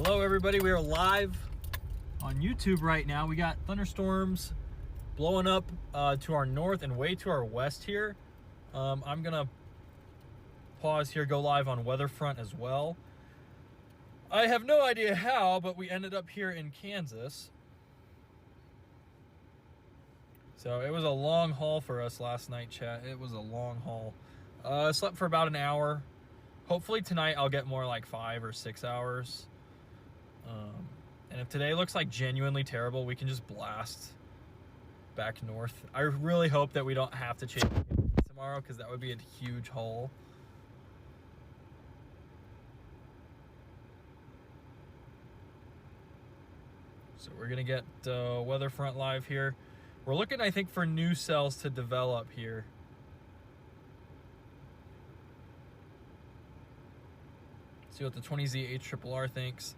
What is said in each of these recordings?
Hello everybody, we are live on YouTube right now. We got thunderstorms blowing up to our north and way to our west here. I'm gonna pause here, go live on Weatherfront as well. I have no idea how, but we ended up here in Kansas. So it was a long haul for us last night, chat. It was a long haul. Slept for about an hour. Hopefully tonight I'll get more like 5 or 6 hours. And if today looks like genuinely terrible, we can just blast back north. I really hope that we don't have to chase tomorrow, because that would be a huge haul. So we're gonna get Weatherfront live here. We're looking, I think, for new cells to develop here. See what the 20Z HRRR thinks.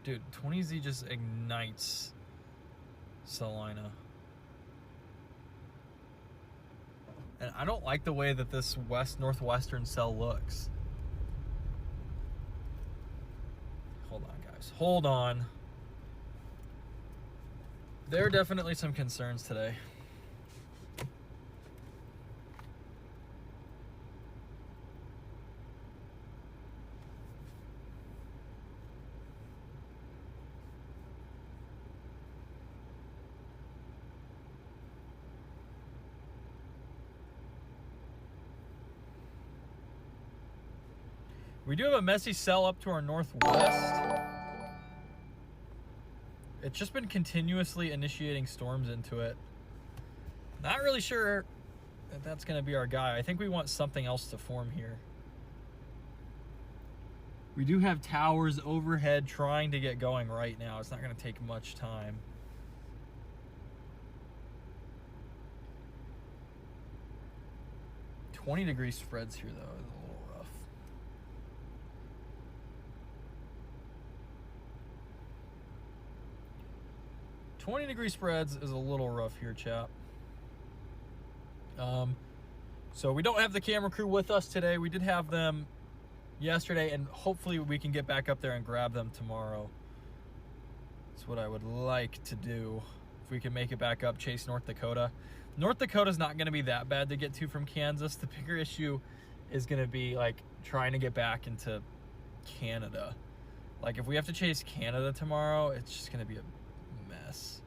Dude, 20Z just ignites Salina. And I don't like the way that this northwestern cell looks. Hold on, guys. Hold on. There are definitely some concerns today. We do have a messy cell up to our northwest. It's just been continuously initiating storms into it. Not really sure that that's going to be our guy. I think we want something else to form here. We do have towers overhead trying to get going right now. It's not going to take much time. -20-degree spreads here, though, is a little rough. -20-degree spreads is a little rough here, chap. So we don't have the camera crew with us today. We did have them yesterday, and hopefully we can get back up there and grab them tomorrow. That's what I would like to do. If we can make it back up, chase North Dakota. North Dakota's not going to be that bad to get to from Kansas. The bigger issue is going to be like trying to get back into Canada. Like if we have to chase Canada tomorrow, it's just going to be a mess.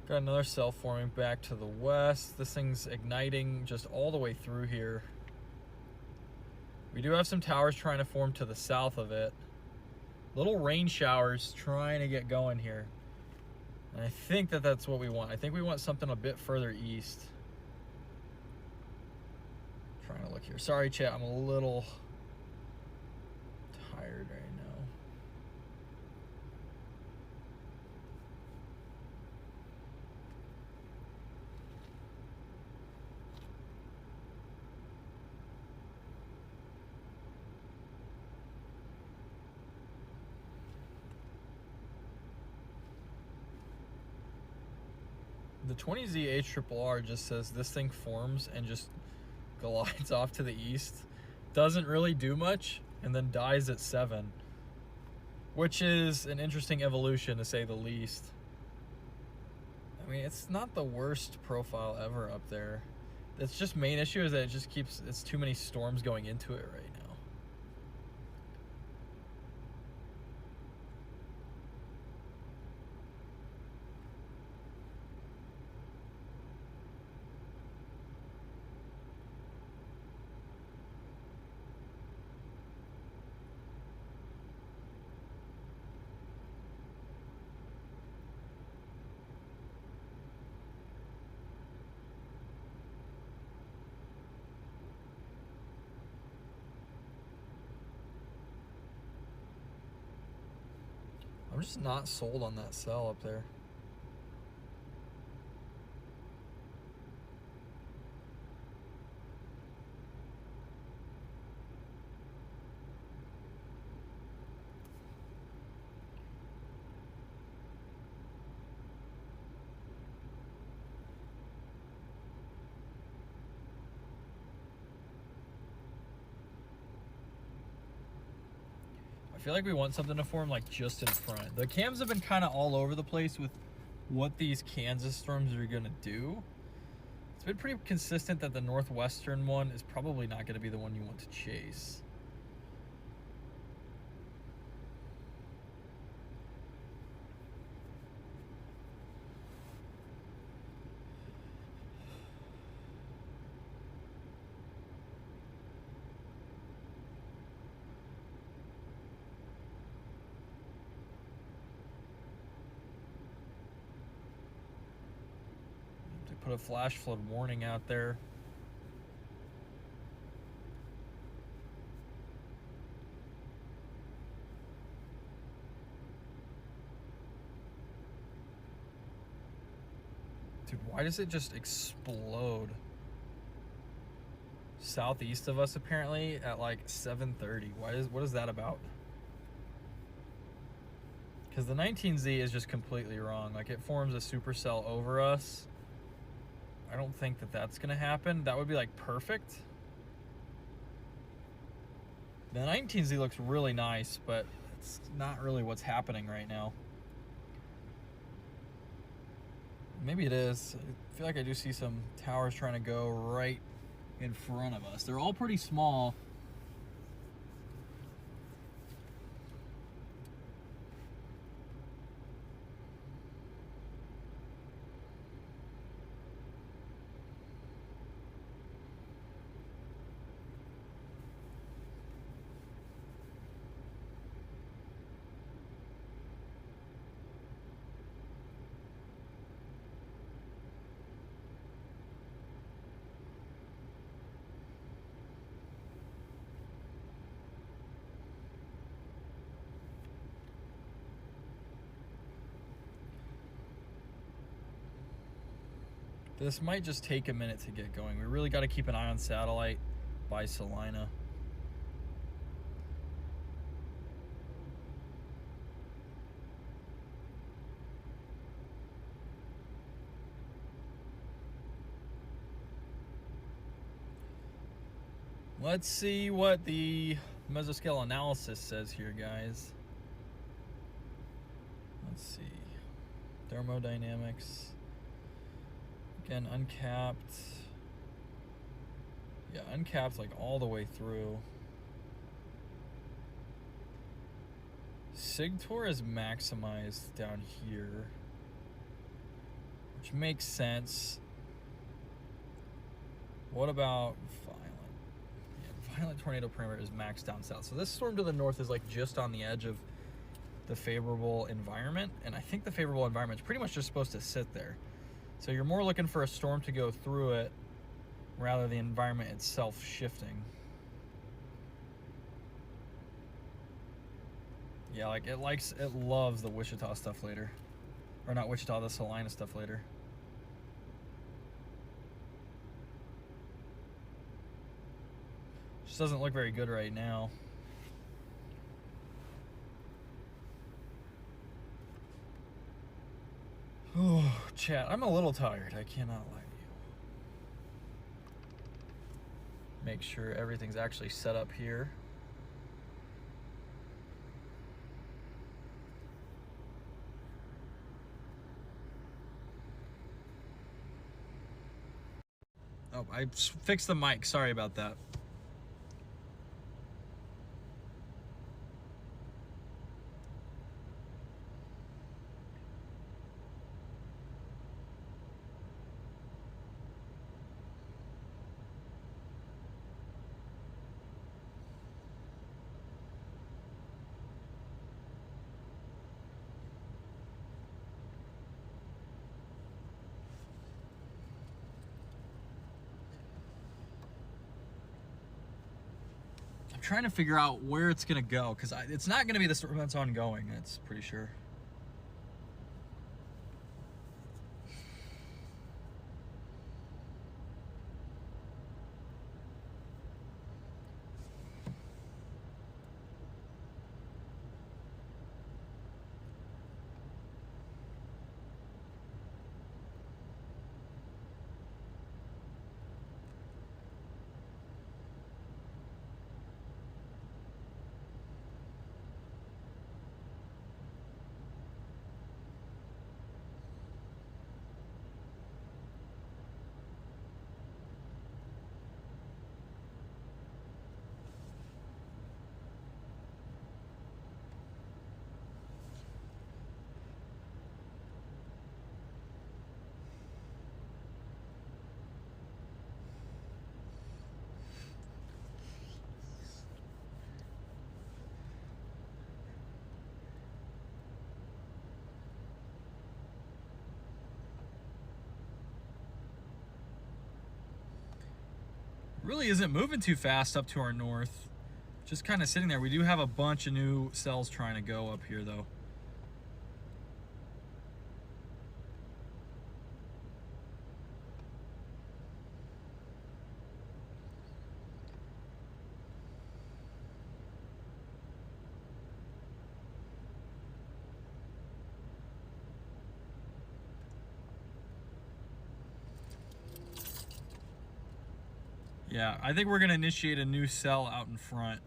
Got another cell forming back to the west. This thing's igniting just all the way through here. We do have some towers trying to form to the south of it. Little rain showers trying to get going here. And I think that that's what we want. I think we want something a bit further east. Trying to look here. Sorry, chat. I'm a little tired right now. The 20Z HRRR just says this thing forms and just glides off to the east. Doesn't really do much and then dies at 7. Which is an interesting evolution, to say the least. I mean, it's not the worst profile ever up there. It's just main issue is that it just keeps, it's too many storms going into it right now. I'm just not sold on that cell up there. I feel like we want something to form like just in front. The cams have been kind of all over the place with what these Kansas storms are going to do. It's been pretty consistent that the northwestern one is probably not going to be the one you want to chase. Put a flash flood warning out there. Dude, why does it just explode southeast of us apparently at like 7:30? What is that about? Because the 19Z is just completely wrong. Like, it forms a supercell over us. I don't think that that's going to happen. That would be like perfect. The 19Z looks really nice, but it's not really what's happening right now. Maybe it is. I feel like I do see some towers trying to go right in front of us. They're all pretty small. This might just take a minute to get going. We really got to keep an eye on satellite by Salina. Let's see what the mesoscale analysis says here, guys. Let's see. Thermodynamics. Again, uncapped. Yeah, uncapped like all the way through. SigTor is maximized down here, which makes sense. What about violent? Yeah, violent tornado perimeter is maxed down south. So this storm to the north is like just on the edge of the favorable environment, and I think the favorable environment is pretty much just supposed to sit there. So you're more looking for a storm to go through it rather than the environment itself shifting. Yeah, like it loves the Wichita stuff later. Or not Wichita, the Salina stuff later. Just doesn't look very good right now. Oh, chat, I'm a little tired. I cannot lie to you. Make sure everything's actually set up here. Oh, I fixed the mic. Sorry about that. I'm trying to figure out where it's gonna go, because it's not gonna be the storm that's ongoing, that's pretty sure. really isn't moving too fast up to our north. Just kind of sitting there. We do have a bunch of new cells trying to go up here though. Yeah, I think we're gonna initiate a new cell out in front.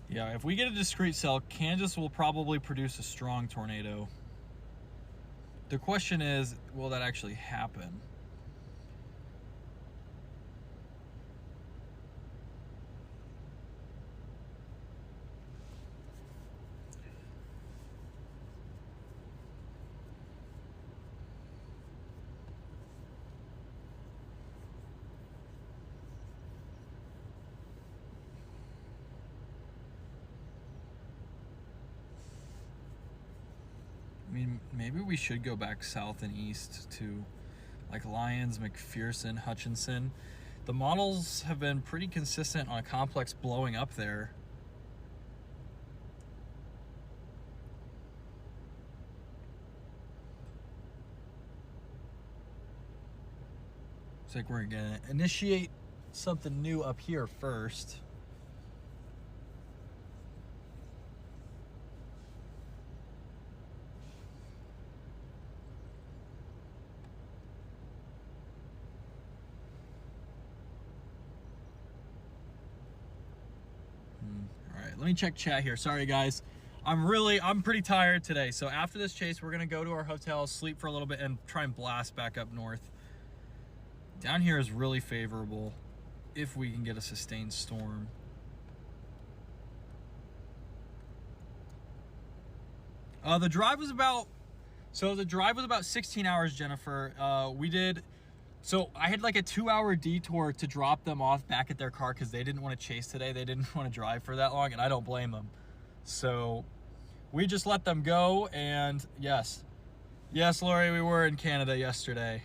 Yeah, if we get a discrete cell, Kansas will probably produce a strong tornado. The question is, will that actually happen? I mean, maybe we should go back south and east to like Lyons, McPherson, Hutchinson. The models have been pretty consistent on a complex blowing up there. Looks like we're gonna initiate something new up here first. Let me check chat here. Sorry guys. I'm pretty tired today. So after this chase, we're gonna go to our hotel, sleep for a little bit, and try and blast back up north. Down here is really favorable if we can get a sustained storm. The drive was about 16 hours, Jennifer. So I had like a 2-hour detour to drop them off back at their car because they didn't want to chase today. They didn't want to drive for that long, and I don't blame them. So we just let them go, and yes, Lori, we were in Canada yesterday.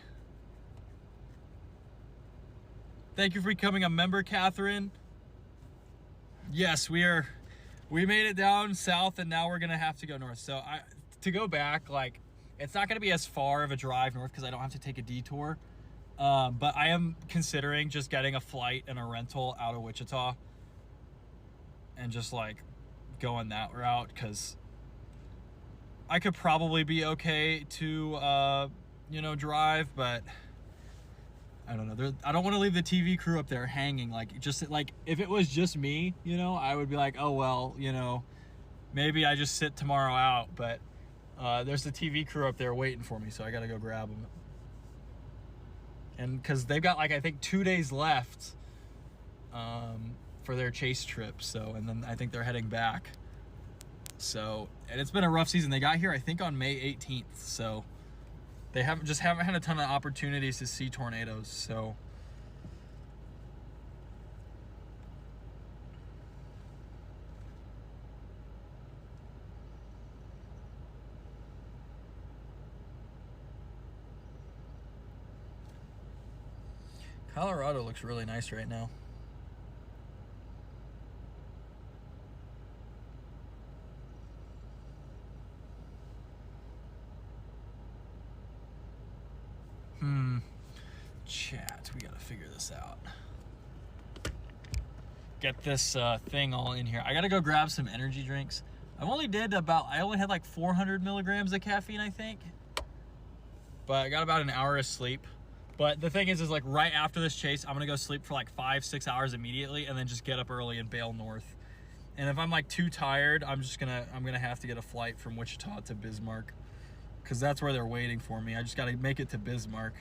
Thank you for becoming a member, Catherine. Yes, we made it down south, and now we're gonna have to go north. So to go back, like, it's not gonna be as far of a drive north because I don't have to take a detour. But I am considering just getting a flight and a rental out of Wichita and just like going that route, because I could probably be okay to drive, but I don't know. I don't want to leave the TV crew up there hanging. Like, just like if it was just me, I would be like, oh well, maybe I just sit tomorrow out. But there's the TV crew up there waiting for me, so I gotta go grab them. And because they've got like, I think 2 days left for their chase trip. So, and then I think they're heading back. So, and it's been a rough season. They got here, I think, on May 18th. So they haven't had a ton of opportunities to see tornadoes. So Colorado looks really nice right now. Chat, we gotta figure this out. Get this thing all in here. I gotta go grab some energy drinks. I only had like 400 milligrams of caffeine, I think. But I got about an hour of sleep. But the thing is like right after this chase, I'm gonna go sleep for like 5-6 hours immediately, and then just get up early and bail north. And if I'm like too tired, I'm gonna have to get a flight from Wichita to Bismarck, because that's where they're waiting for me. I just gotta make it to Bismarck.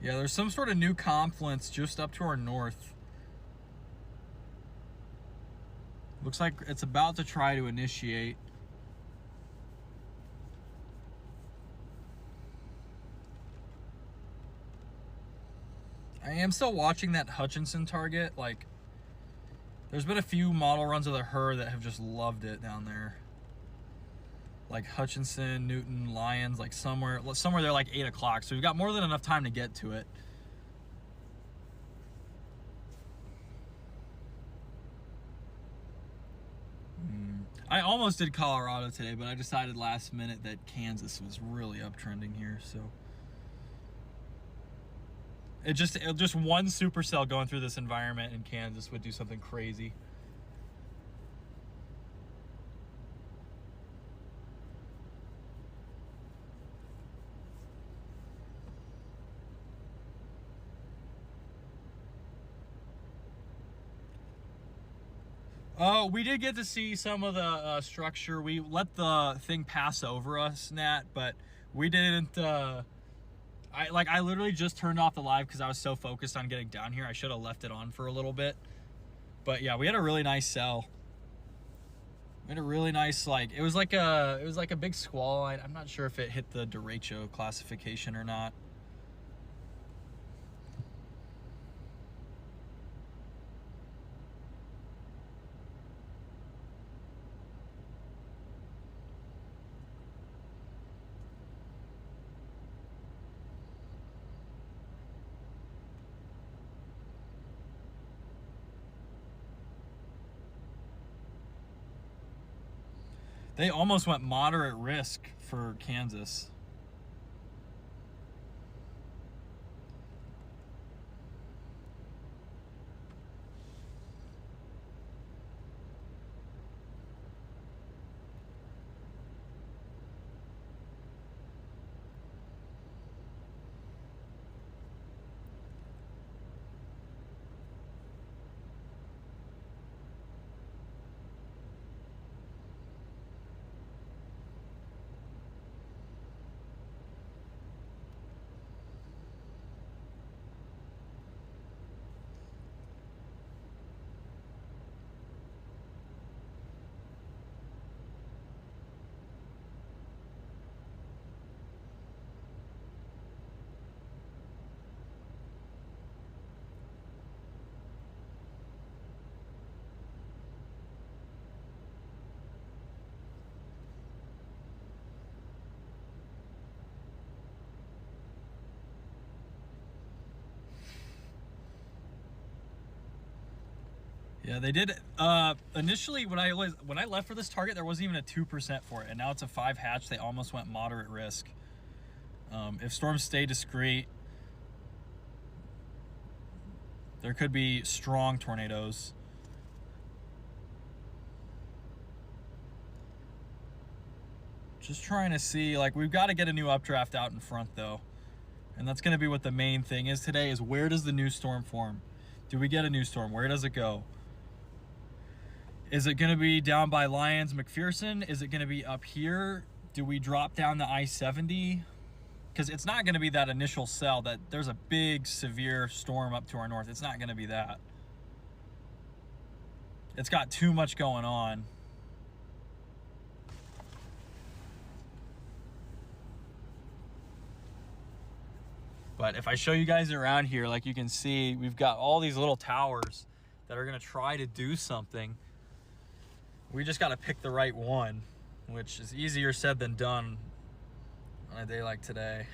Yeah, there's some sort of new confluence just up to our north. Looks like it's about to try to initiate. I am still watching that Hutchinson target. Like, there's been a few model runs of the Her that have just loved it down there. Like Hutchinson, Newton, Lyons, like somewhere there like 8 o'clock. So we've got more than enough time to get to it. I almost did Colorado today, but I decided last minute that Kansas was really uptrending here, so it just one supercell going through this environment in Kansas would do something crazy. Oh, we did get to see some of the structure. We let the thing pass over us, Nat, but we didn't. I literally just turned off the live because I was so focused on getting down here. I should have left it on for a little bit. But yeah, we had a really nice cell. We had a really nice, like, it was like a big squall. I'm not sure if it hit the derecho classification or not. They almost went moderate risk for Kansas. Yeah, they did. Initially, when I left for this target, there wasn't even a 2% for it, and now it's a 5 hatch. They almost went moderate risk. If storms stay discreet, there could be strong tornadoes. Just trying to see, like, we've got to get a new updraft out in front, though. And that's going to be what the main thing is today, is where does the new storm form? Do we get a new storm? Where does it go? Is it going to be down by Lyons, McPherson? Is it going to be up here? Do we drop down the I-70? Because it's not going to be that initial cell that there's a big, severe storm up to our north. It's not going to be that. It's got too much going on. But if I show you guys around here, like you can see, we've got all these little towers that are going to try to do something. We just got to pick the right one, which is easier said than done on a day like today.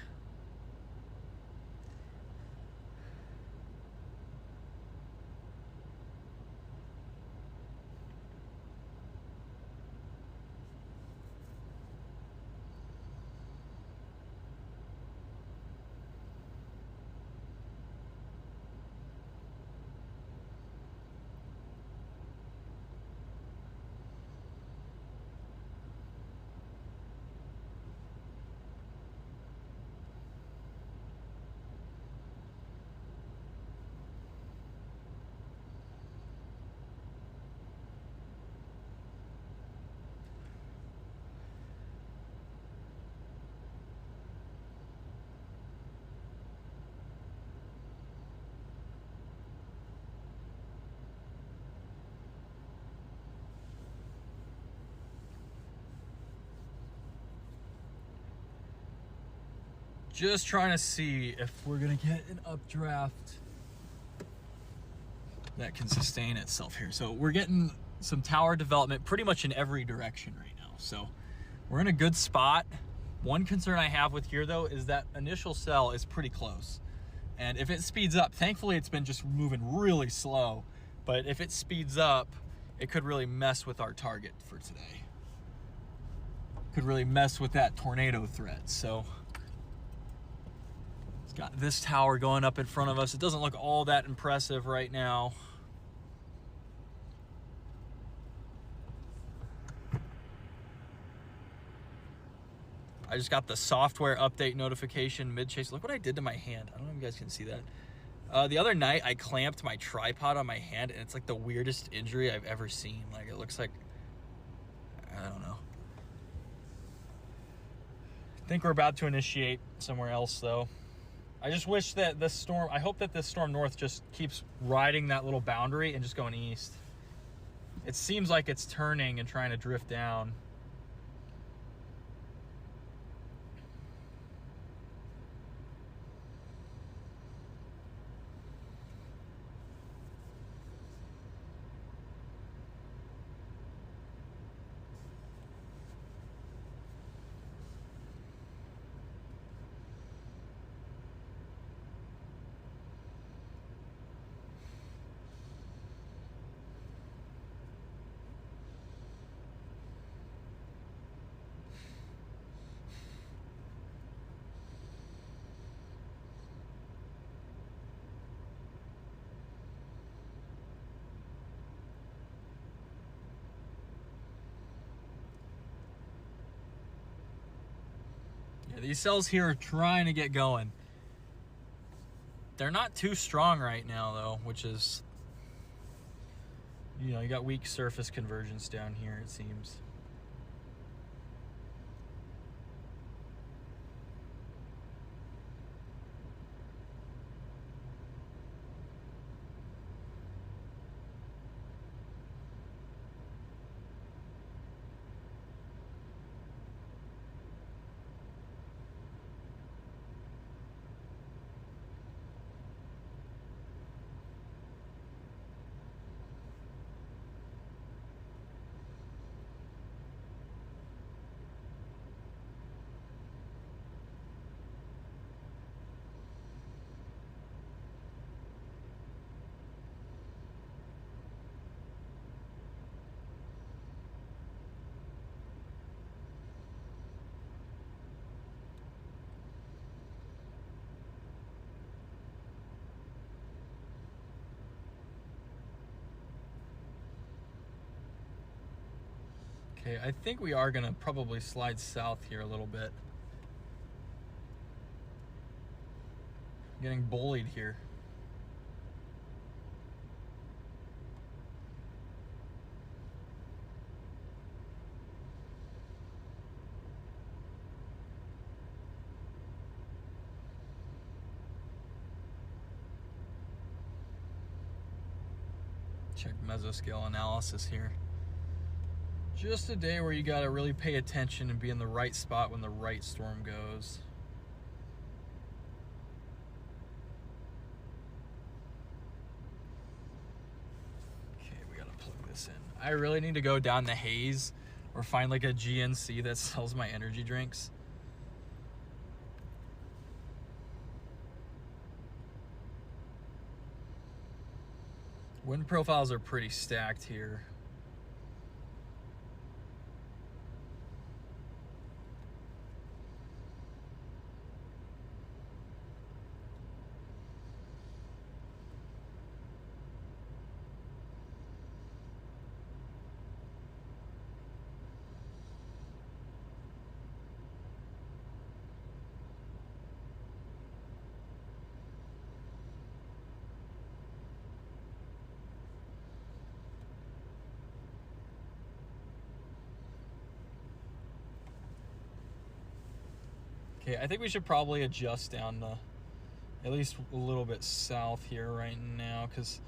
Just trying to see if we're gonna get an updraft that can sustain itself here. So we're getting some tower development pretty much in every direction right now. So we're in a good spot. One concern I have with here though is that initial cell is pretty close. And if it speeds up, thankfully it's been just moving really slow, but if it speeds up, it could really mess with our target for today. Could really mess with that tornado threat. So it's got this tower going up in front of us. It doesn't look all that impressive right now. I just got the software update notification mid-chase. Look what I did to my hand. I don't know if you guys can see that. The other night, I clamped my tripod on my hand, and it's like the weirdest injury I've ever seen. Like, it looks like, I don't know. I think we're about to initiate somewhere else, though. I just wish that this storm, I hope that this storm north just keeps riding that little boundary and just going east. It seems like it's turning and trying to drift down. These cells here are trying to get going. They're not too strong right now though, which is, you know, you got weak surface convergence down here, it seems. Okay, I think we are gonna probably slide south here a little bit. Getting bullied here. Check mesoscale analysis here. Just a day where you gotta really pay attention and be in the right spot when the right storm goes. Okay, we gotta plug this in. I really need to go down the haze or find like a GNC that sells my energy drinks. Wind profiles are pretty stacked here. Okay, I think we should probably adjust down to at least a little bit south here right now, because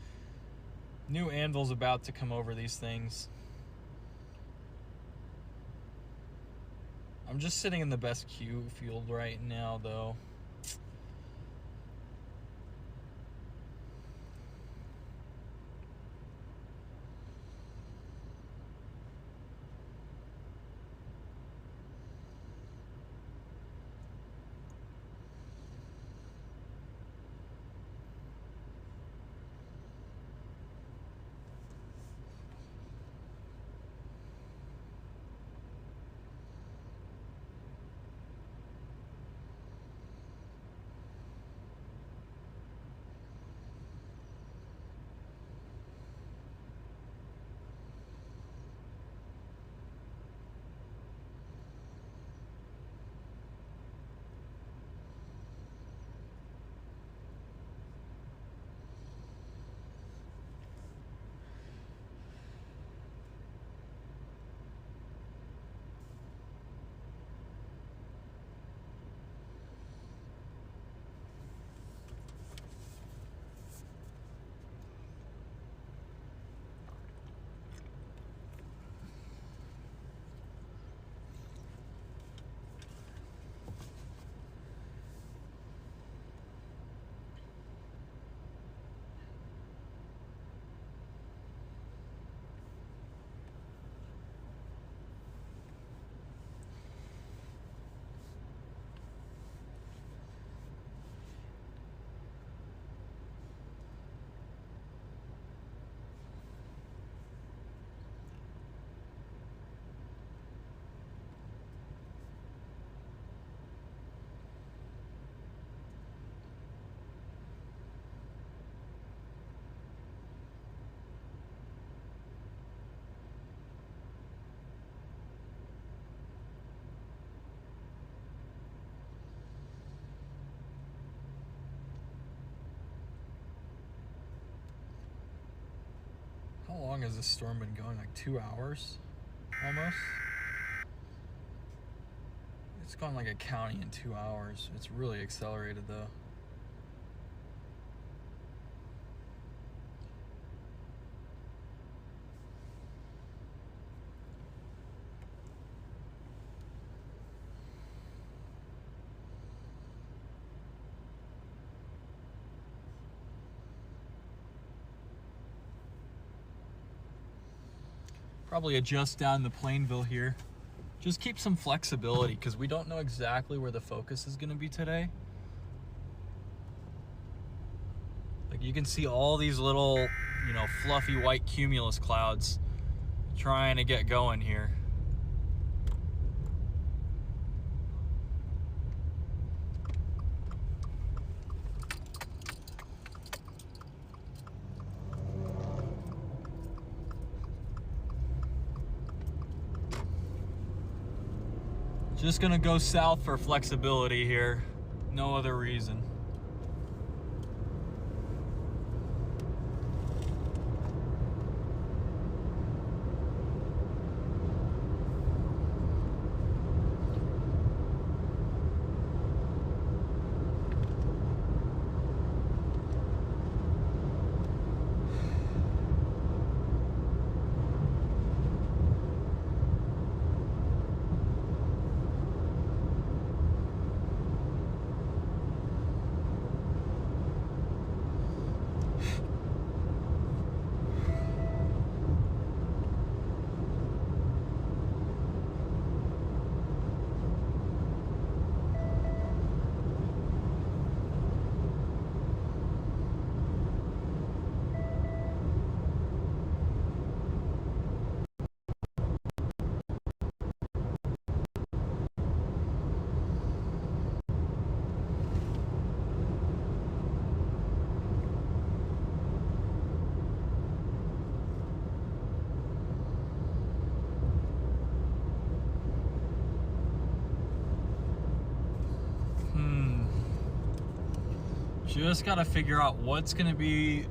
new anvil's about to come over these things. I'm just sitting in the best Q field right now though. How long has this storm been going? Like 2 hours almost? It's gone like a county in 2 hours. It's really accelerated though. Probably adjust down the Plainville here. Just keep some flexibility because we don't know exactly where the focus is going to be today. Like you can see all these little, you know, fluffy white cumulus clouds trying to get going here. Just gonna go south for flexibility here. No other reason. Just gotta figure out what's gonna be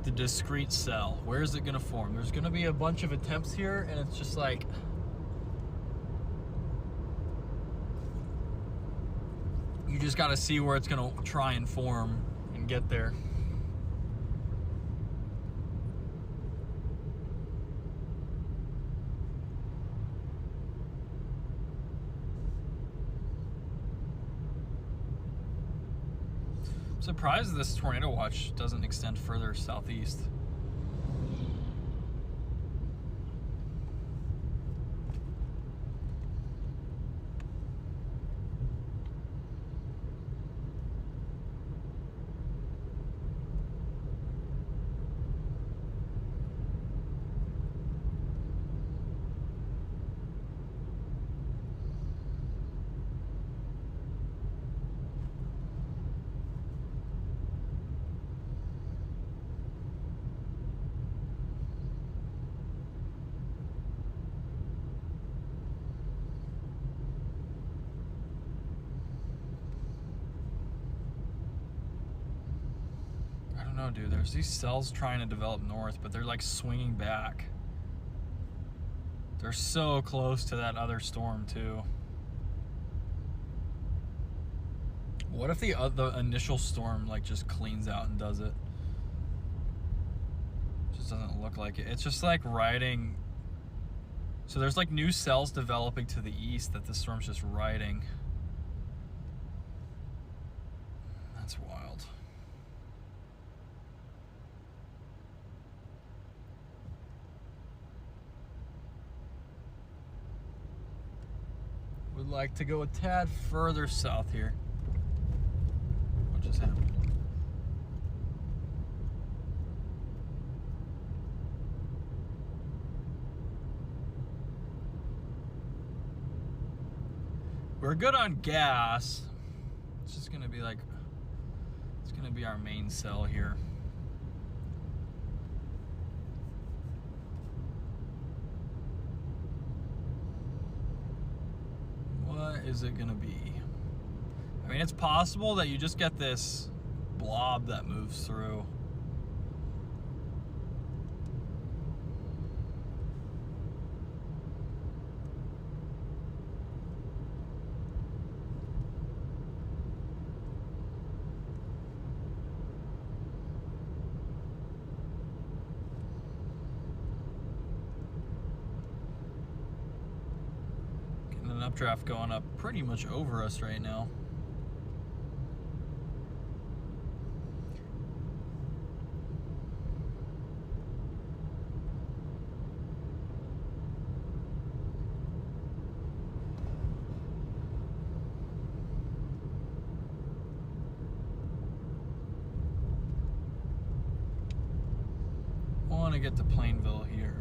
the discrete cell. Where is it gonna form? There's gonna be a bunch of attempts here, and it's just like you just gotta see where it's gonna try and form and get there. Surprised this tornado watch doesn't extend further southeast. No, dude, there's these cells trying to develop north, but they're like swinging back. They're so close to that other storm too. What if the initial storm like just cleans out and does it? Just doesn't look like it. It's just like riding. So there's like new cells developing to the east that the storm's just riding. That's wild. Would like to go a tad further south here. What just happened? We're good on gas. It's just gonna be like, it's gonna be our main cell here. What is it gonna be? I mean, it's possible that you just get this blob that moves through. updraft going up pretty much over us right now. Want to get to Plainville here.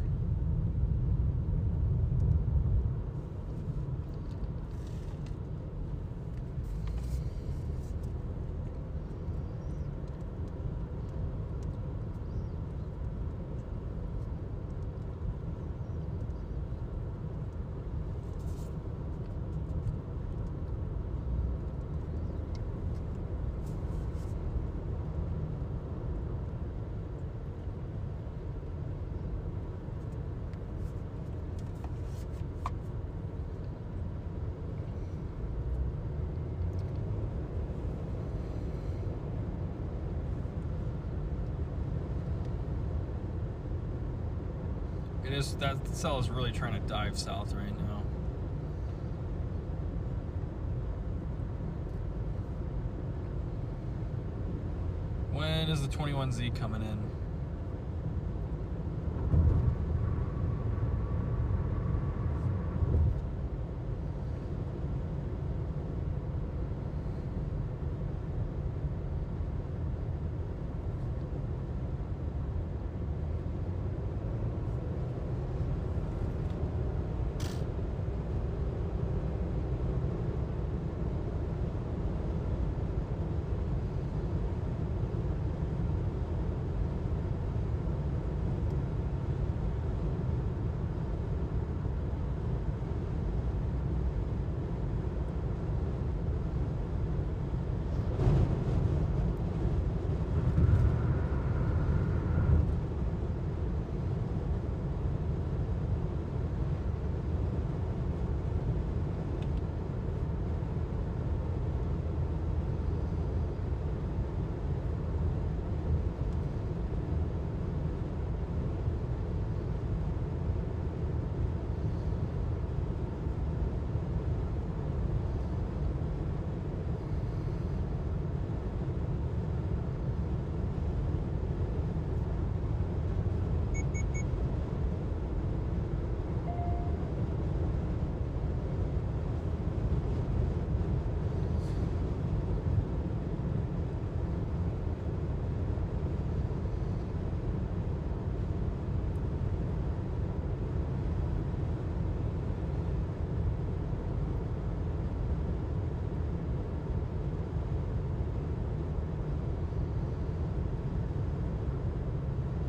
That cell is really trying to dive south right now. When is the 21Z coming in?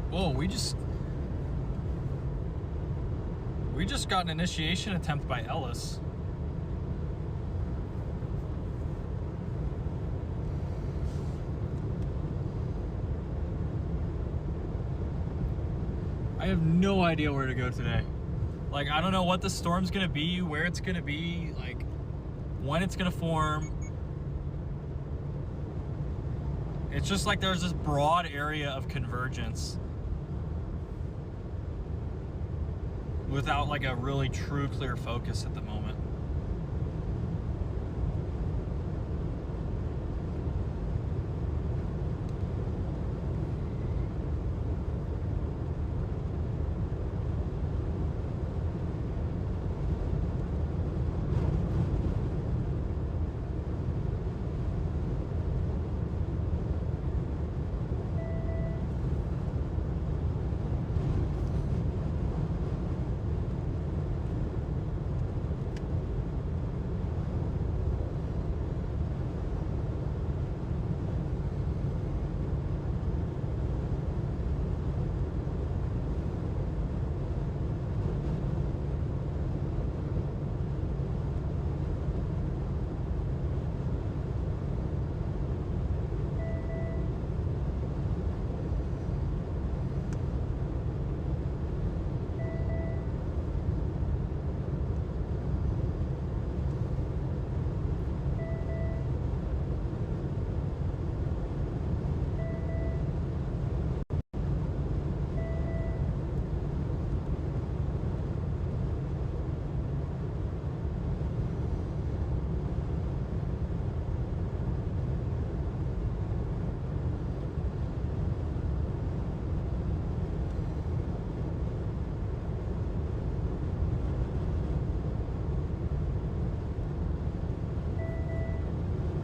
Whoa, we just got an initiation attempt by Ellis. I have no idea where to go today. Like, I don't know what the storm's gonna be, where it's gonna be, like, when it's gonna form. It's just like there's this broad area of convergence without like a really true clear focus at the moment.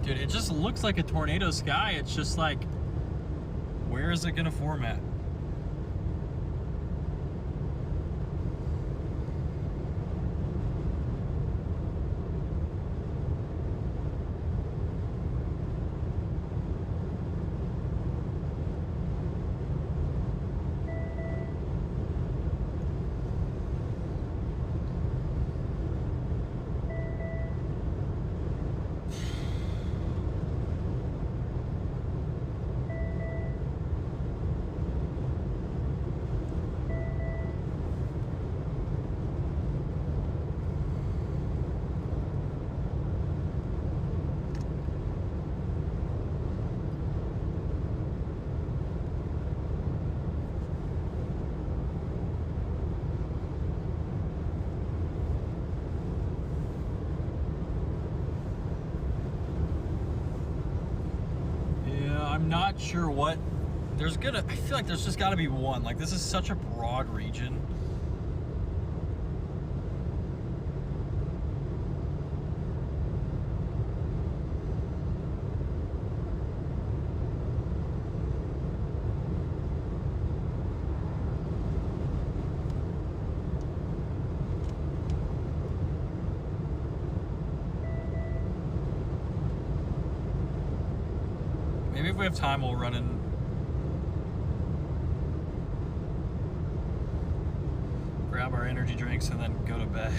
Dude, it just looks like a tornado sky. It's just like, where is it gonna form at? I'm not sure what I feel like there's just got to be one. Like, this is such a broad region. Maybe if we have time, we'll run and grab our energy drinks and then go to bed.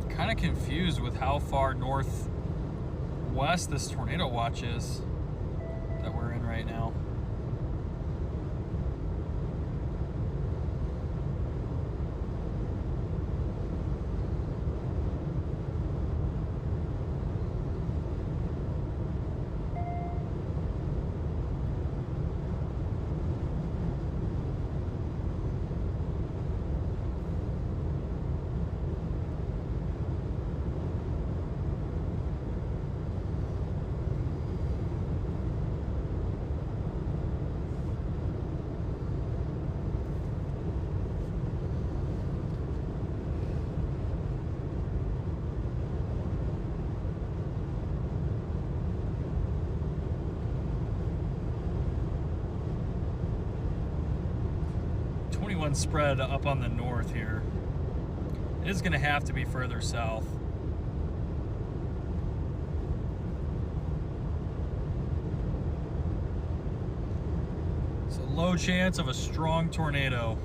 'Kind of confused with how far northwest this tornado watch is that we're in right now. One spread up on the north here. It is going to have to be further south. It's a low chance of a strong tornado.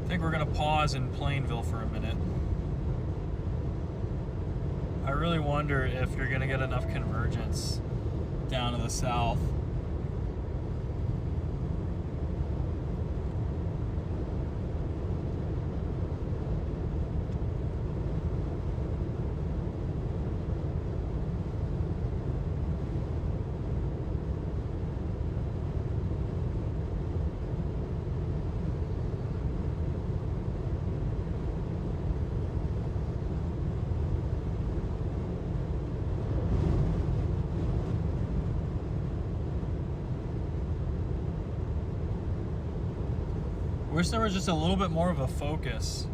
I think we're going to pause in Plainville for a minute. I really wonder if you're going to get enough convergence down to the south. Wish there was just a little bit more of a focus.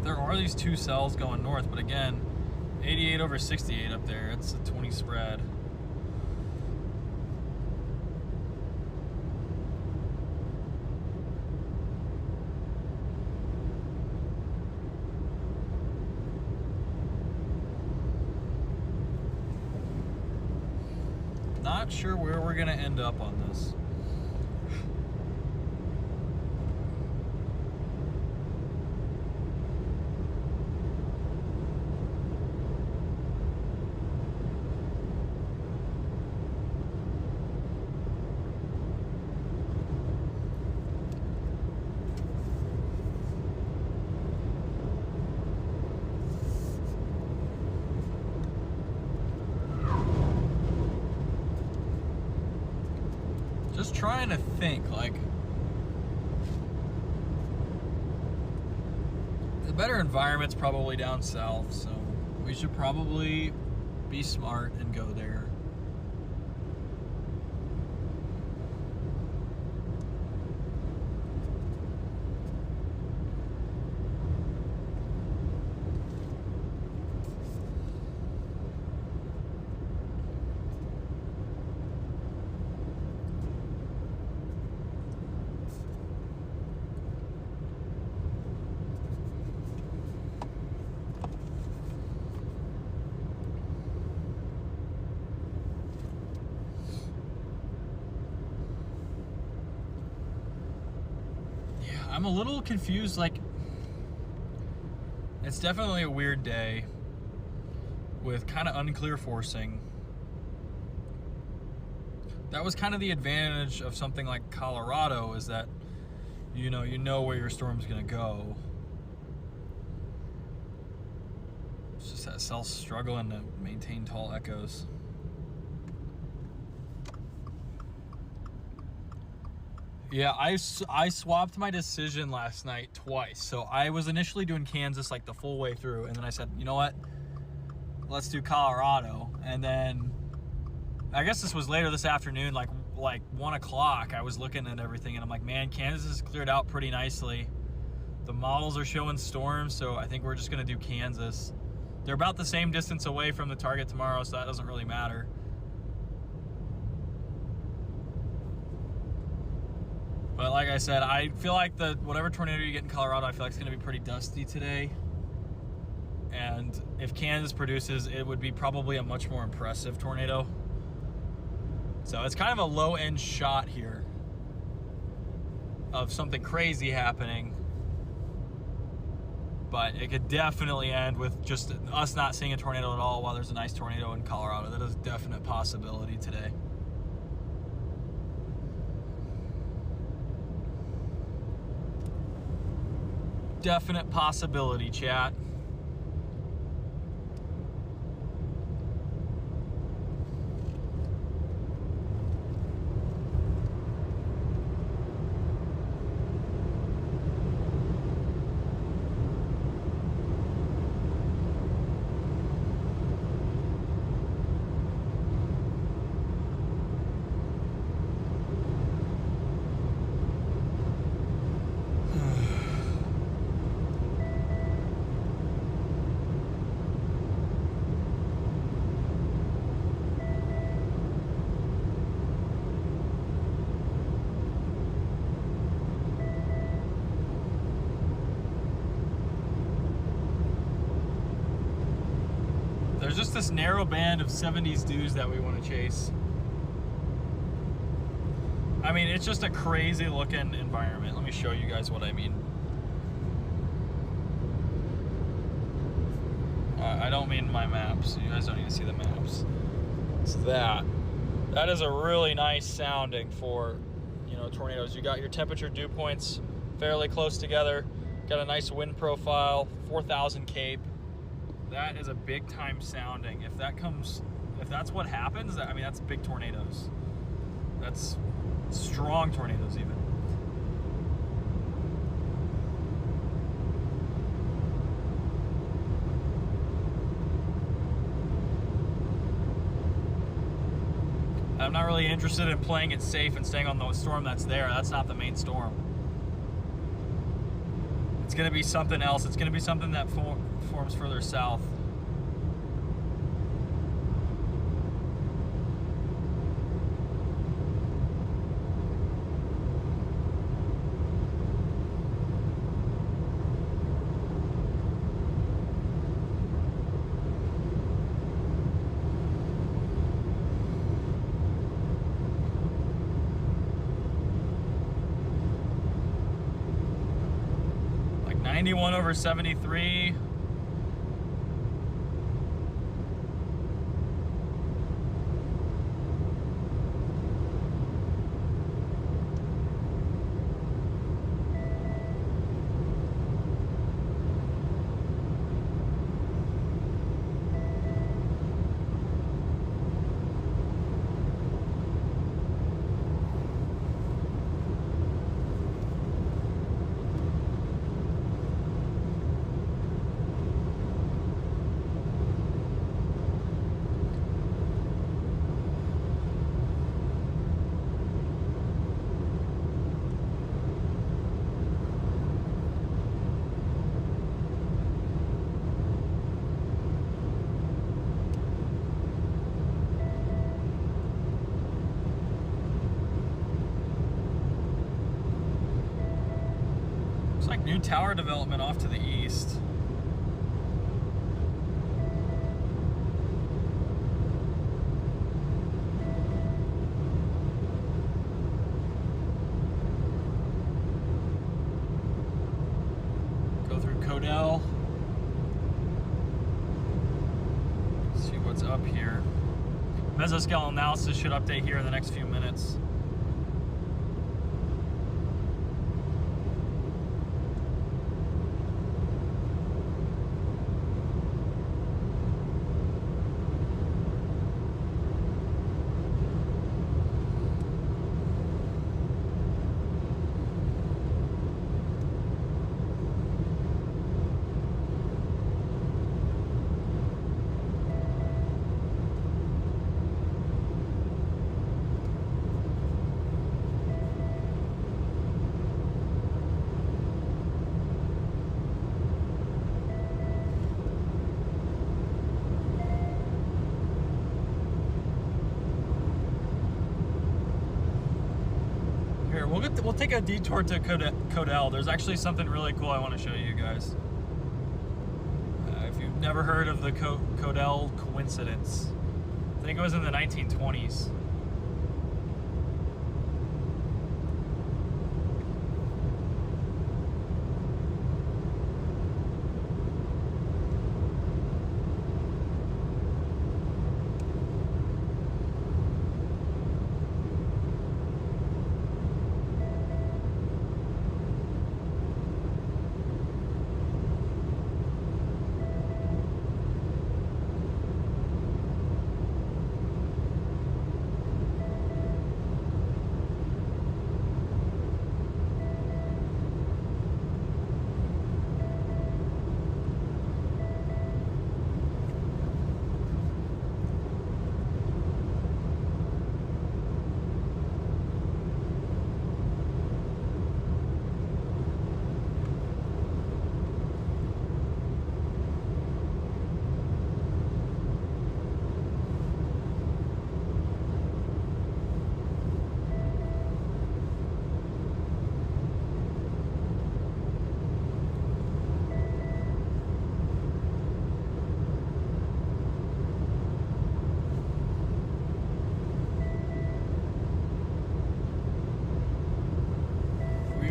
There are these two cells going north, but again, 88 over 68 up there. It's a 20 spread. Not sure where we're gonna end up on this. Just trying to think, like, the better environment's probably down south, so we should probably be smart and go there. I'm a little confused, like, it's definitely a weird day with kind of unclear forcing. That was kind of the advantage of something like Colorado, is that you know where your storm's gonna go. It's just that cell struggling to maintain tall echoes. Yeah, I swapped my decision last night twice. So I was initially doing Kansas like the full way through, and then I said, you know what? Let's do Colorado. And then I guess this was later this afternoon, like 1 o'clock. I was looking at everything, and I'm like, man, Kansas is cleared out pretty nicely. The models are showing storms, so I think we're just gonna do Kansas. They're about the same distance away from the target tomorrow, so that doesn't really matter. But like I said, I feel like whatever tornado you get in Colorado, I feel like it's going to be pretty dusty today. And if Kansas produces, it would be probably a much more impressive tornado. So it's kind of a low-end shot here of something crazy happening. But it could definitely end with just us not seeing a tornado at all while there's a nice tornado in Colorado. That is a definite possibility today. Definite possibility, chat. just this narrow band of 70s dudes that we want to chase. I mean, it's just a crazy looking environment. Let me show you guys what I mean. I don't mean my maps. You guys don't need to see the maps. It's that. That is a really nice sounding for, you know, tornadoes. You got your temperature dew points fairly close together. Got a nice wind profile, 4,000 cape. That is a big time sounding. If that's what happens, I mean, that's big tornadoes. That's strong tornadoes even. I'm not really interested in playing it safe and staying on the storm that's there. That's not the main storm. It's gonna be something else. It's gonna be something that forms further south. Like 91/73. Like new tower development off to the east. Go through Codell. See what's up here. Mesoscale analysis should update here in the next few minutes. Here, we'll take a detour to Codell. There's actually something really cool I want to show you guys. If you've never heard of the Codell coincidence, I think it was in the 1920s.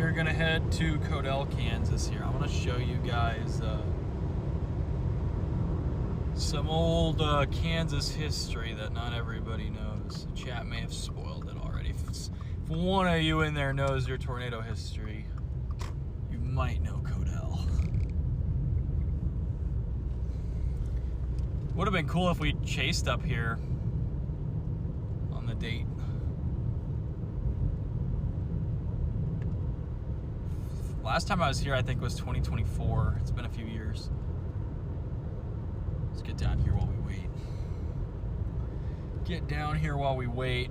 we are gonna head to Codell, Kansas here. I'm gonna show you guys some old Kansas history that not everybody knows. The chat may have spoiled it already. If one of you in there knows your tornado history, you might know Codell. Would have been cool if we chased up here on the date. Last time I was here, I think, was 2024. It's been a few years. Let's get down here while we wait. Get down here while we wait.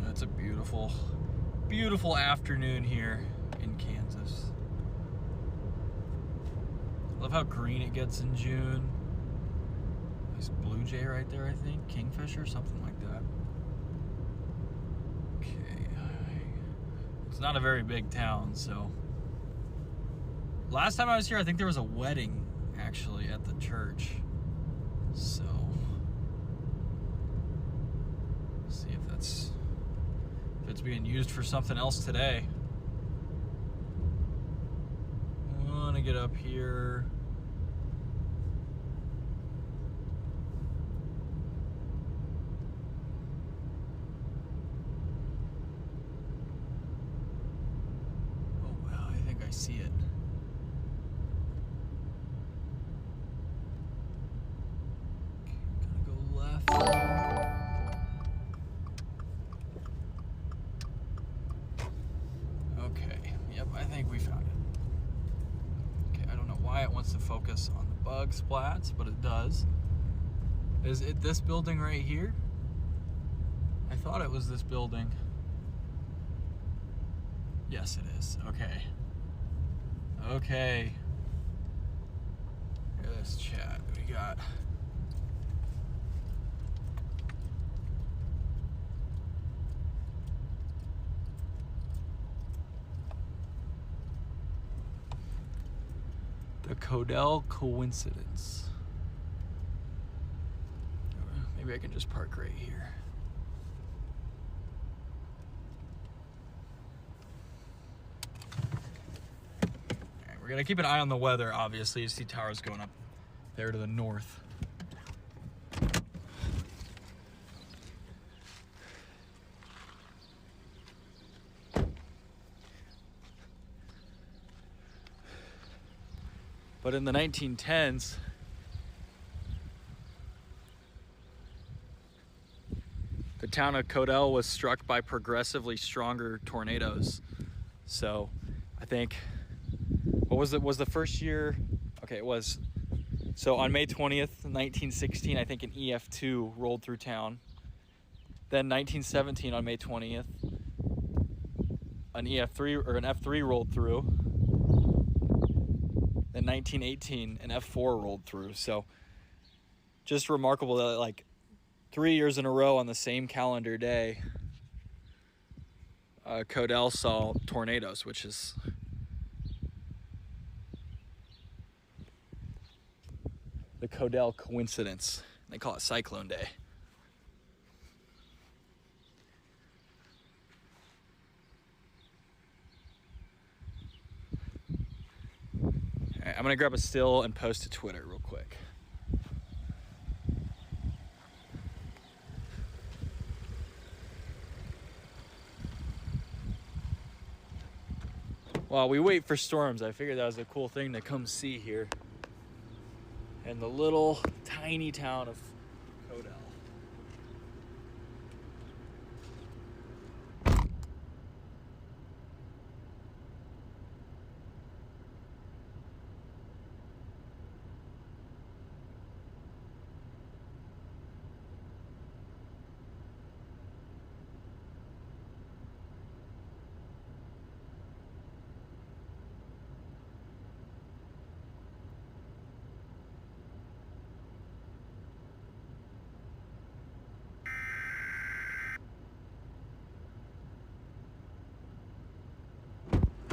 It's a beautiful, beautiful afternoon here in Kansas. Love how green it gets in June. Nice blue jay right there, I think. Kingfisher, something like that. Okay. It's not a very big town, so. Last time I was here, I think there was a wedding, actually, at the church. So. Let's see if it's being used for something else today. I want to get up here. Oh wow, I think I see it. Okay, gonna go left. I think we found it. Okay, I don't know why it wants to focus on the bug splats, but it does. Is it this building right here? I thought it was this building. Yes, it is. Okay. Okay. Look at this chat. We got the Codell coincidence. Maybe I can just park right here. Alright, we're gonna keep an eye on the weather, obviously. You see towers going up there to the north. But in the 1910s, the town of Codell was struck by progressively stronger tornadoes. So I think, what was it? Was the first year? Okay, it was. So on May 20th, 1916, I think an EF2 rolled through town. Then 1917 on May 20th, an EF3 or an F3 rolled through. Then 1918, an F4 rolled through. So just remarkable that like 3 years in a row on the same calendar day, Codell saw tornadoes, which is the Codell coincidence. They call it Cyclone Day. All right, I'm gonna grab a still and post to Twitter real quick. While we wait for storms, I figured that was a cool thing to come see here in the little tiny town of Codell.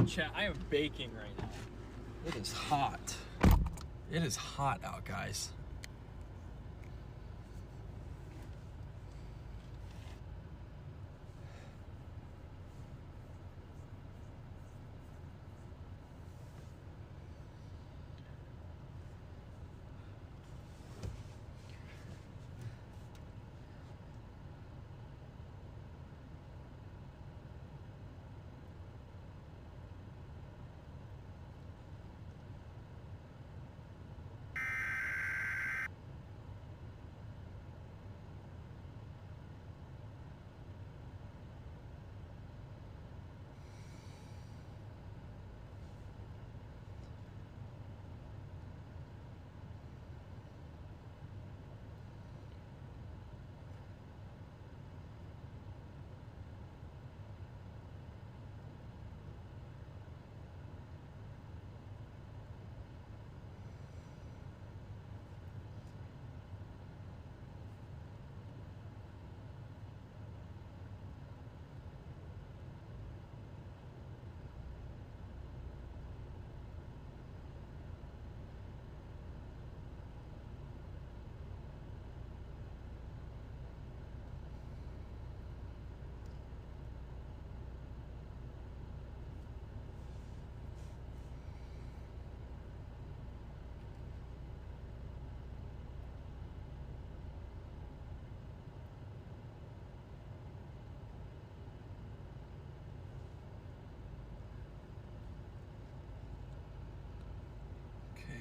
Chat, I am baking right now. It is hot. It is hot out, guys.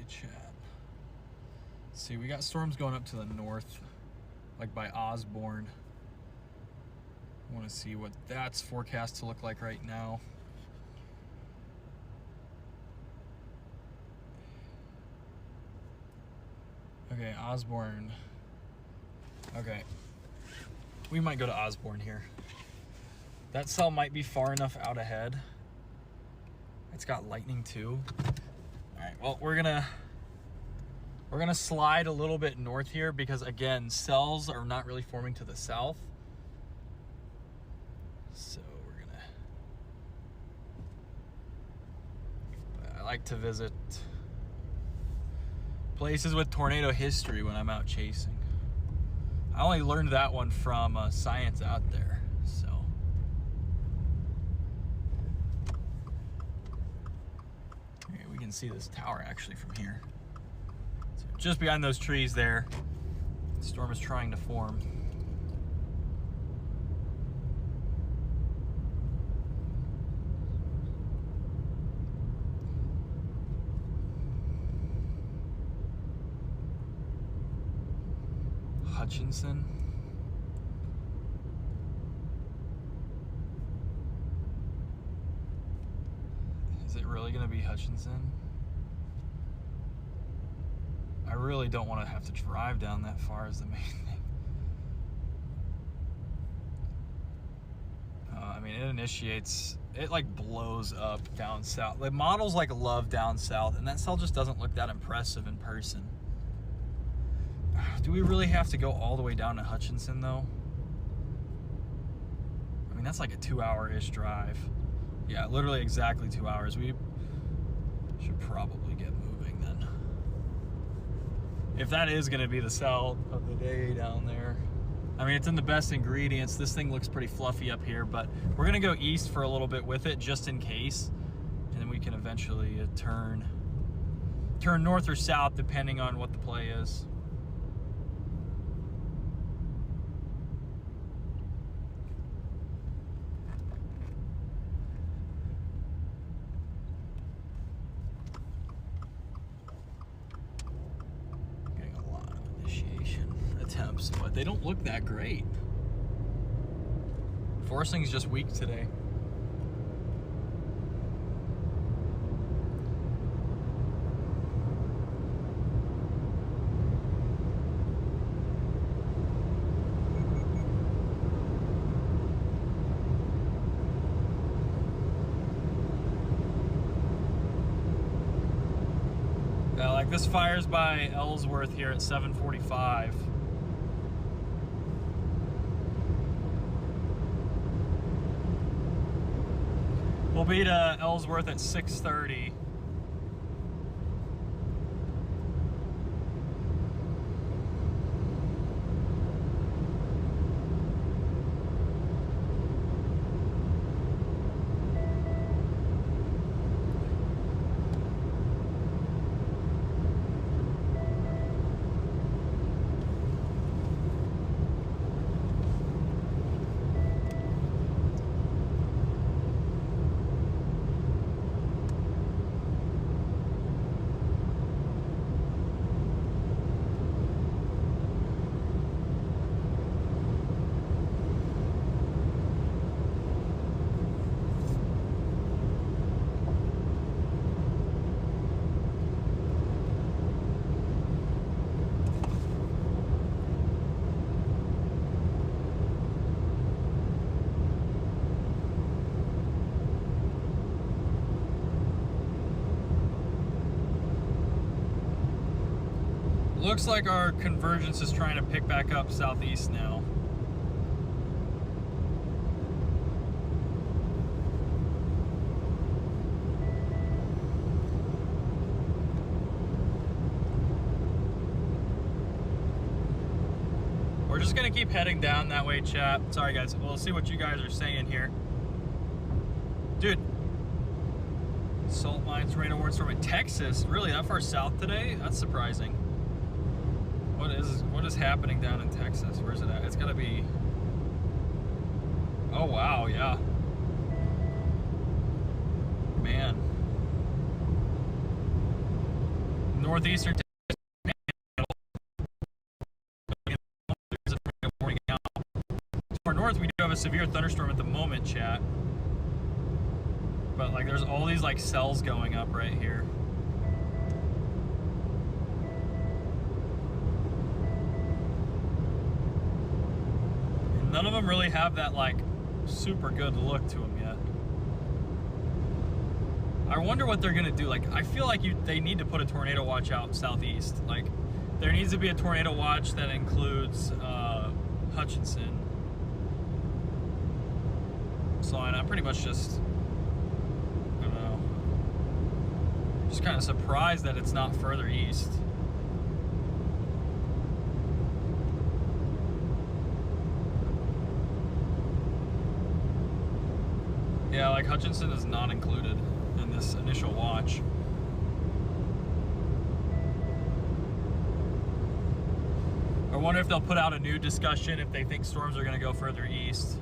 Chat. See, we got storms going up to the north, like by Osborne. I want to see what that's forecast to look like right now. Okay, Osborne. Okay. We might go to Osborne here. That cell might be far enough out ahead. It's got lightning too. All right, well, we're gonna slide a little bit north here because, again, cells are not really forming to the south. So I like to visit places with tornado history when I'm out chasing. I only learned that one from Science Out There, so. Okay, we can see this tower actually from here. So just behind those trees there, the storm is trying to form. Hutchinson. Is it really going to be Hutchinson? I really don't want to have to drive down that far is the main thing. I mean, it initiates, it like blows up down south. The models like love down south, and that cell just doesn't look that impressive in person. Do we really have to go all the way down to Hutchinson though? I mean, that's like a 2-hour-ish drive. Yeah, literally exactly 2 hours. We should probably get moving then. If that is gonna be the cell of the day down there. I mean, it's in the best ingredients. This thing looks pretty fluffy up here, but we're gonna go east for a little bit with it just in case. And then we can eventually turn north or south depending on what the play is. But they don't look that great. Forcing's just weak today. Yeah, like this fire's by Ellsworth here at 7:45. We'll be to Ellsworth at 6:30. Looks like our convergence is trying to pick back up southeast now. We're just gonna keep heading down that way, chat. Sorry guys, we'll see what you guys are saying here. Dude, salt mines, rain awards from Texas. Really, that far south today? That's surprising. What is happening down in Texas? Where's it at? It's gotta be. Oh wow, yeah. Man. Northeastern Texas. For north, we do have a severe thunderstorm at the moment, chat. But like, there's all these like cells going up right here. None of them really have that like super good look to them yet. I wonder what they're gonna do. Like, I feel like they need to put a tornado watch out southeast. Like, there needs to be a tornado watch that includes Hutchinson. So I'm pretty much just, I don't know, just kind of surprised that it's not further east. Yeah, like Hutchinson is not included in this initial watch. I wonder if they'll put out a new discussion if they think storms are going to go further east.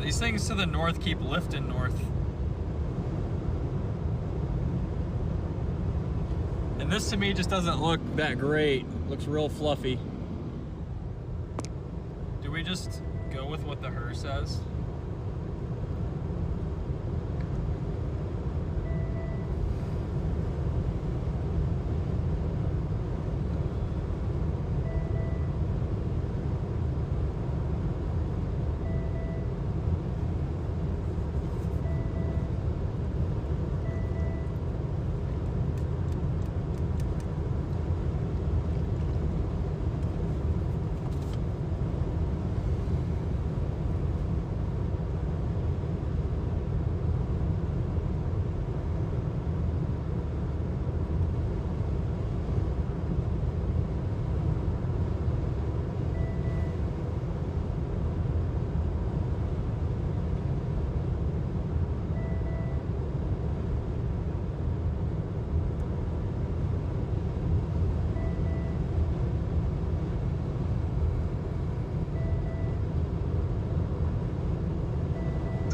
These things to the north keep lifting north. And this to me just doesn't look that great. It looks real fluffy. Do we just go with what the HER says?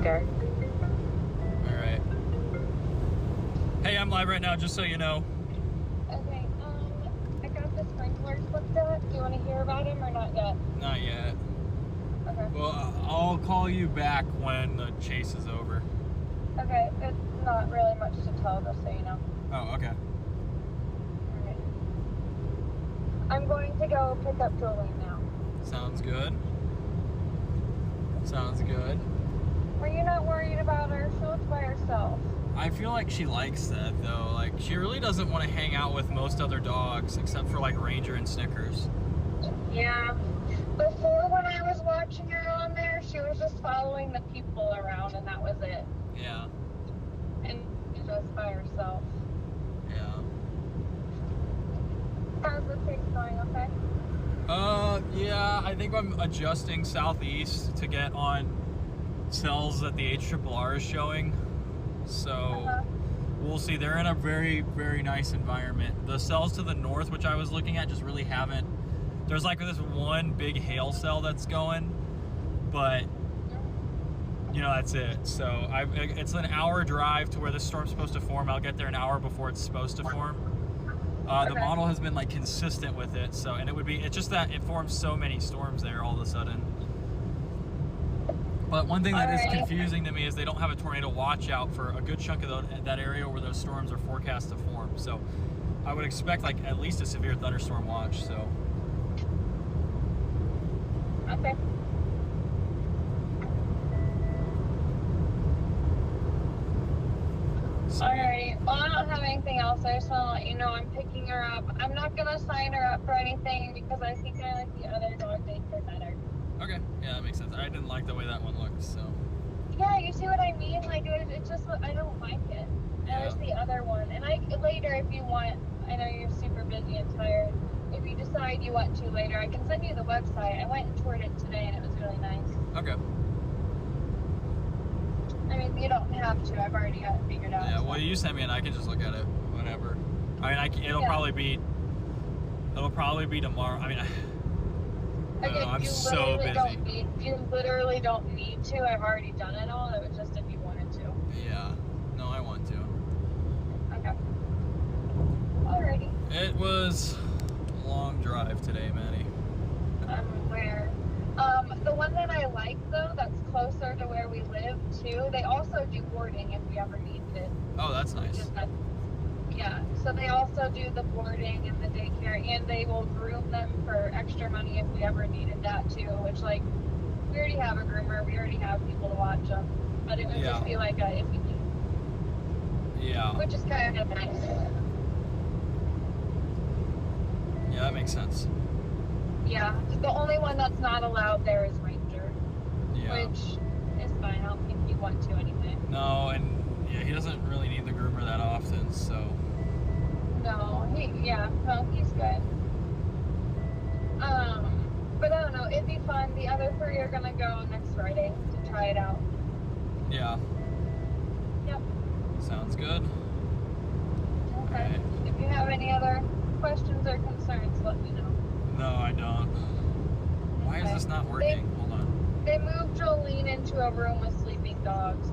Alright. Hey, I'm live right now, just so you know. Okay, I got the sprinklers looked at. Do you want to hear about them or not yet? Not yet. Well, I'll call you back when the chase is over. Okay, it's not really much to tell, just so you know. Oh, okay. Alright. I'm going to go pick up Jolene now. Sounds good. Sounds good. Were you not worried about her? She looks by herself. I feel like she likes that, though. Like, she really doesn't want to hang out with most other dogs, except for, like, Ranger and Snickers. Yeah. Before, when I was watching her on there, she was just following the people around, and that was it. Yeah. And just by herself. Yeah. How's the chase going, okay? Yeah, I think I'm adjusting southeast to get on cells that the HRRR is showing. So we'll see. They're in a very, very nice environment. The cells to the north, which I was looking at, just really haven't. There's like this one big hail cell that's going, but you know, that's it. So it's an hour drive to where the storm's supposed to form. I'll get there an hour before it's supposed to form. The model has been like consistent with it, so, and it's just that it forms so many storms there all of a sudden. But one thing that is confusing to me is they don't have a tornado watch out for a good chunk of that area where those storms are forecast to form. So I would expect like at least a severe thunderstorm watch. So. Okay. Alrighty. Well, I don't have anything else. I just want to let you know I'm picking her up. I'm not going to sign her up for anything because I think I like the other dog daycare better. Okay. Yeah, that makes sense. I didn't like the way that one looked, so. Yeah, you see what I mean? Like, it's just, I don't like it. Yeah. There's the other one. And later, if you want, I know you're super busy and tired. If you decide you want to later, I can send you the website. I went and toured it today, and it was really nice. Okay. I mean, you don't have to. I've already got it figured out. Yeah, well, you send me and I can just look at it whenever. I mean, it'll probably be tomorrow. I mean, I don't know, I'm so busy. You literally don't need to. I've already done it all. It was just if you wanted to. Yeah. No, I want to. Okay. Alrighty. It was a long drive today, Maddie. I'm aware. The one that I like, though, that's closer to where we live, too, they also do boarding if we ever needed it. Oh, that's nice. Yeah, so they also do the boarding and the daycare, and they will groom them for extra money if we ever needed that, too, which, like, we already have a groomer, we already have people to watch them, but it would just be like a if we need. Yeah. Which is kind of nice. Yeah, that makes sense. Yeah, the only one that's not allowed there is Ranger. Yeah. Which is fine. I don't think you want to anyway. No, and yeah, he doesn't really need the groomer that often, so. No, he's good. But I don't know, it'd be fun. The other three are gonna go next Friday to try it out. Yeah. Yep. Sounds good. Okay. Right. If you have any other questions or concerns, let me know. No, I don't. Why is this not working? Hold on. They moved Jolene into a room with sleeping dogs.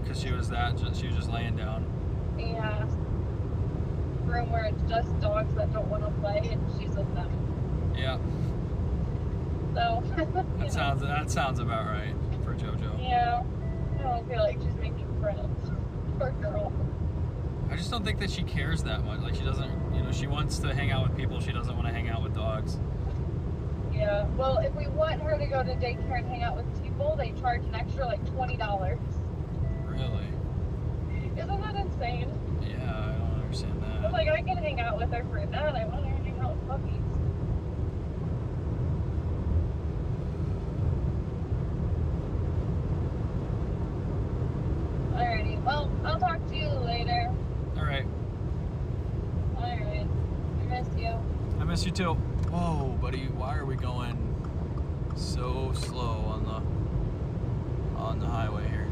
Because she was just laying down. Yeah. Room where it's just dogs that don't want to play and she's with them. Yeah. So. That sounds about right for JoJo. Yeah. I don't feel like she's making friends. Poor girl. I just don't think that she cares that much. Like, she doesn't, she wants to hang out with people. She doesn't want to hang out with dogs. Yeah. Well, if we want her to go to daycare and hang out with people, they charge an extra, like, $20. Really? Isn't that insane? Yeah, I don't understand that. It's like, I can hang out with her for that. I want her to hang out with puppies. Alrighty. Well, I'll talk to you later. Alright. Alright. I miss you. I miss you too. Whoa, buddy, why are we going so slow on the highway here?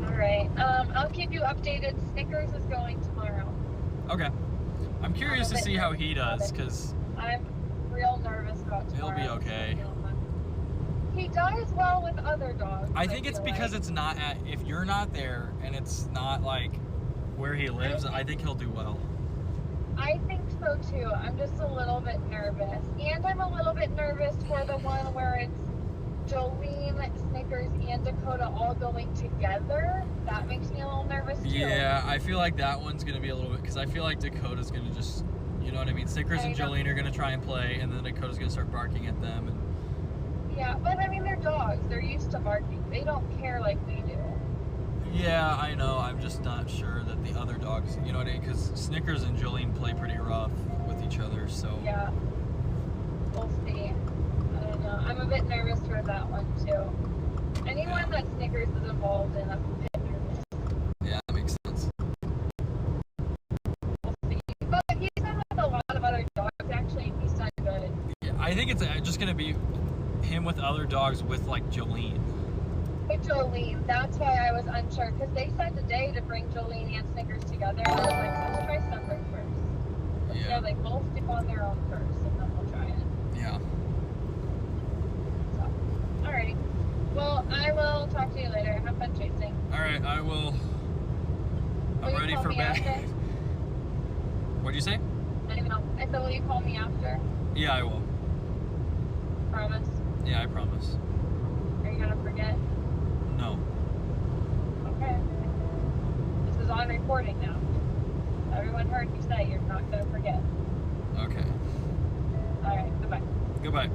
Alright. I'll keep you updated. Snickers is going tomorrow. Okay. I'm curious to see how he does, because I'm real nervous about tomorrow. he'll be okay. He does well with other dogs. I think it's because it's not if you're not there and it's not like where he lives, I think he'll do well. I think so so too. I'm just a little bit nervous. And I'm a little bit nervous for the one where it's Jolene, Snickers, and Dakota all going together. That makes me a little nervous too. Yeah, I feel like that one's going to be a little bit, because I feel like Dakota's going to just, you know what I mean? Snickers and Jolene are going to try and play, and then Dakota's going to start barking at them. And yeah, but I mean, they're dogs. They're used to barking. They don't care like we do. yeah, I know. I'm just not sure that the other dogs, you know what I mean? Because Snickers and Jolene play pretty rough with each other, so. Yeah. We'll see. I don't know. I'm a bit nervous for that one, too. Anyone that Snickers is involved in, I'm a bit nervous. Yeah, that makes sense. We'll see. But he's done with a lot of other dogs, actually, and he's done good. Yeah, I think it's just going to be him with other dogs with, like, Jolene. With Jolene, that's why I was unsure, because they said today to bring Jolene and Snickers together, and I was like, let's try separate first. Let's Yeah. go, like, both stick on their own first, and then we'll try it. Yeah. So, alrighty. Well, I will talk to you later. Have fun chasing. All right, I will. I'm ready for bed. What'd you say? I don't know. I said, will you call me after? Yeah, I will. Promise? Yeah, I promise. Are you gonna forget? No. Okay. This is on recording now. Everyone heard you say you're not gonna forget. Okay. Alright, goodbye. Goodbye.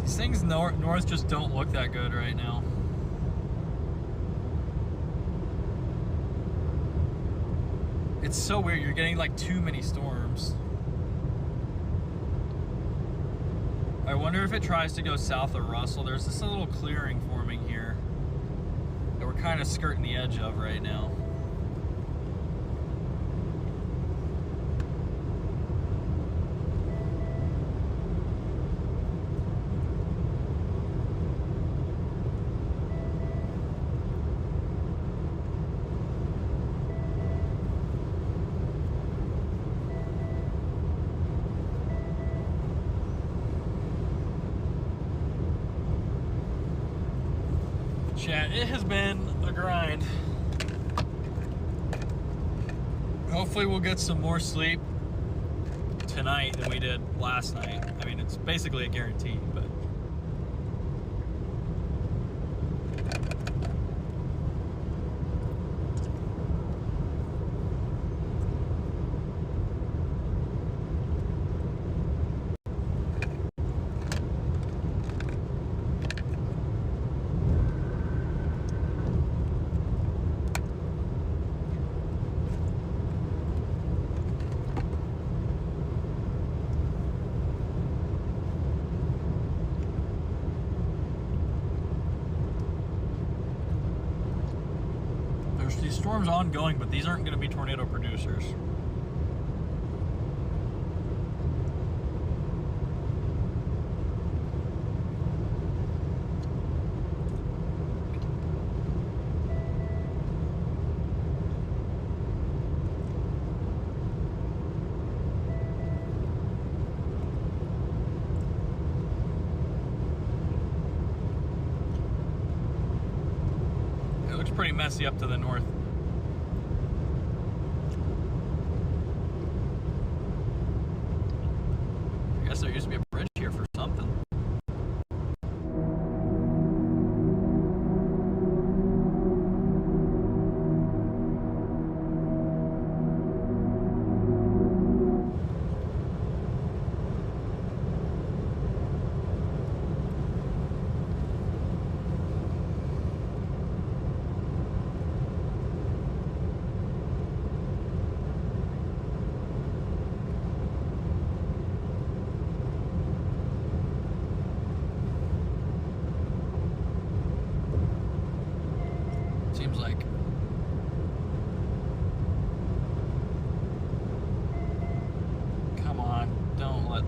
These things north just don't look that good right now. It's so weird. You're getting like too many storms. I wonder if it tries to go south of Russell. There's this little clearing forming here that we're kind of skirting the edge of right now. Chat, it has been a grind. Hopefully we'll get some more sleep tonight than we did last night. I mean, it's basically a guarantee, but there's these storms ongoing, but these aren't going to be tornado producers. It looks pretty messy up to the north. I guess there used to be a bridge here for something.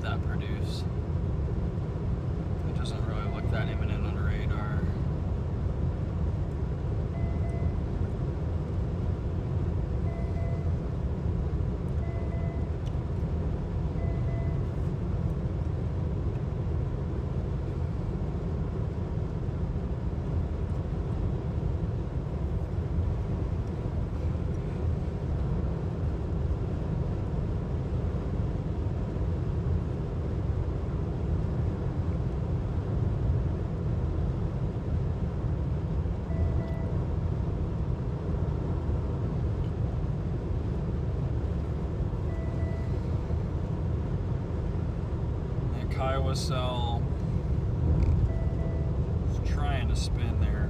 that produce. It doesn't really look that imminent on the radar. Kiowa cell is trying to spin there.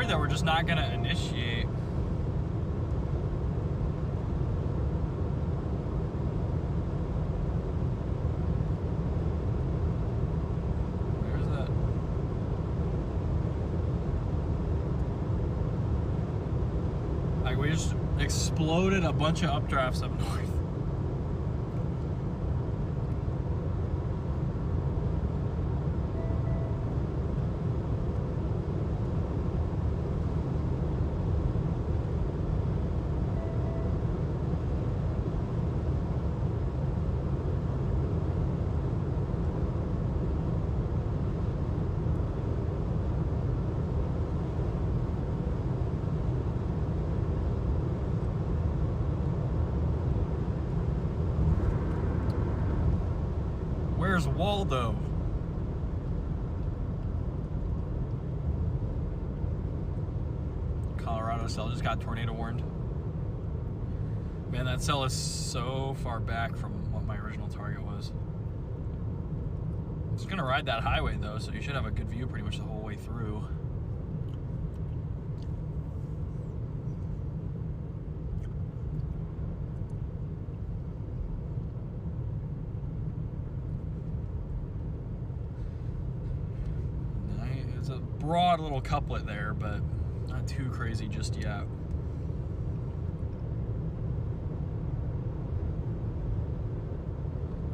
That we're just not going to initiate. Where's that? Like, we just exploded a bunch of updrafts up north. Where's Waldo? Colorado cell just got tornado warned. Man, that cell is so far back from what my original target was. It's gonna ride that highway though, so you should have a good view pretty much the whole way through. It's a broad little couplet there, but not too crazy just yet.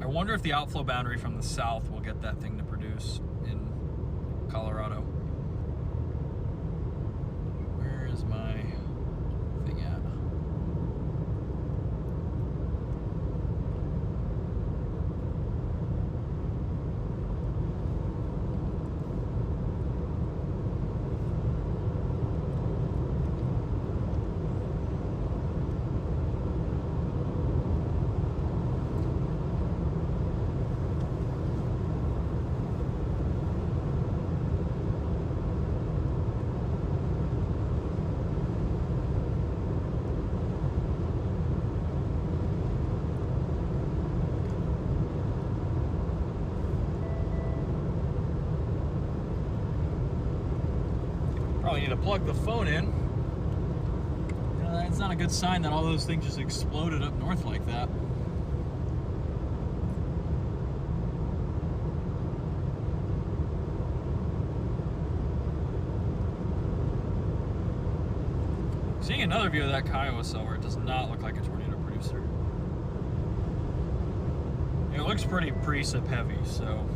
I wonder if the outflow boundary from the south will get that thing to produce in Colorado. Where is my thing at? Probably need to plug the phone in. You know, it's not a good sign that all those things just exploded up north like that. Seeing another view of that Kiowa cell where it does not look like a tornado producer. It looks pretty precip heavy, so.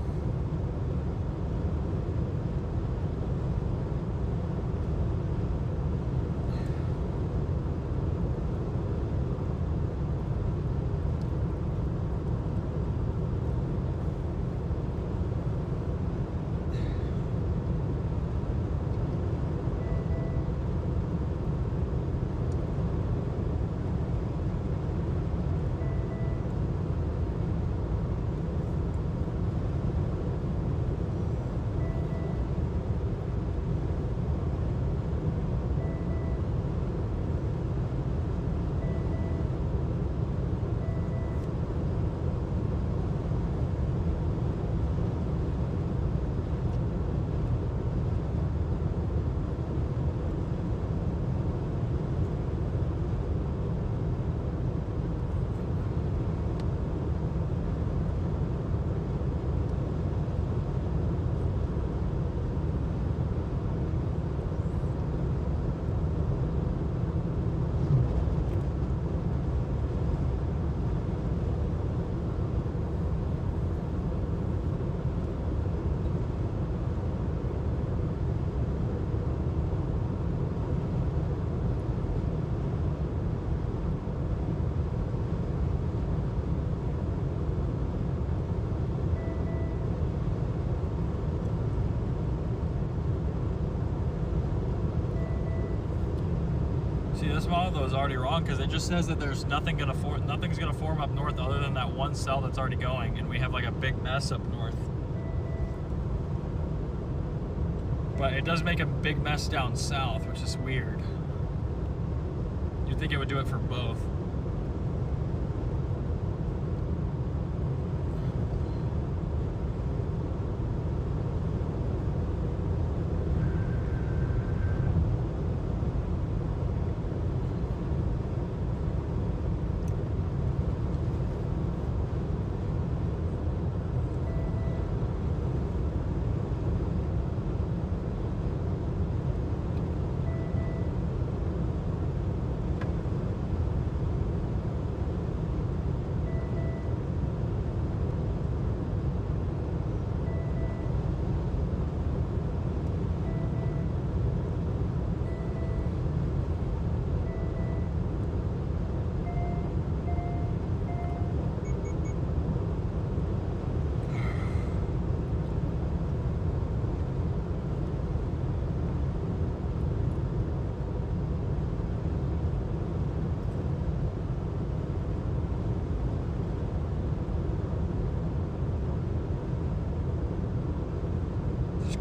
See, this model though is already wrong because it just says that there's nothing's gonna form up north other than that one cell that's already going, and we have like a big mess up north. But it does make a big mess down south, which is weird. You'd think it would do it for both.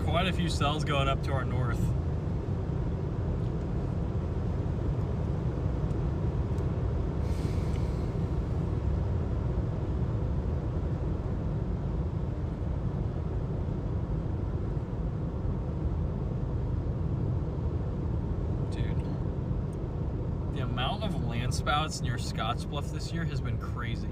Quite a few cells going up to our north. Dude, the amount of landspouts near Scottsbluff this year has been crazy.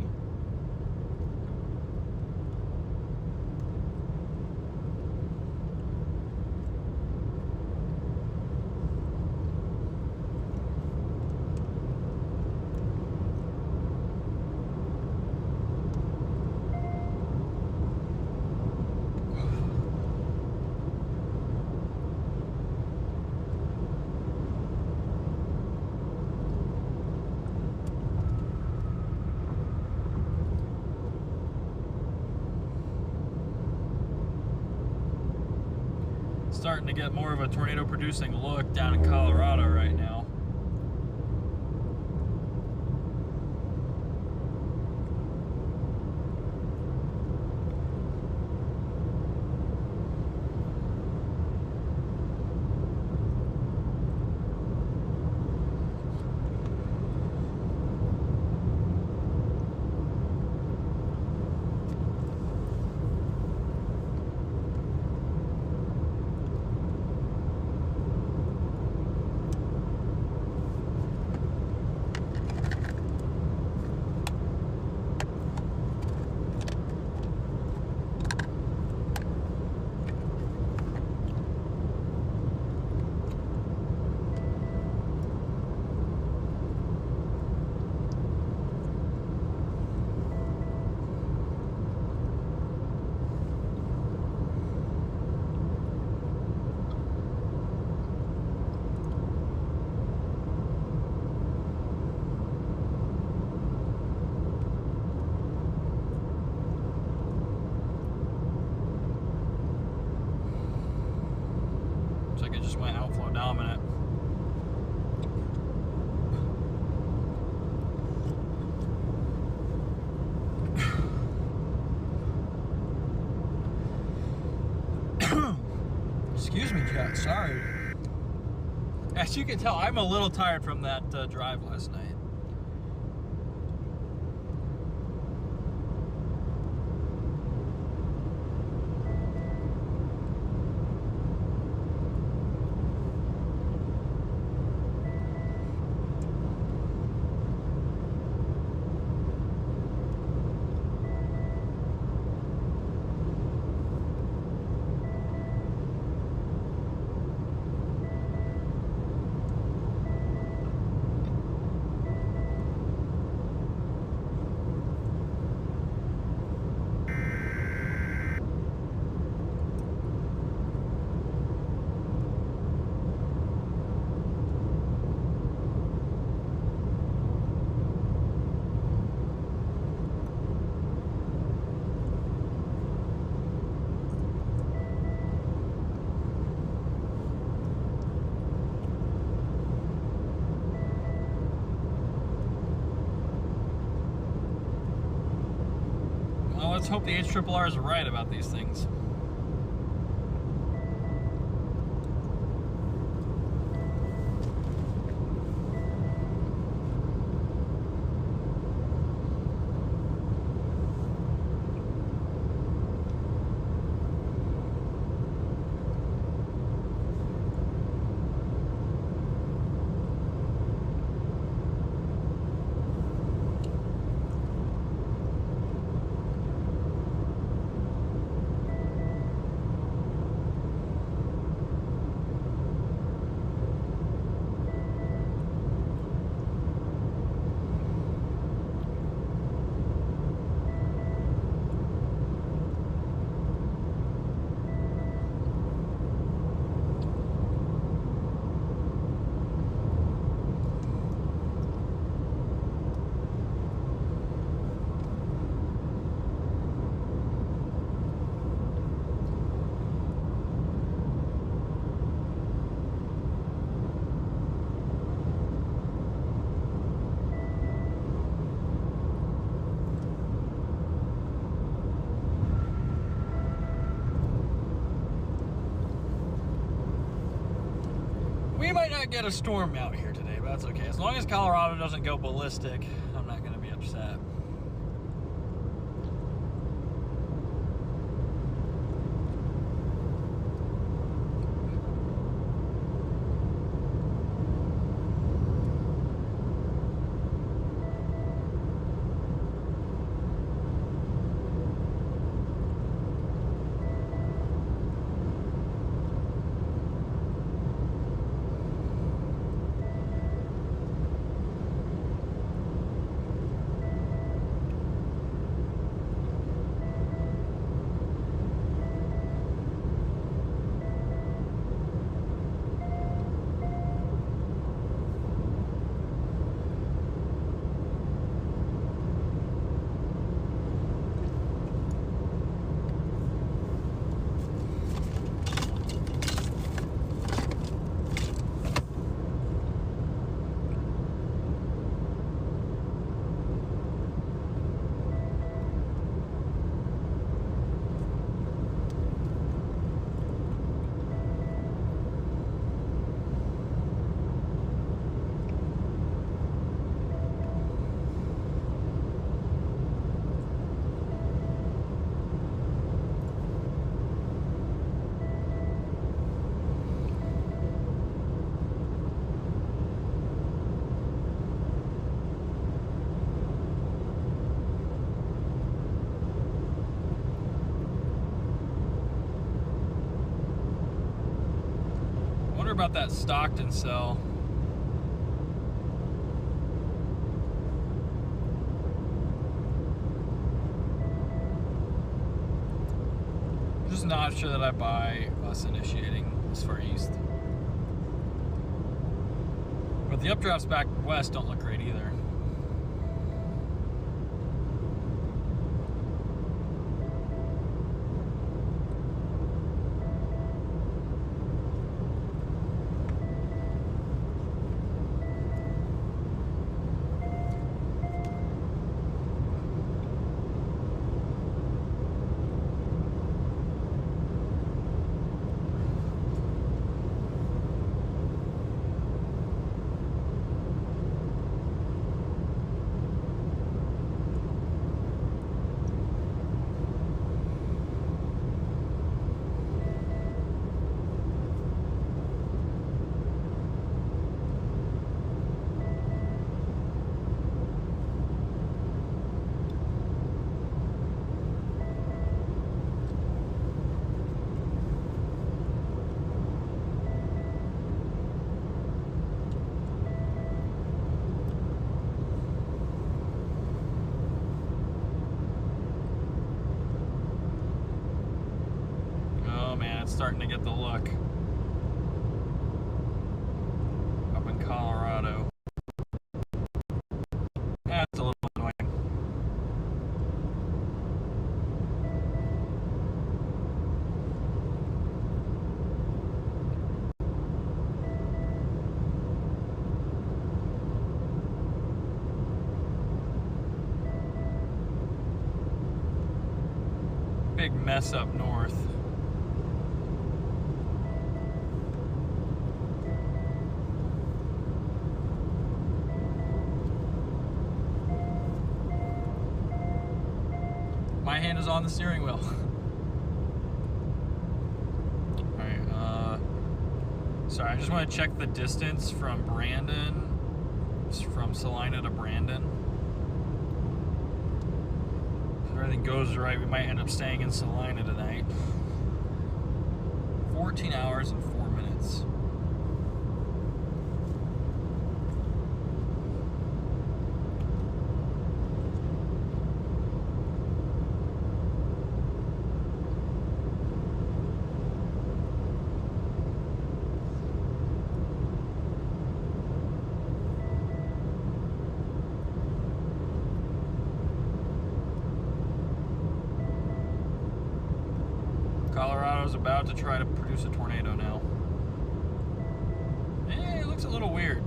Starting to get more of a tornado producing look down in Colorado right now. Excuse me, Jet. Sorry. As you can tell, I'm a little tired from that drive last night. Well, let's hope the HRRRs are right about these things. We might not get a storm out here today, but that's okay. As long as Colorado doesn't go ballistic, I'm not going to be upset. About that Stockton cell. I'm just not sure that I buy us initiating this far east. But the updrafts back west don't look great either. starting to get the look up in Colorado. Yeah, it's a little annoying. Big mess up north. My hand is on the steering wheel. Alright, sorry, I just want to check the distance from Brandon, from Salina to Brandon. If everything goes right, we might end up staying in Salina tonight. 14 hours and 4 minutes. Colorado's about to try to produce a tornado now. It looks a little weird.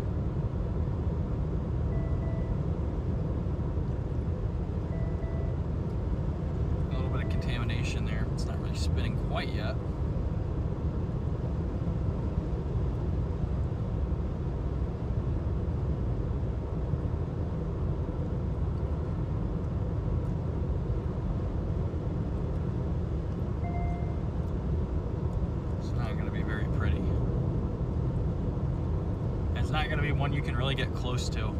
A little bit of contamination there. It's not really spinning quite yet. It's not going to be one you can really get close to.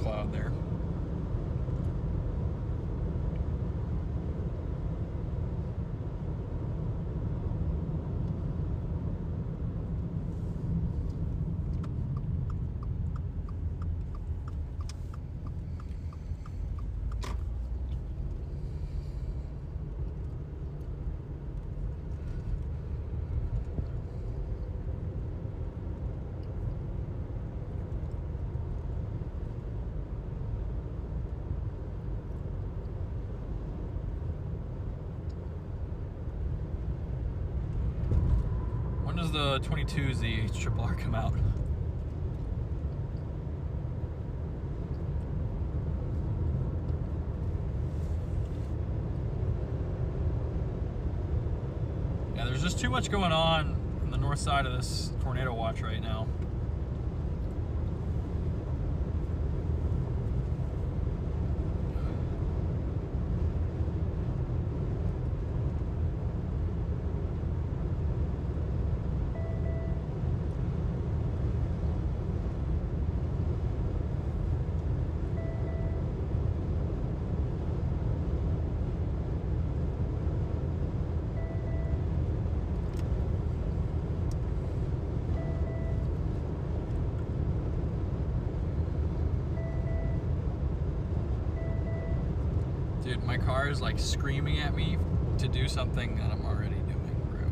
Cloud there. When does the 22Z triple R come out? Yeah, there's just too much going on the north side of this tornado watch right now. Dude, my car is like screaming at me to do something that I'm already doing, bro.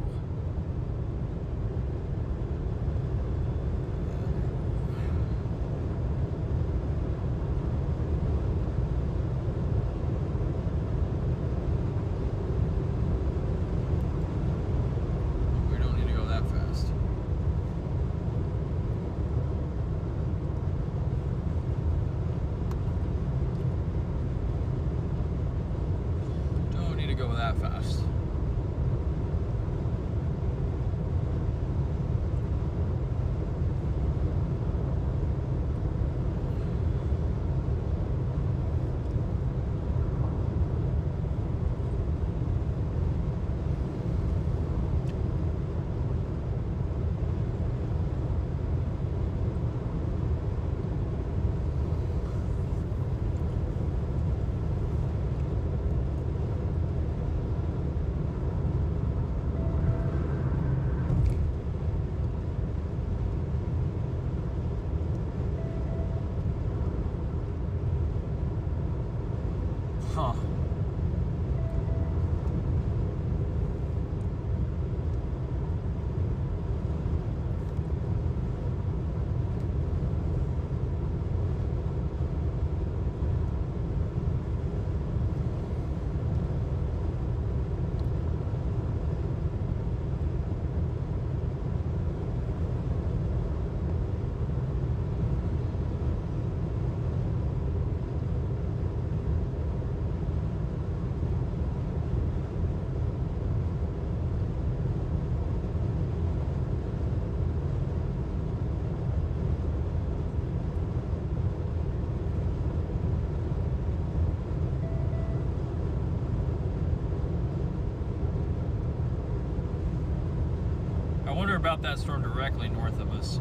about that storm directly north of us.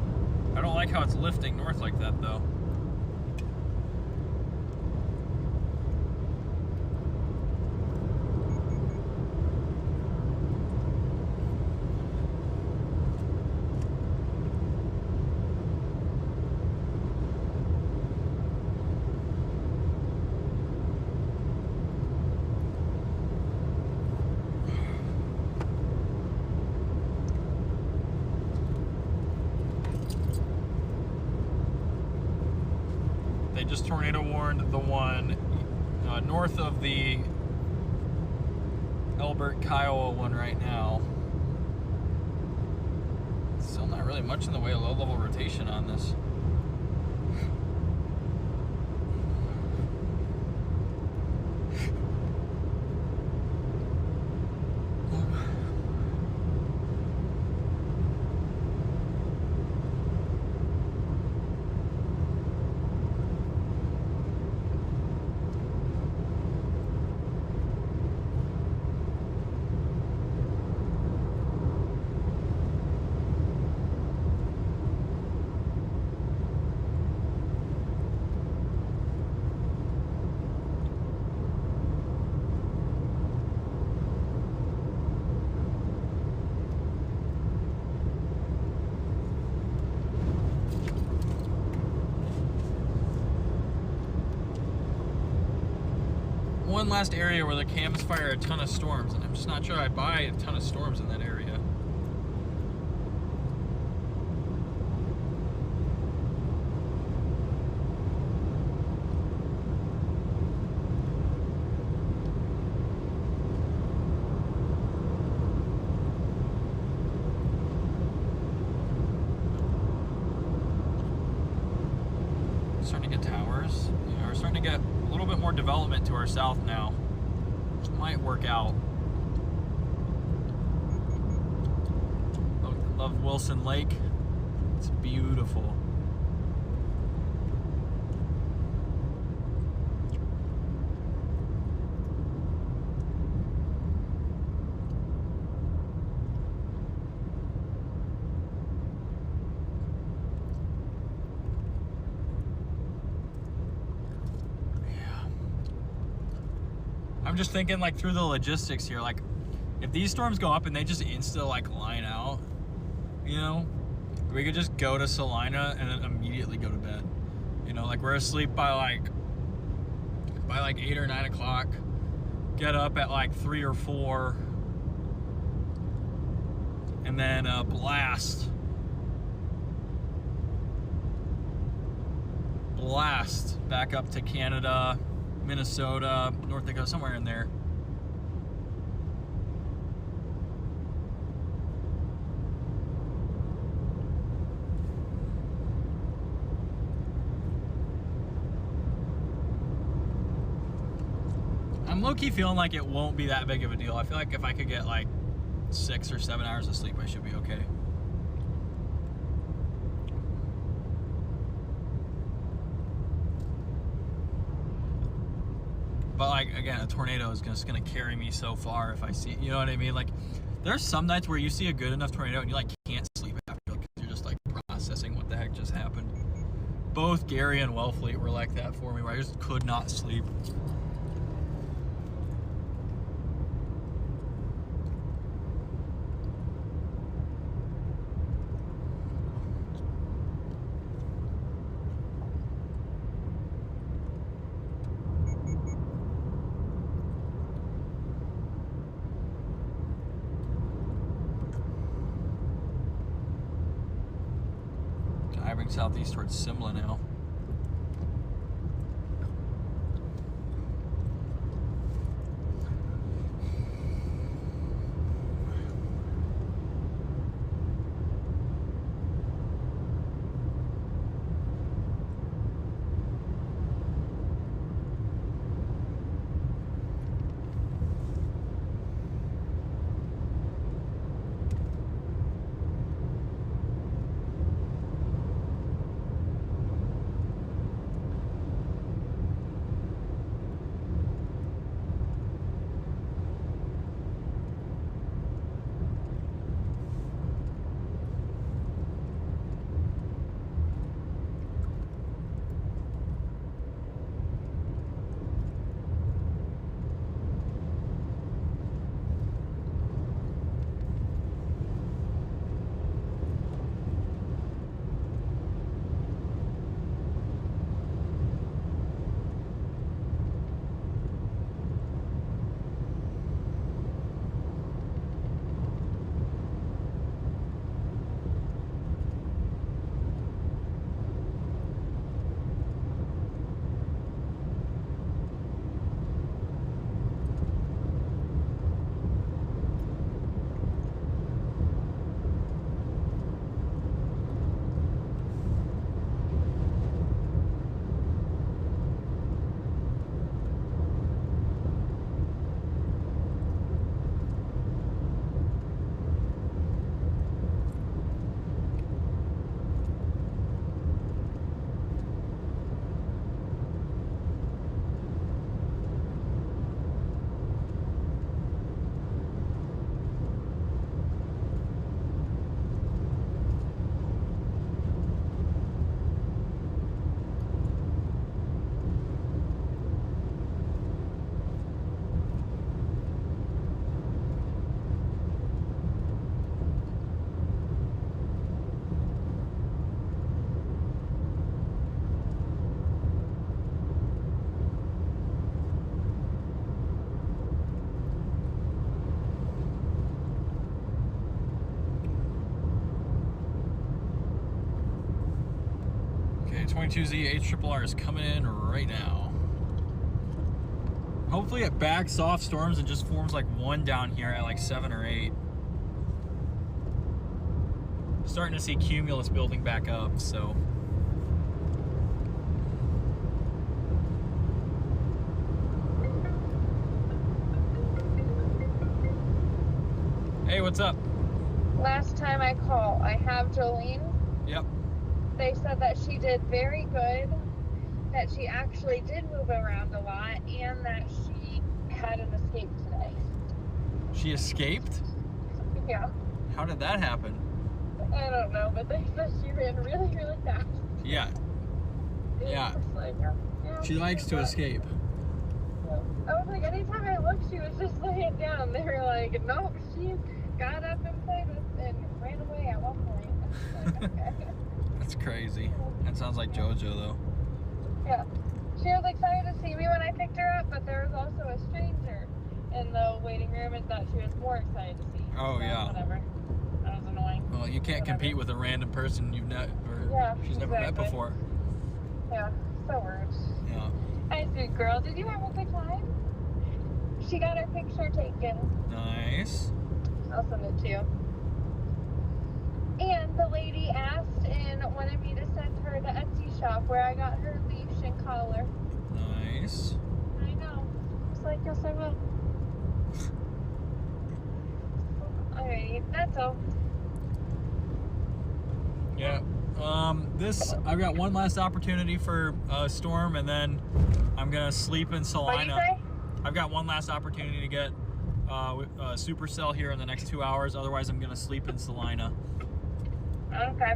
I don't like how it's lifting north like that, though. They just tornado warned the one north of the Elbert, Kiowa one right now. Still not really much in the way of low-level rotation on this. One last area where the cams fire a ton of storms, and I'm just not sure I buy a ton of storms in that area. Starting to get towers. Yeah, we're starting to get a little bit more development to our south now, which might work out. Love Wilson Lake. It's beautiful. I'm just thinking like through the logistics here, like if these storms go up and they just insta like line out, you know, we could just go to Salina and then immediately go to bed. You know, like we're asleep by like 8 or 9 o'clock, get up at like 3 or 4, and then blast back up to Canada, Minnesota, North Dakota, somewhere in there. I'm low-key feeling like it won't be that big of a deal. I feel like if I could get like 6 or 7 hours of sleep, I should be okay. But like, again, a tornado is just gonna carry me so far if I see, you know what I mean? Like, there's some nights where you see a good enough tornado and you like can't sleep after because you're just like processing what the heck just happened. Both Gary and Wellfleet were like that for me, where I just could not sleep. Driving southeast towards Simla now. 22Z HRRR is coming in right now. Hopefully it backs off storms and just forms like one down here at like 7 or 8. Starting to see cumulus building back up, so. Hey, what's up? Last time I called, I have Jolene. Yep. They said that she did very good, that she actually did move around a lot, and that she had an escape today. She escaped? Yeah. How did that happen? I don't know, but they said she ran really, really fast. Yeah. Yeah. Like, She likes to escape. I was like, anytime I looked, she was just laying down. They were like, nope, she got up and played with and ran away at one point. I was like, okay. That's crazy. That sounds like JoJo, though. Yeah. She was excited to see me when I picked her up, but there was also a stranger in the waiting room, and that she was more excited to see. Oh, so, yeah. Whatever. That was annoying. Well, you can't compete with a random person you've never, she's never met exactly. before. Yeah, so weird. Yeah. Hi, sweet girl. Did you have a good time? She got her picture taken. Nice. I'll send it to you. And the lady asked and wanted me to send her the Etsy shop where I got her leash and collar. Nice. I know. I was like, yes, I will. Alright, that's all. Yeah. I've got one last opportunity for Storm, and then I'm gonna sleep in Salina. What do you say? I've got one last opportunity to get supercell here in the next 2 hours. Otherwise, I'm gonna sleep in Salina. Okay.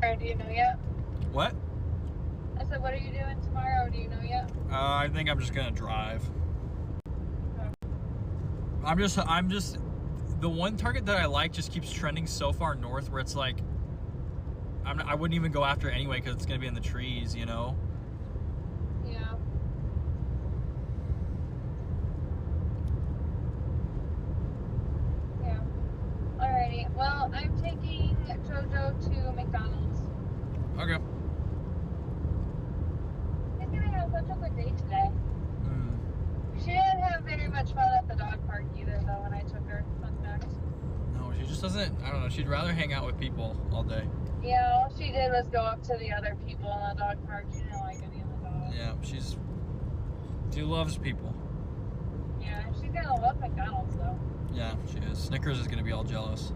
Or do you know yet? What? I said, what are you doing tomorrow? Do you know yet? I think I'm just gonna drive. Okay. I'm just. The one target that I like just keeps trending so far north, where it's like, I wouldn't even go after it anyway because it's gonna be in the trees, you know. Yeah. Yeah. Alrighty. Well, I'm taking JoJo to McDonald's. Okay. She's gonna have such a good day today. She didn't have very much fun at the dog park either, though, when I took her. Fun fact. No, she just doesn't. I don't know. She'd rather hang out with people all day. Yeah, all she did was go up to the other people in the dog park. She didn't like any of the dogs. Yeah, she loves people. Yeah, she's gonna love McDonald's, though. Yeah, she is. Snickers is gonna be all jealous.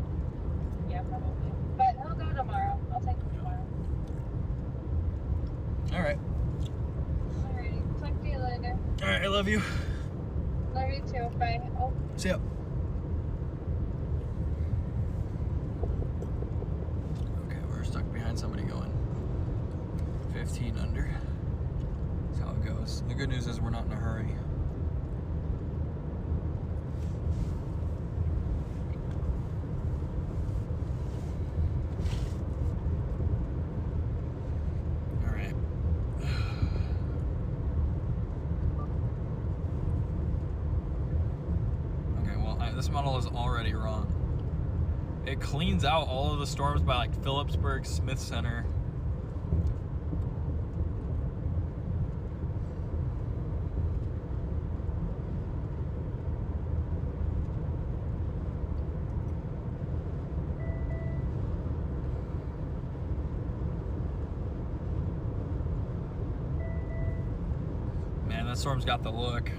Yeah, probably. But he'll go tomorrow. I'll take him tomorrow. All right. Alrighty. Talk to you later. All right. I love you. Love you too. Bye. Oh. See ya. Okay, we're stuck behind somebody going 15 under. That's how it goes. The good news is we're not in a hurry. All right. This model is already wrong. It cleans out all of the storms by like Phillipsburg, Smith Center. Man, that storm's got the look.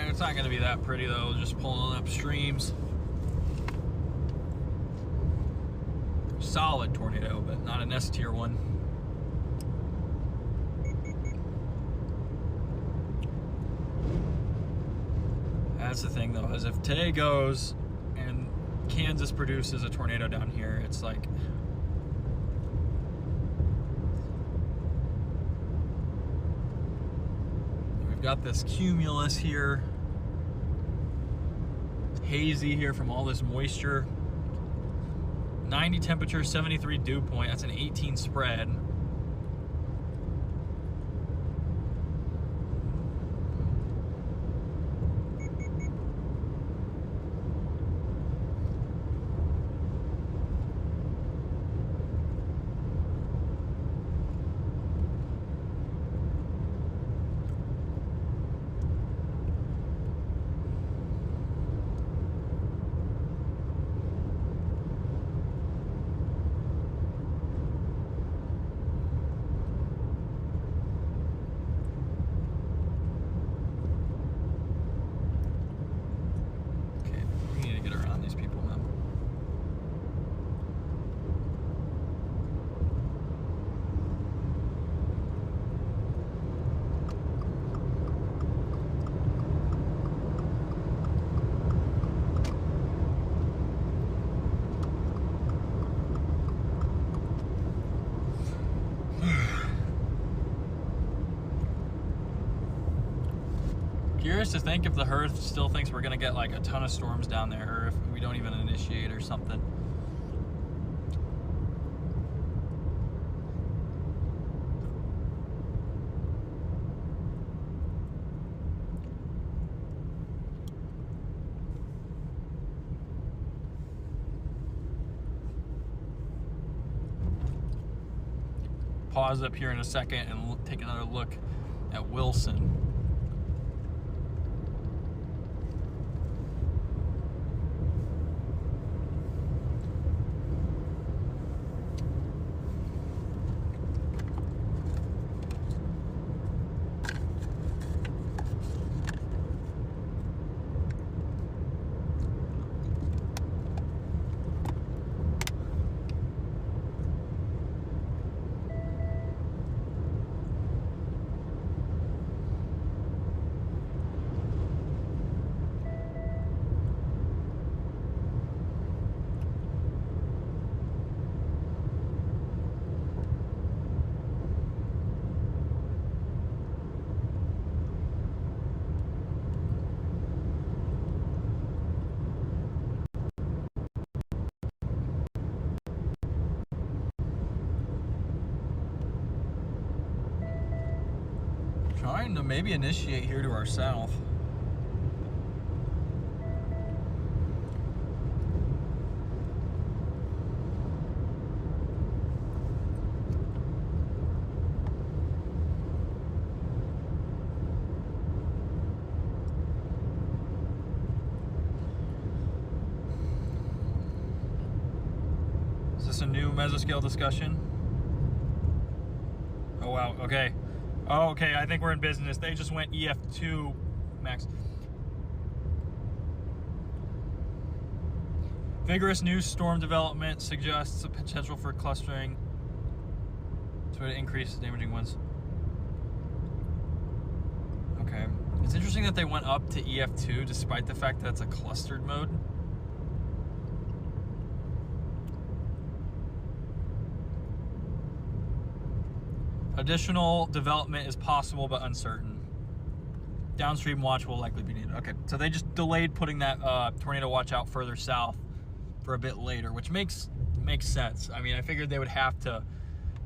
It's not going to be that pretty though, just pulling up streams. Solid tornado, but not an S tier one. That's the thing though, is if today goes and Kansas produces a tornado down here, it's like, we've got this cumulus here. Hazy here from all this moisture. 90 temperature, 73 dew point. That's an 18 spread. curious to think if the Earth still thinks we're gonna get like a ton of storms down there, or if we don't even initiate or something. Pause up here in a second and take another look at Wilson. Trying to maybe initiate here to our south. Is this a new mesoscale discussion? Oh wow, okay. Oh, okay, I think we're in business. They just went EF2 max. Vigorous new storm development suggests a potential for clustering to increase damaging winds. Okay. It's interesting that they went up to EF2 despite the fact that it's a clustered mode. Additional development is possible but uncertain. Downstream watch will likely be needed. Okay, so they just delayed putting that tornado watch out further south for a bit later, which makes sense. I mean, I figured they would have to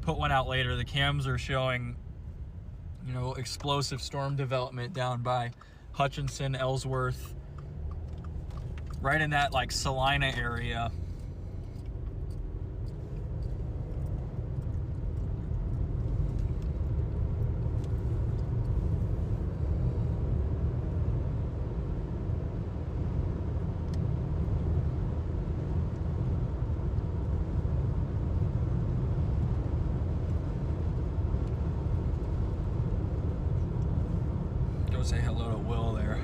put one out later. The cams are showing, you know, explosive storm development down by Hutchinson, Ellsworth, right in that like Salina area. Say hello to Will there.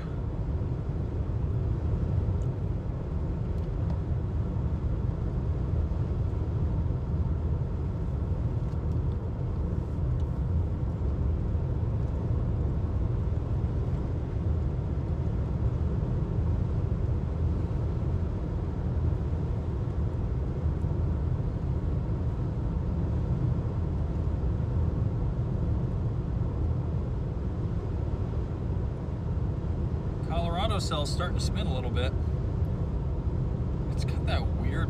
Cell's starting to spin a little bit. It's got that weird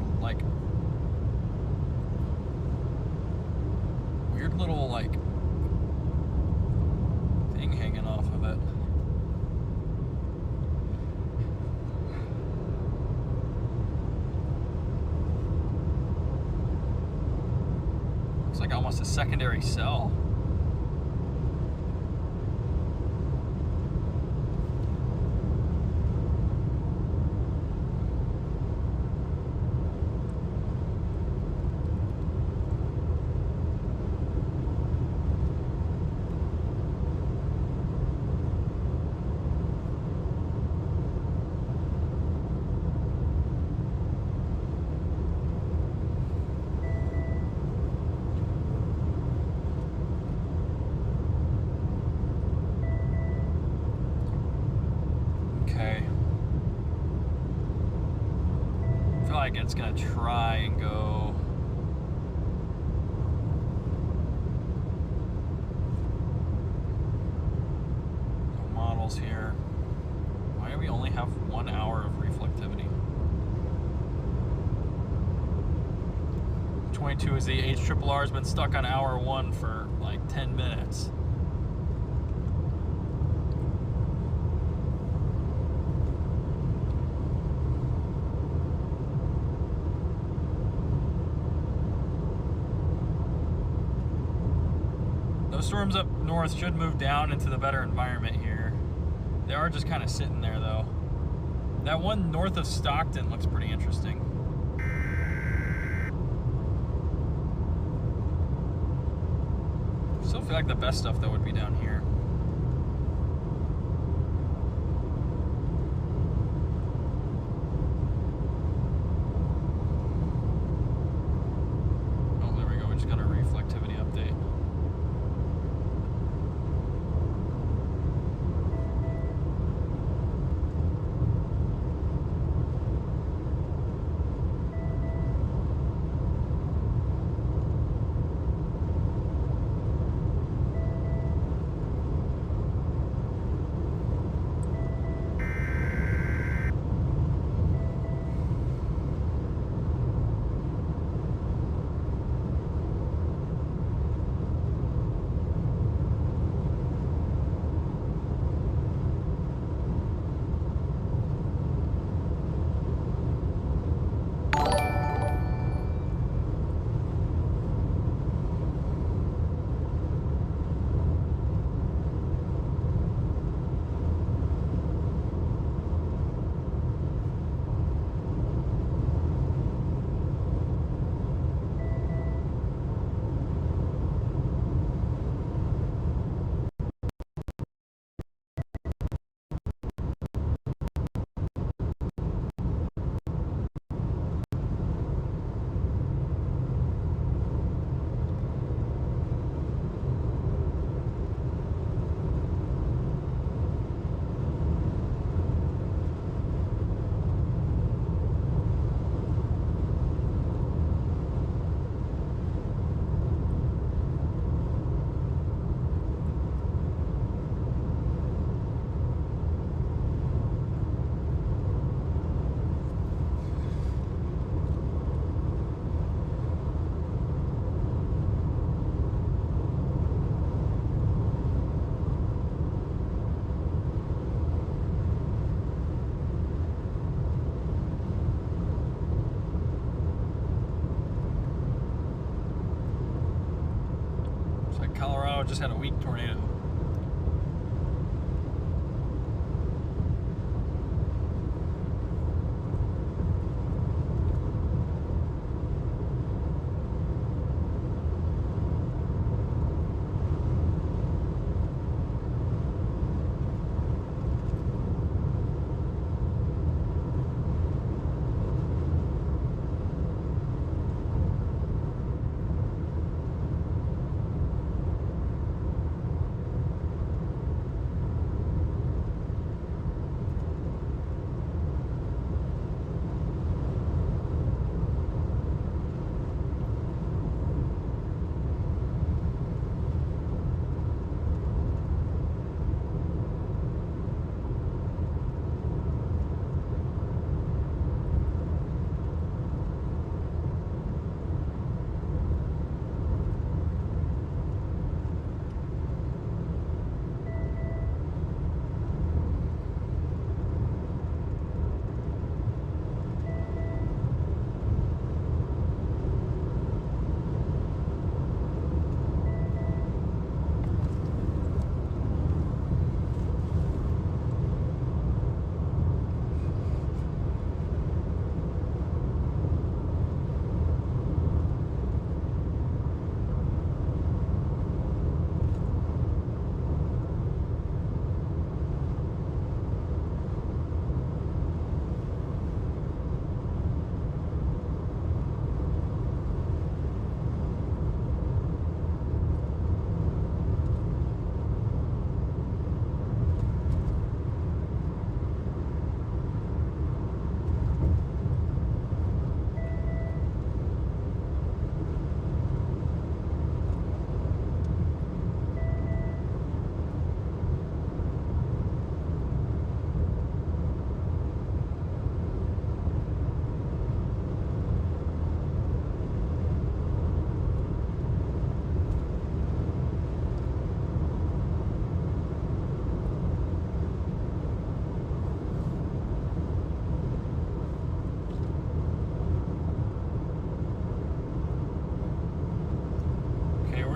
little like thing hanging off of it. Looks like almost a secondary cell. It's gonna try and go models here. too is the HRRR has been stuck on hour 1 for like 10 minutes. Those storms up north should move down into the better environment here. They are just kind of sitting there though. That one north of Stockton looks pretty interesting. Still feel like the best stuff though would be down here. Oh, there we go. We just got a reflectivity update. Colorado just had a weak tornado.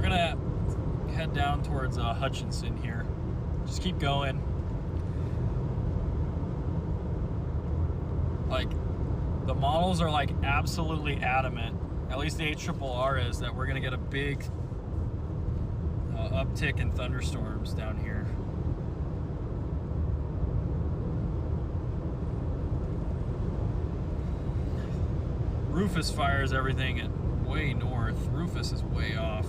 we're gonna head down towards Hutchinson here. Just keep going. Like, the models are like absolutely adamant, at least the HRRR is, that we're gonna get a big uptick in thunderstorms down here. Rufus fires everything at way north. Rufus is way off.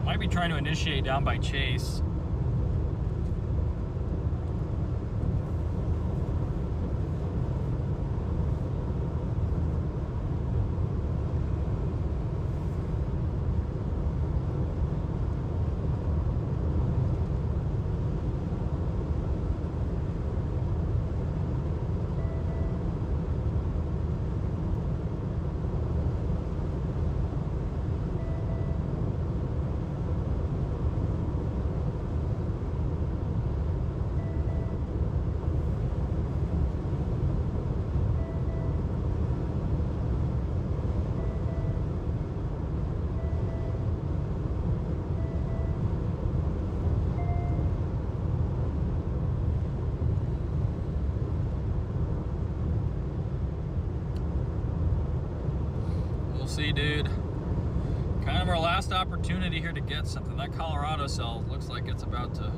Might be trying to initiate down by Chase. See, dude, kind of our last opportunity here to get something. That Colorado cell looks like it's about to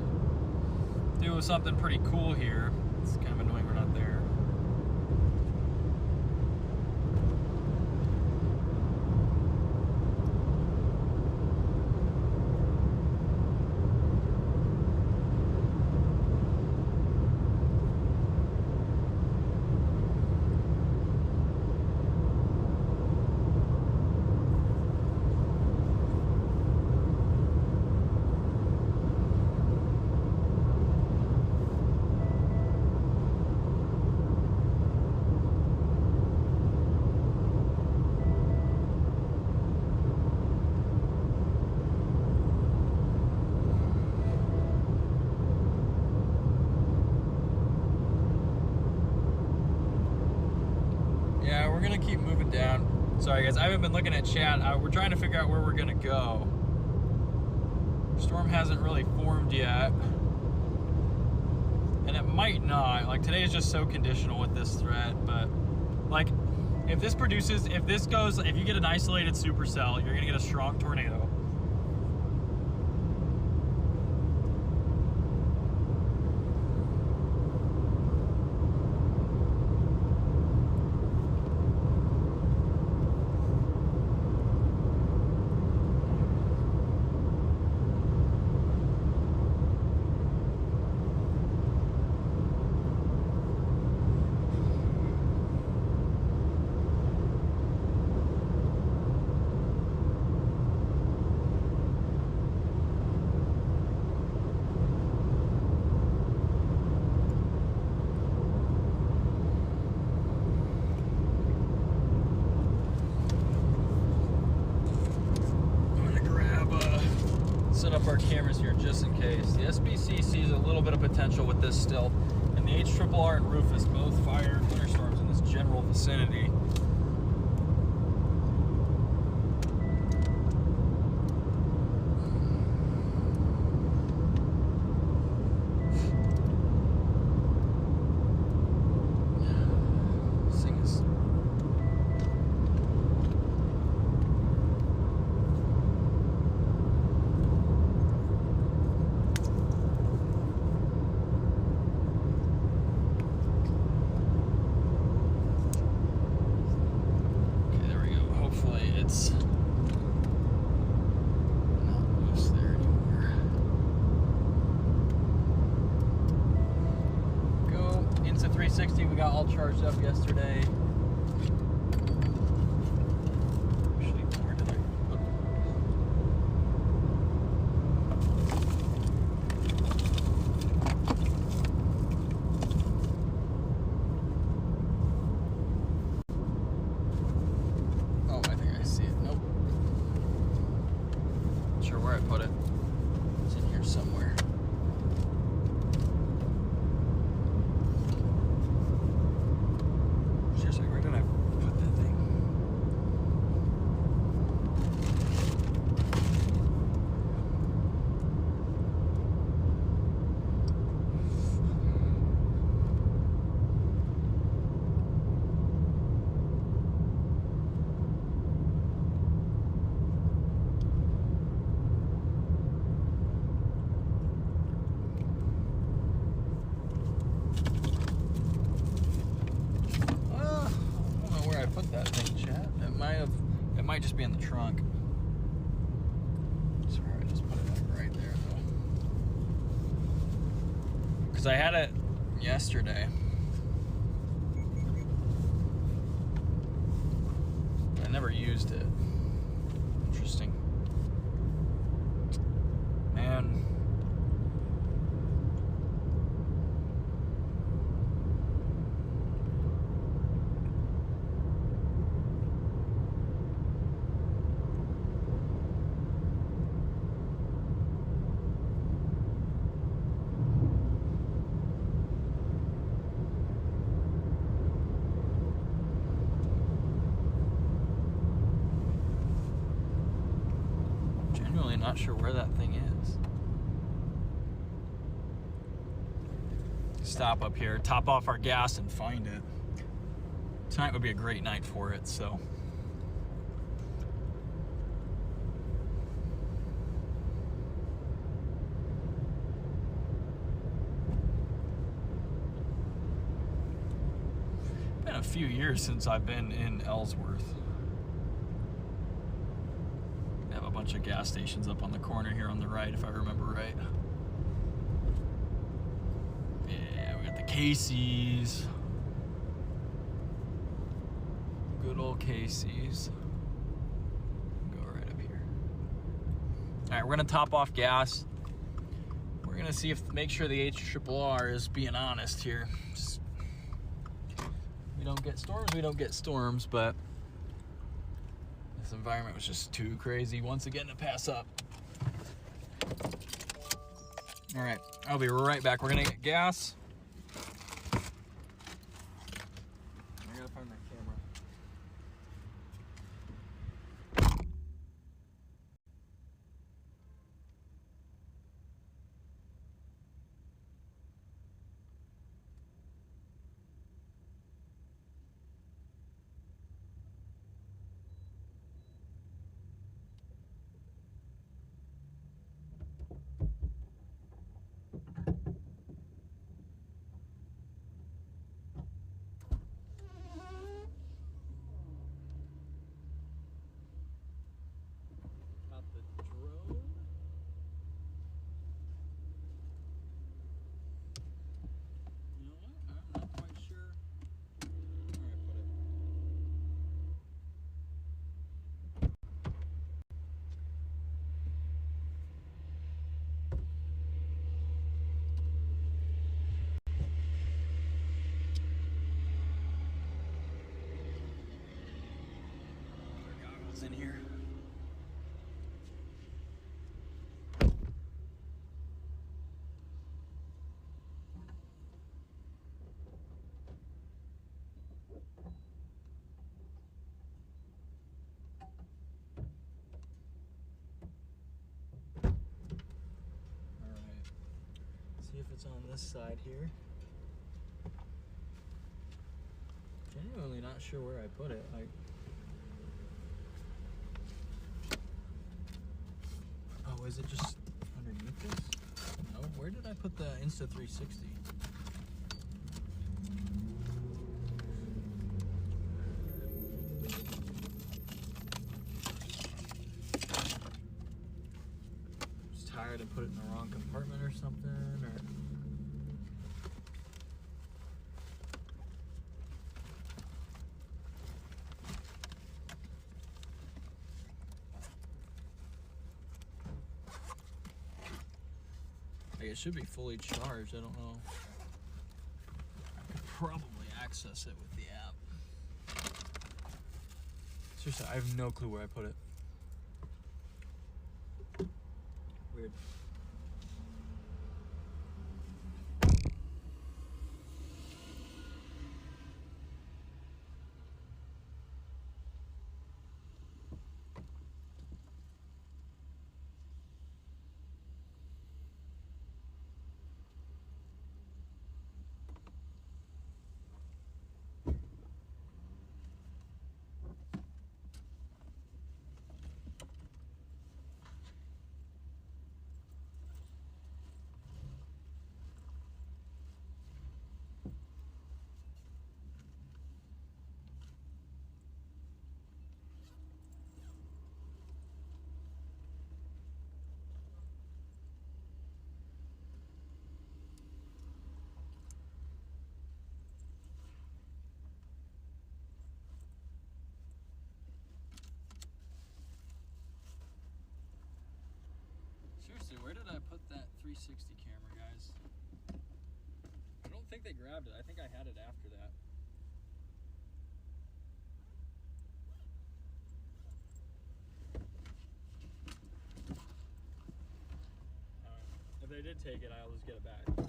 do something pretty cool here. It's kind of annoying we're not there. Yeah, we're gonna keep moving down. Sorry guys, I haven't been looking at chat. We're trying to figure out where we're gonna go. Storm hasn't really formed yet. And it might not. Like, today is just so conditional with this threat, but like, if this produces, if you get an isolated supercell, you're gonna get a strong tornado. up our cameras here just in case. The SBC sees a little bit of potential with this still, and the HRRR and Rufus both fired winter storms in this general vicinity. We got all charged up yesterday. Actually, where did I put it? Oh, I think I see it. Nope. Not sure where I put it. It's in here somewhere. Where did I put that thing? It might just be in the trunk. I swear I just put it like right there though. Because I had it yesterday. I never used it. Interesting. Man. Not sure where that thing is. Stop up here, top off our gas and find it. Tonight would be a great night for it, so. Been a few years since I've been in Ellsworth. A bunch of gas stations up on the corner here on the right, if I remember right. Yeah, we got the Casey's. Good old Casey's. Go right up here. All right, we're gonna top off gas. We're gonna see make sure the HRRR is being honest here. We don't get storms, but this environment was just too crazy once again to pass up. All right, I'll be right back. We're gonna get gas. I gotta find my camera. In here. is on this side here. Genuinely not sure where I put it. Like, oh, is it just underneath this? No, where did I put the Insta360? Just tired and put it in the wrong compartment or something, or like it should be fully charged. I don't know. I could probably access it with the app. Seriously, I have no clue where I put it. Weird. Seriously, where did I put that 360 camera, guys? I don't think they grabbed it. I think I had it after that. If they did take it, I'll just get it back later.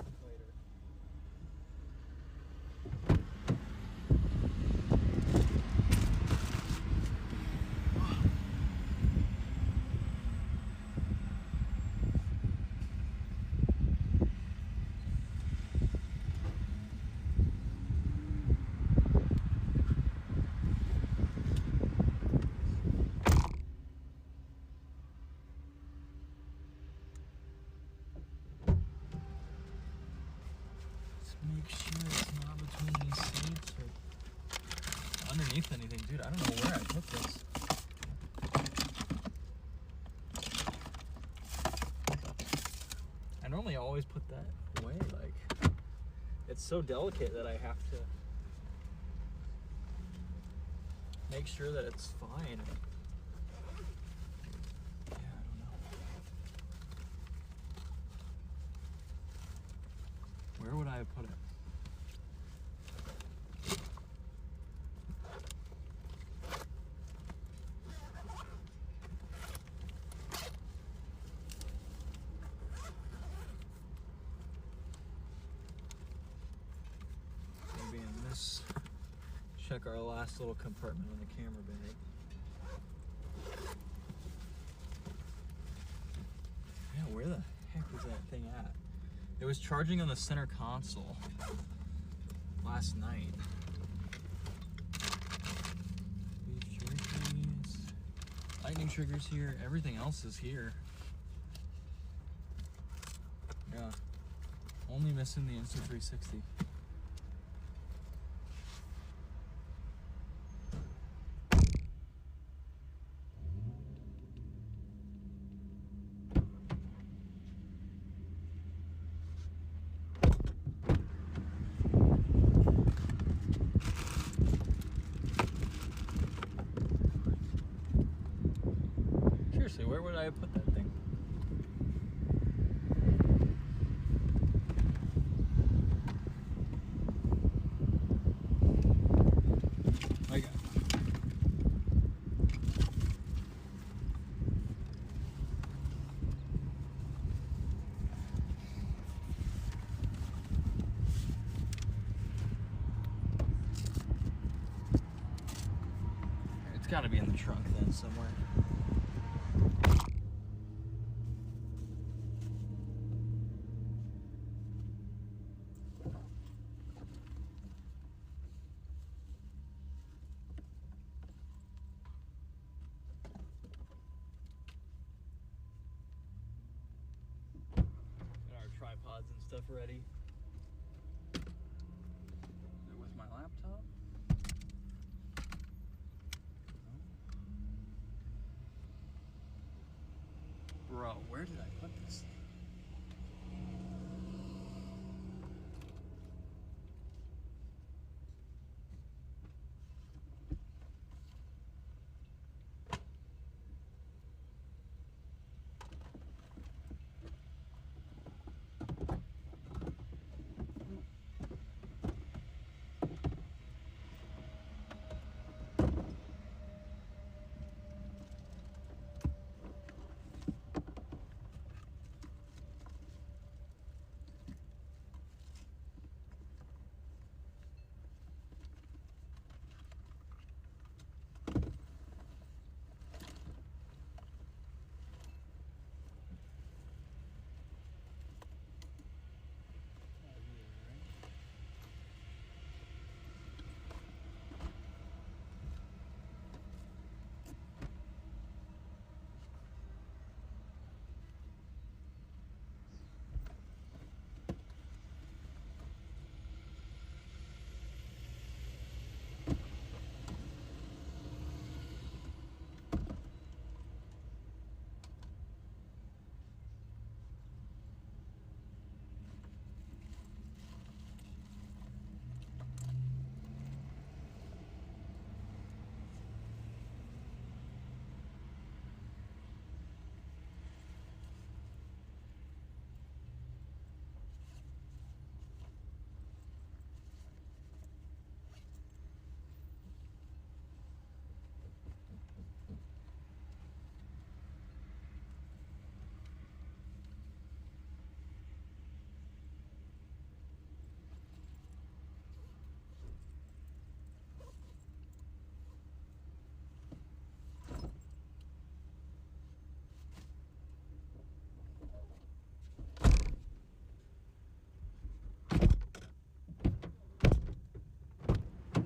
Make sure it's not between these seats or underneath anything. Dude, I don't know where I put this. I normally always put that away. Like, it's so delicate that I have to make sure that it's fine. Yeah, I don't know. Where would I have put it? Maybe in this. Check our last little compartment on the camera bag. Yeah, where the heck was that thing at? It was charging on the center console last night. These triggers, lightning triggers here. Everything else is here. Yeah, only missing the Insta360. Seriously, where would I have put that thing? Like, it's got to be in the trunk then somewhere. stuff ready. With my laptop. Bro, where did I put this?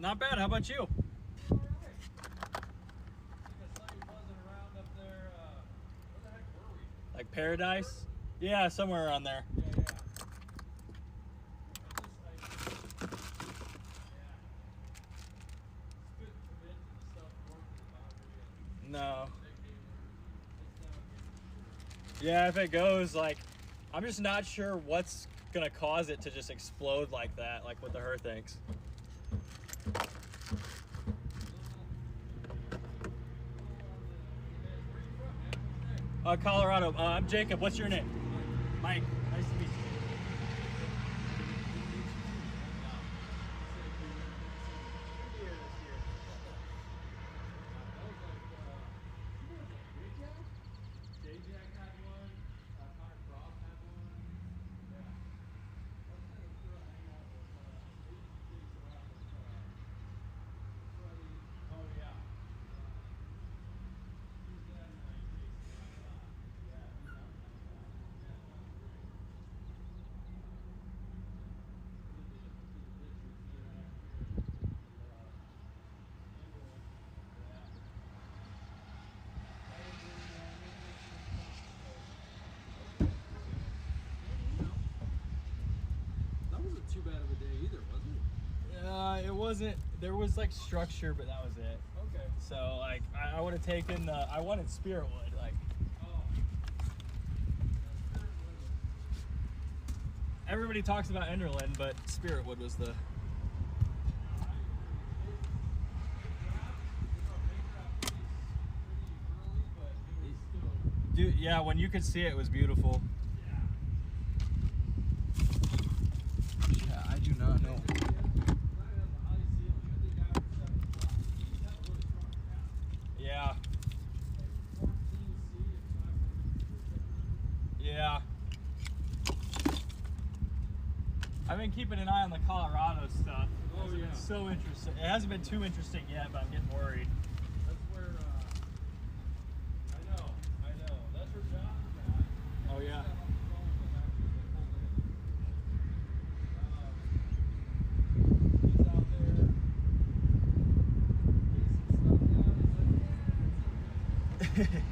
Not bad. How about you? Like Paradise? Yeah, somewhere around there. No. Yeah, if it goes, like, I'm just not sure what's gonna cause it to just explode like that, like with the Herthinks. Colorado. I'm Jacob. What's your name? Mike. Nice to meet you. Too bad of a day either, wasn't it? It wasn't. There was like structure, but that was it. Okay. So like, I would have taken the. I wanted Spirit Wood. Like, everybody talks about Enderlin, but Spirit Wood was the. Dude, yeah, when you could see it, it was beautiful. I do not know. Yeah. Yeah. I've been keeping an eye on the Colorado stuff. Oh, yeah. It's so interesting. It hasn't been too interesting yet, but I'm getting worried. That's where, I know. That's where John's at. Oh, yeah. He's out there. He's some stuff down.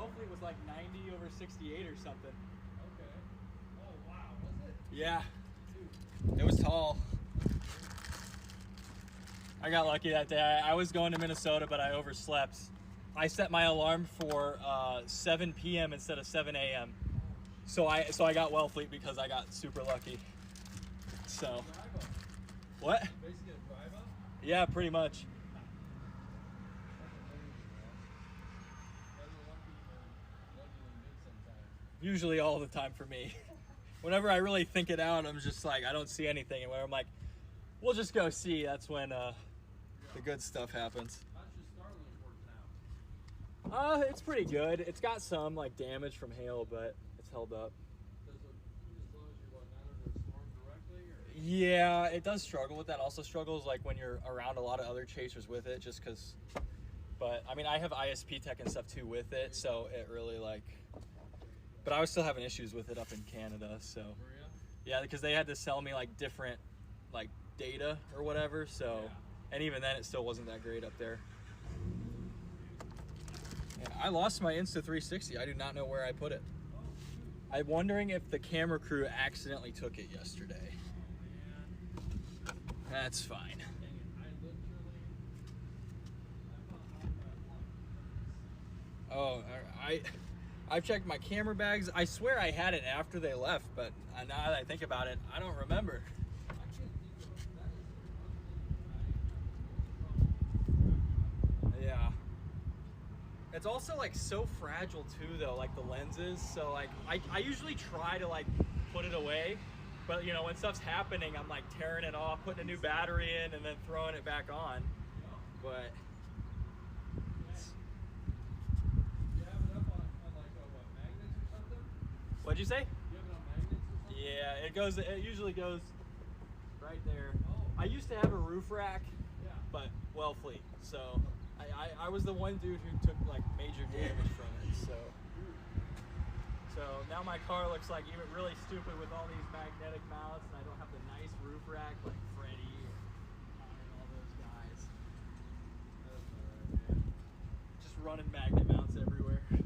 Wellfleet was like 90 over 68 or something. Okay. Oh wow, was it? Yeah, Dude. it was tall. I got lucky that day. I was going to Minnesota, but I overslept. I set my alarm for 7 p.m. instead of 7 a.m. So I got Wellfleet because I got super lucky. So Drive up. what? Basically a drive up? Yeah, pretty much. Usually all the time for me. Whenever I really think it out, I'm just like, I don't see anything. And when I'm like, we'll just go see, that's when the good stuff happens. How's your Starlink working out? It's pretty good. It's got some like damage from hail, but it's held up. Does it, as long as you're not under a storm directly? Or? Yeah, it does struggle with that. Also struggles like when you're around a lot of other chasers with it, just because. But I mean, I have ISP tech and stuff too with it, so it really like. But I was still having issues with it up in Canada, so. Were ya? Yeah, because they had to sell me like different, like data or whatever. So, Yeah. And even then, it still wasn't that great up there. Yeah, I lost my Insta360. I do not know where I put it. I'm wondering if the camera crew accidentally took it yesterday. That's fine. Dang it, Oh, I've checked my camera bags. I swear I had it after they left, but now that I think about it, I don't remember. I can't think of that. Yeah. It's also like so fragile too though, like the lenses. So like I usually try to like put it away, but you know, when stuff's happening, I'm like tearing it off, putting a new battery in and then throwing it back on. But You have it up on like what, magnets or something? what'd you say? You have it on magnets or something? Yeah, it usually goes right there. Oh. I used to have a roof rack, Yeah. but Wellfleet. So I was the one dude who took like major damage from it. So now my car looks like even really stupid with all these magnetic mounts, and I don't have the nice roof rack like Freddie and all those guys. That's alright, man. Just running magnet mounts everywhere. You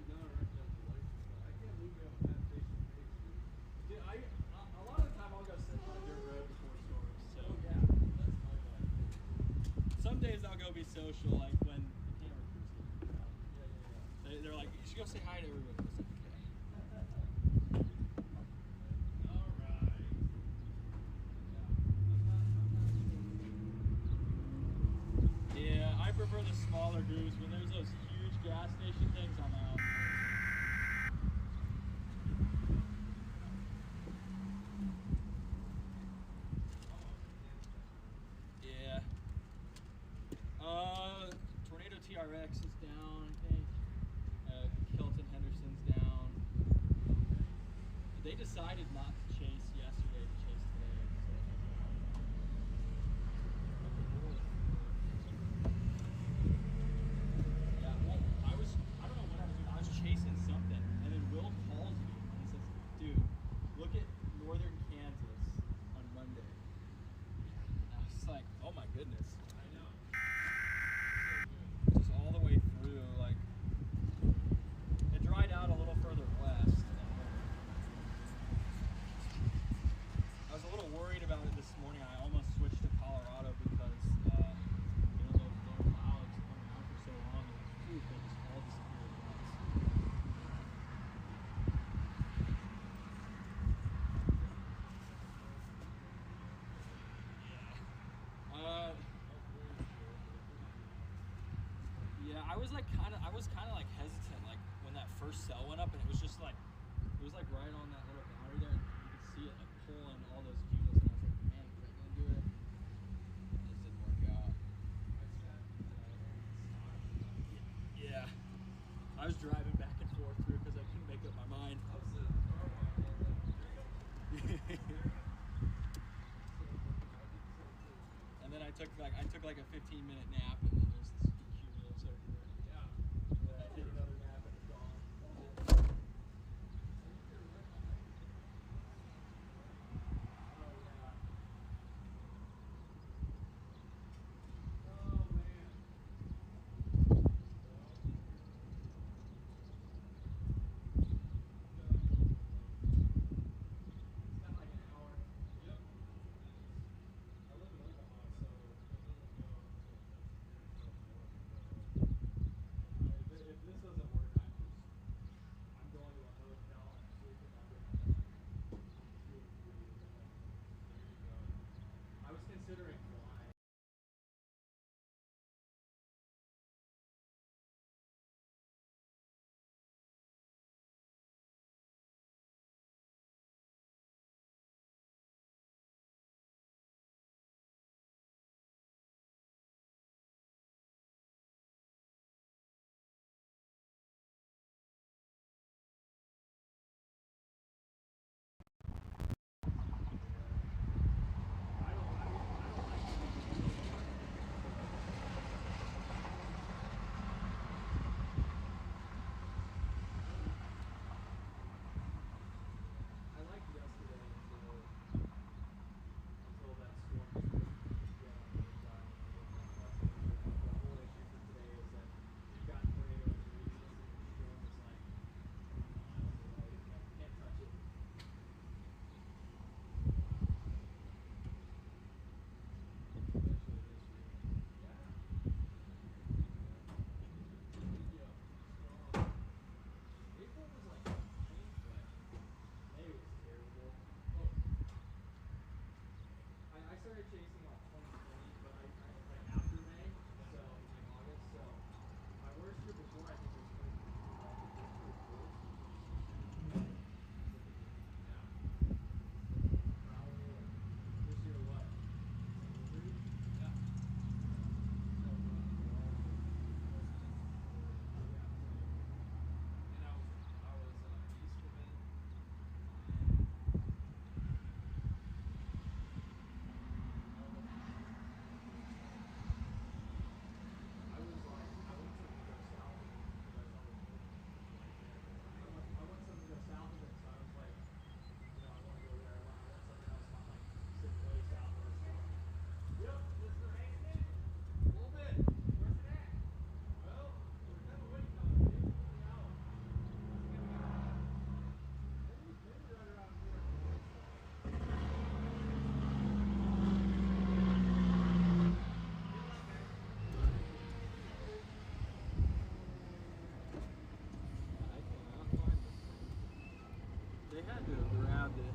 know, right down the license plate. I can't believe you have a navigation page. Dude, a lot of the time I'll go sit on a dirt road before storms. So Oh yeah, that's my bad. some days I'll go be social, like when the camera crew's here. Yeah. They're like, you should go say hi to everybody. I was like, okay. Alright. Yeah, I prefer the smaller grooves. When there's those huge gas station things, I'm out. Yeah. Tornado TRX is down, I think. Kelton Henderson's down. They decided not to chase yesterday to chase today. Yeah, well, I don't know what I was doing. I was chasing something, and then Will calls me and he says, dude, look at northern Kansas on Monday. And I was just like, oh my goodness. I know. Just all the way through, like, it dried out a little further west. I was a little worried about it this morning. I almost switched to Colorado because, you know, those low clouds hung around for so long, and they just all disappeared at once. Yeah, I was kind of like hesitant, like when that first cell went up, and it was just like, it was like right on that little boundary there, and you could see it like pulling all those units, and I was like, man, is that gonna do it? It just didn't work out. Yeah, I was driving back and forth through because I couldn't make up my mind. And then I took like a 15-minute nap, and then there's this cumulus over there. Yeah. And then I take another nap, and it's gone. Oh man. They had to have grabbed it.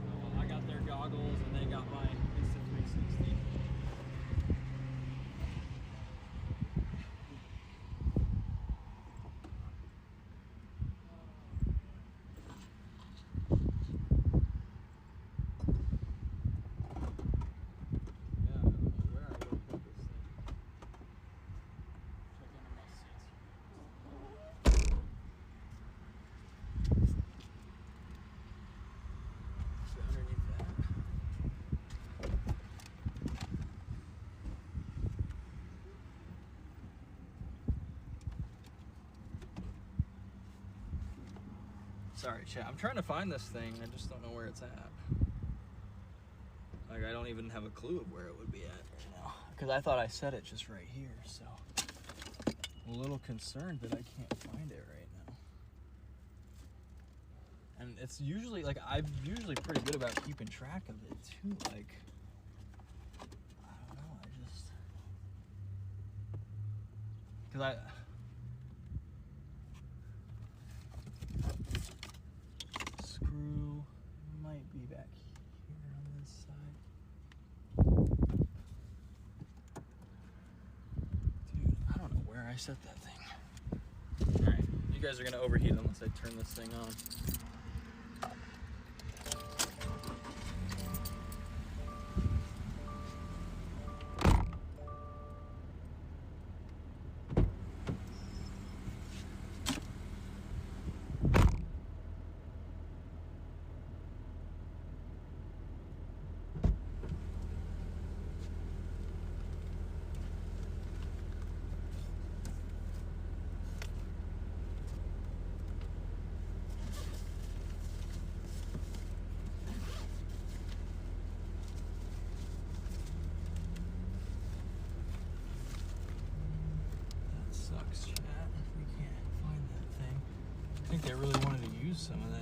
Oh, well, I got their goggles and they got my Instant 360. Yeah, I don't know where I would have put this thing. Check under my seats. Is it underneath that? Sorry, chat. I'm trying to find this thing. I just don't know where it's at. Like, I don't even have a clue of where it would be at right now. Because I thought I set it just right here, so I'm a little concerned that I can't find it right now. And it's usually, like, I'm usually pretty good about keeping track of it, too. Like, I don't know, I just... Because screw might be back here on this side. Dude, I don't know where I set that thing. Alright, you guys are gonna overheat unless I turn this thing on. Sucks, chat, if we can't find that thing. I think they really wanted to use some of that.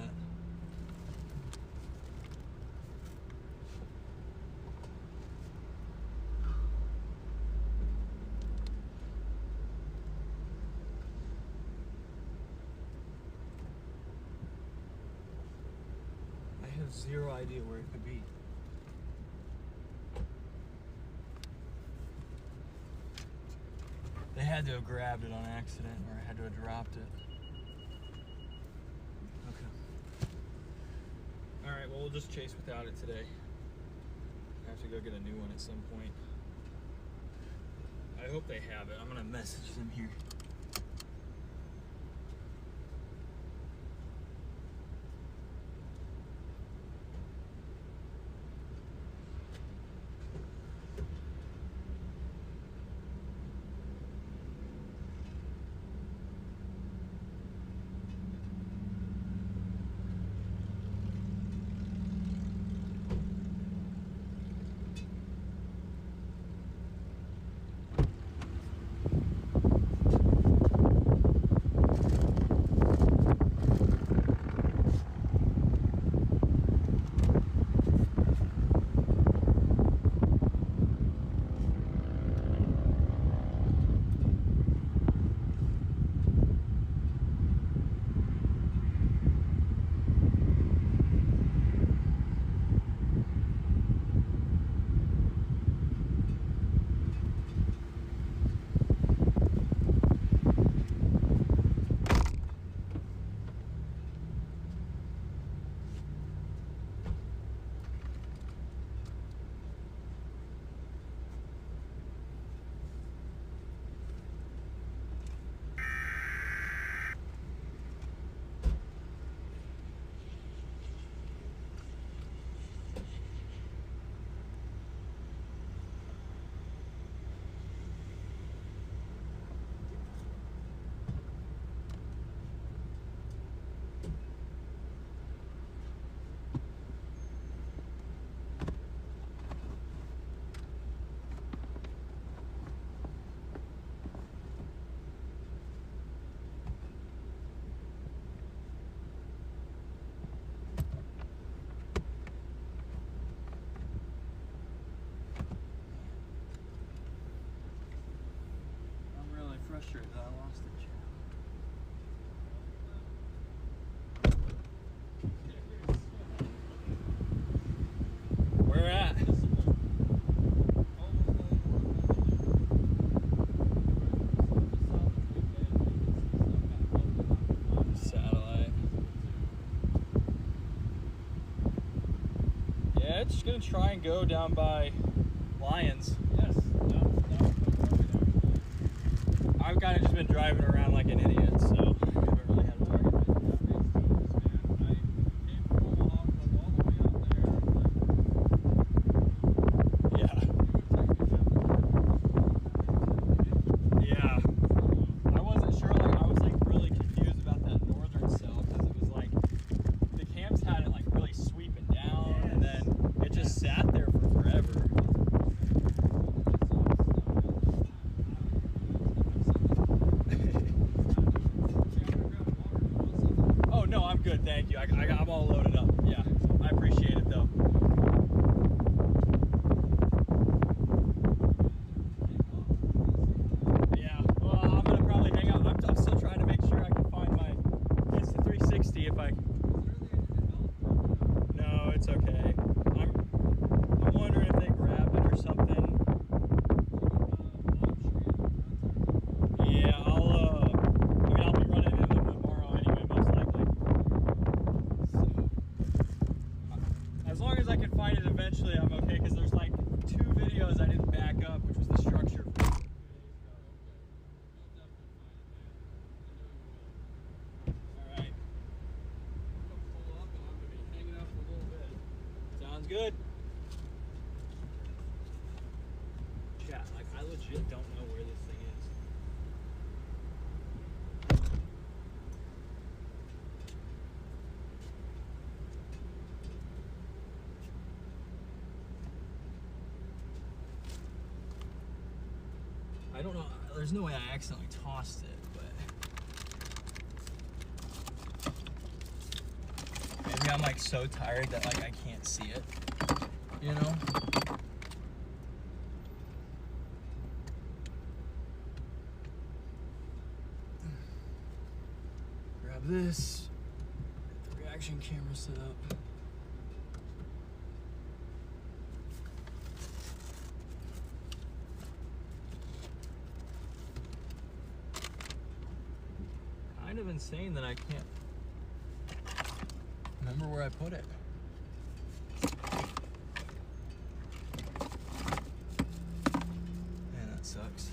I have zero idea where it could be. They had to have grabbed it on accident, or I had to have dropped it. Okay. Alright, well, we'll just chase without it today. I have to go get a new one at some point. I hope they have it. I'm gonna message them here. just gonna try and go down by Lions. Yes. I've kind of just been driving around like an idiot, so I haven't really had a target. Yeah. Yeah. I wasn't sure, like, I was like really confused about that northern cell because it was like the cams had it like really sweeping down, and then it just sat there for forever. Oh no, I'm good, thank you. I'm all loaded up. Yeah, I appreciate it though. Yeah, well, I'm gonna probably hang out. I'm still trying to make sure I can find my Insta360 if I. No, it's okay. I'm wondering if they grabbed it or something. Yeah, I mean, I'll be running into them tomorrow anyway, most likely. So, as long as I can find it eventually, I'm okay, because there's like 2 videos I didn't back up, which was the structure. Alright. Sounds good. Chat, like, I legit don't know where this thing is. I don't know, there's no way I accidentally tossed it, but maybe I'm like so tired that like I can't see it, you know? Grab this, get the reaction camera set up. Kind of insane that I can't remember where I put it. Man, that sucks.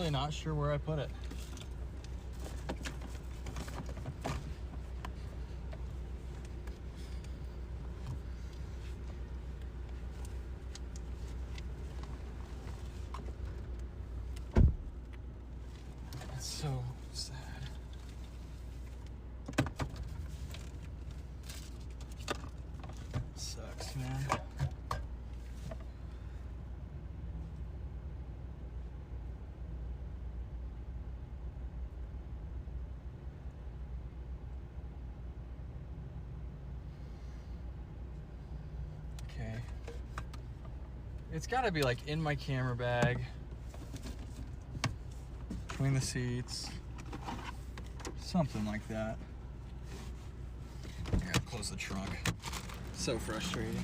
really not sure where I put it. It's so sad. Sucks, man. Okay. It's gotta be like in my camera bag, between the seats, something like that. I gotta close the trunk. So frustrating.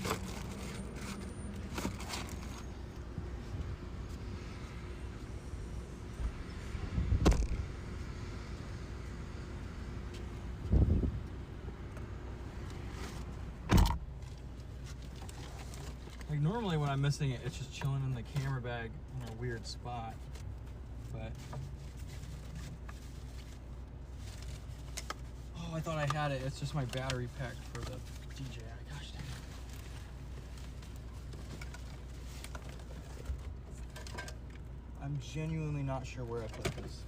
Like normally when I'm missing it, it's just chilling in the camera bag in a weird spot. But oh, I thought I had it. It's just my battery pack for the DJI. Gosh dang it. I'm genuinely not sure where I put this.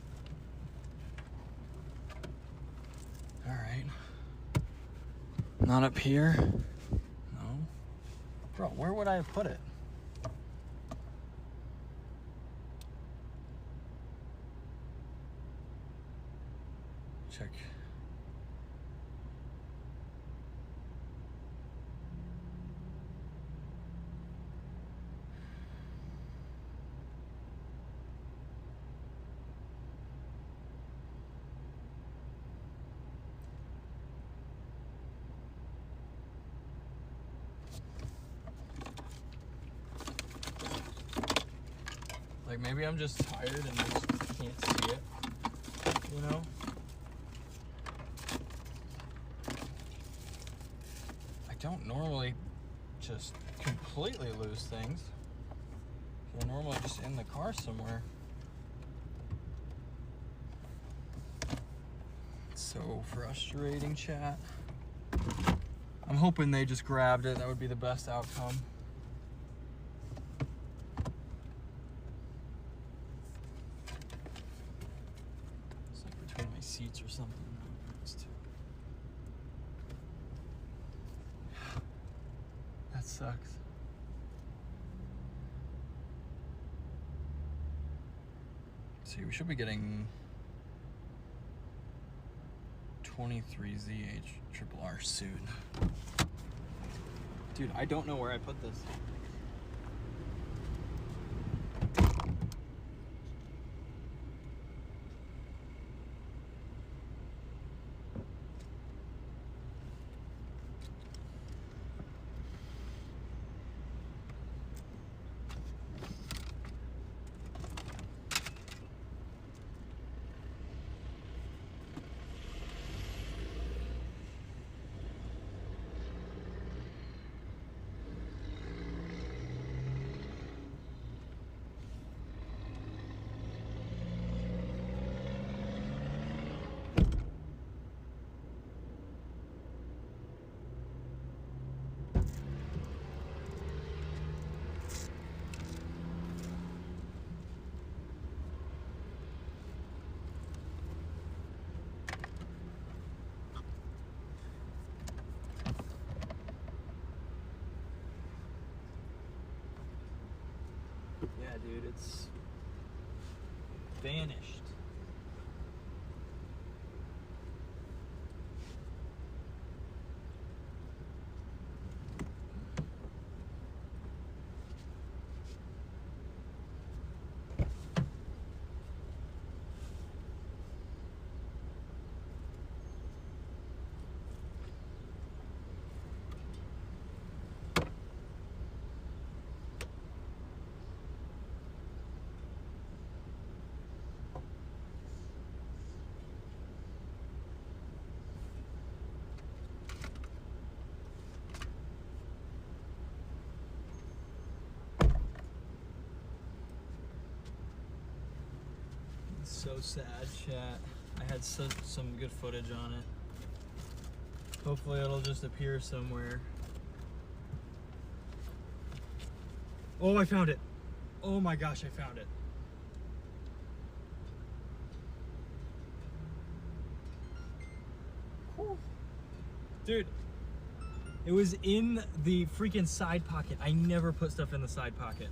All right. Not up here. No. Bro, where would I have put it? Check. Like maybe I'm just tired and just can't see it, you know? I don't normally just completely lose things. They're normally just in the car somewhere. It's so frustrating, chat. I'm hoping they just grabbed it. That would be the best outcome. It's like between my seats or something. It's too... That sucks. See, we should be getting 23ZH Triple R soon. Dude, I don't know where I put this. Yeah, dude, it's vanished. so sad, chat. I had some good footage on it. Hopefully it'll just appear somewhere. Oh, I found it. Oh my gosh, I found it. Whew. Dude, it was in the freaking side pocket. I never put stuff in the side pocket.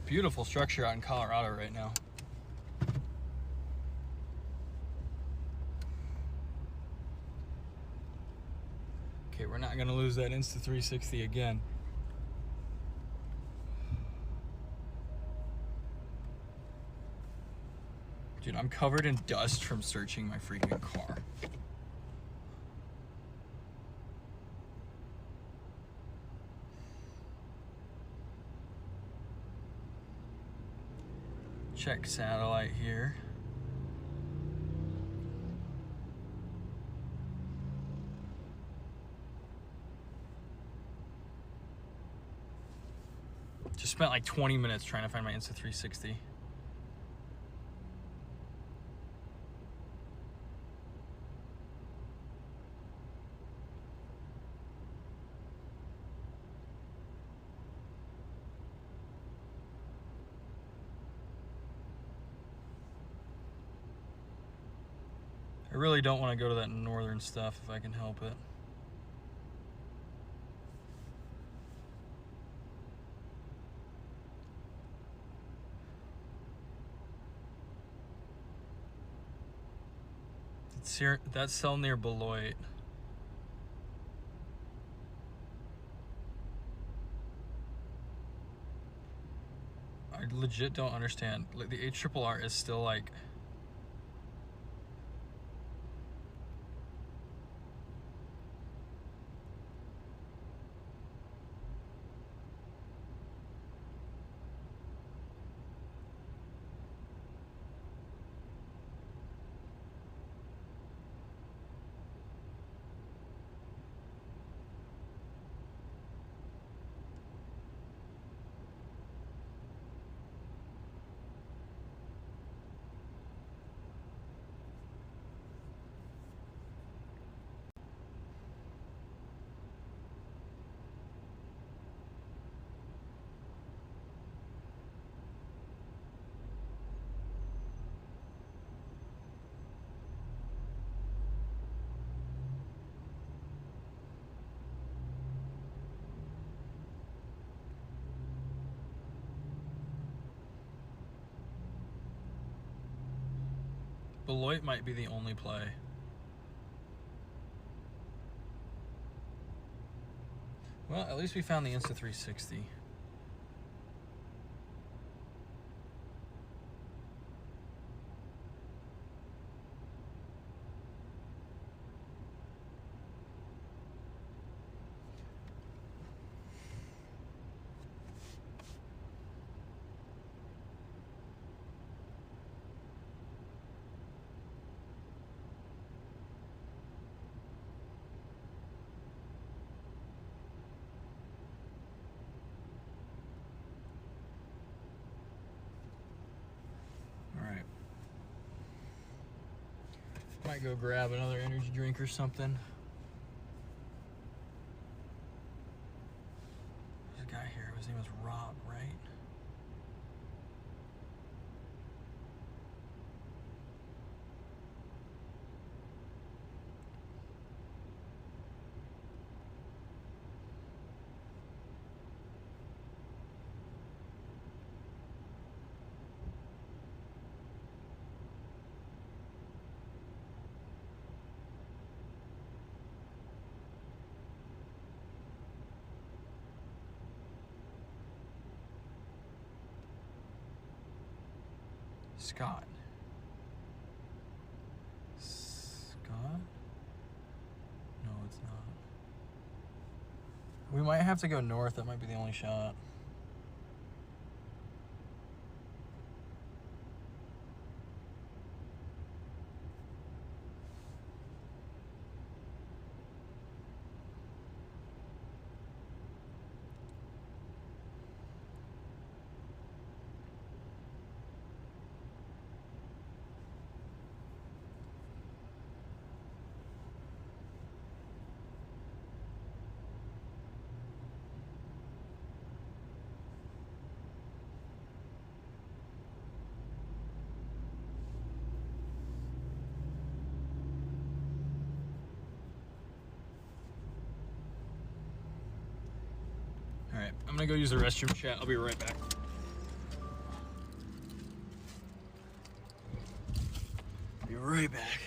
Beautiful structure out in Colorado right now. Okay, we're not gonna lose that Insta360 again. Dude, I'm covered in dust from searching my freaking car. Check satellite here. Just spent like 20 minutes trying to find my Insta360. I really don't want to go to that northern stuff if I can help it. That's cell near Beloit. I legit don't understand. Like, the HRRR is still like... Beloit might be the only play. Well, at least we found the Insta360. Might go grab another energy drink or something. There's a guy here, his name is Rob, right? Scott. Scott? No, it's not. We might have to go north. That might be the only shot. All right, I'm gonna go use the restroom, chat. I'll be right back. Be right back.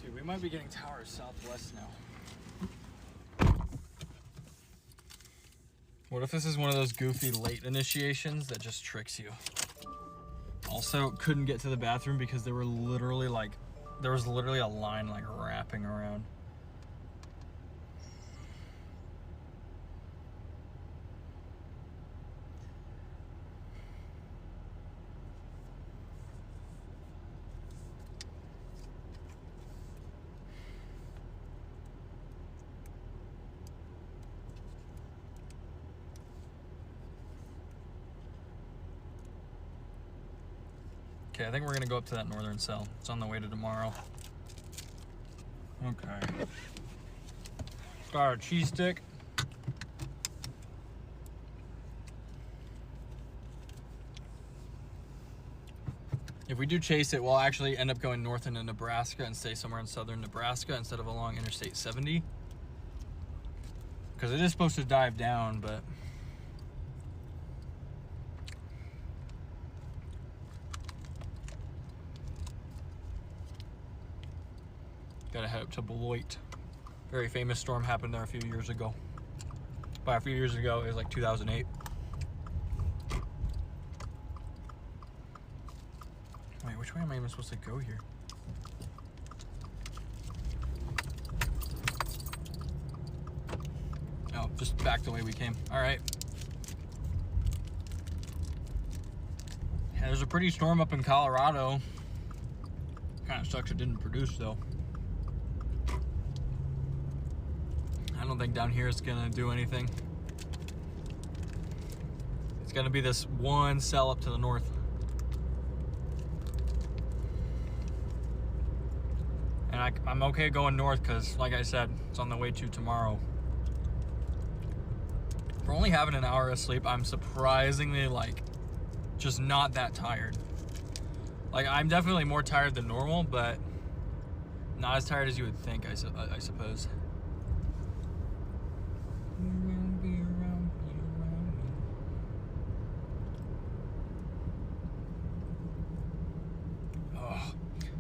Dude, we might be getting towers southwest now. What if this is one of those goofy late initiations that just tricks you? Also, couldn't get to the bathroom because there was literally a line like wrapping around. Okay, I think we're gonna go up to that northern cell. It's on the way to tomorrow. Okay. Got our cheese stick. If we do chase it, we'll actually end up going north into Nebraska and stay somewhere in southern Nebraska instead of along Interstate 70. Because it is supposed to dive down, but gotta head up to Beloit. Very famous storm happened there a few years ago. By a few years ago, it was like 2008. Wait, which way am I even supposed to go here? Oh, just back the way we came. All right. Yeah, there's a pretty storm up in Colorado. Kind of sucks it didn't produce though. I don't think down here it's gonna do anything. It's gonna be this one cell up to the north. And I'm okay going north because, like I said, it's on the way to tomorrow. For only having an hour of sleep, I'm surprisingly, like, just not that tired. Like, I'm definitely more tired than normal, but not as tired as you would think, I suppose. Oh,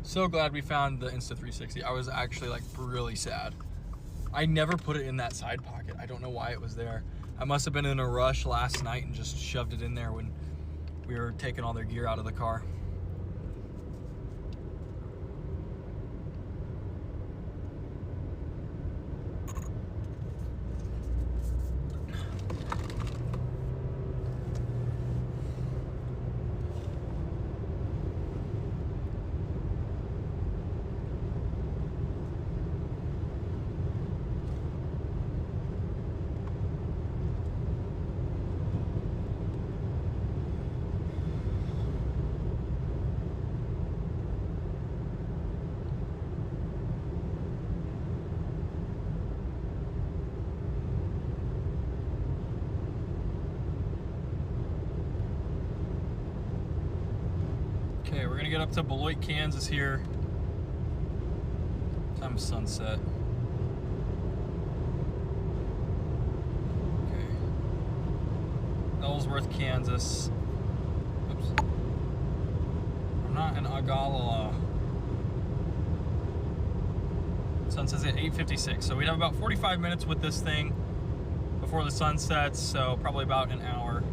so glad we found the Insta360. I was actually, like, really sad. I never put it in that side pocket. I don't know why it was there. I must have been in a rush last night and just shoved it in there when we were taking all their gear out of the car. Okay, we're gonna get up to Beloit, Kansas here. Time of sunset. Okay. Ellsworth, Kansas. Oops. I'm not in Ogallala. Sunset's at 8:56, so we'd have about 45 minutes with this thing before the sun sets, so probably about an hour.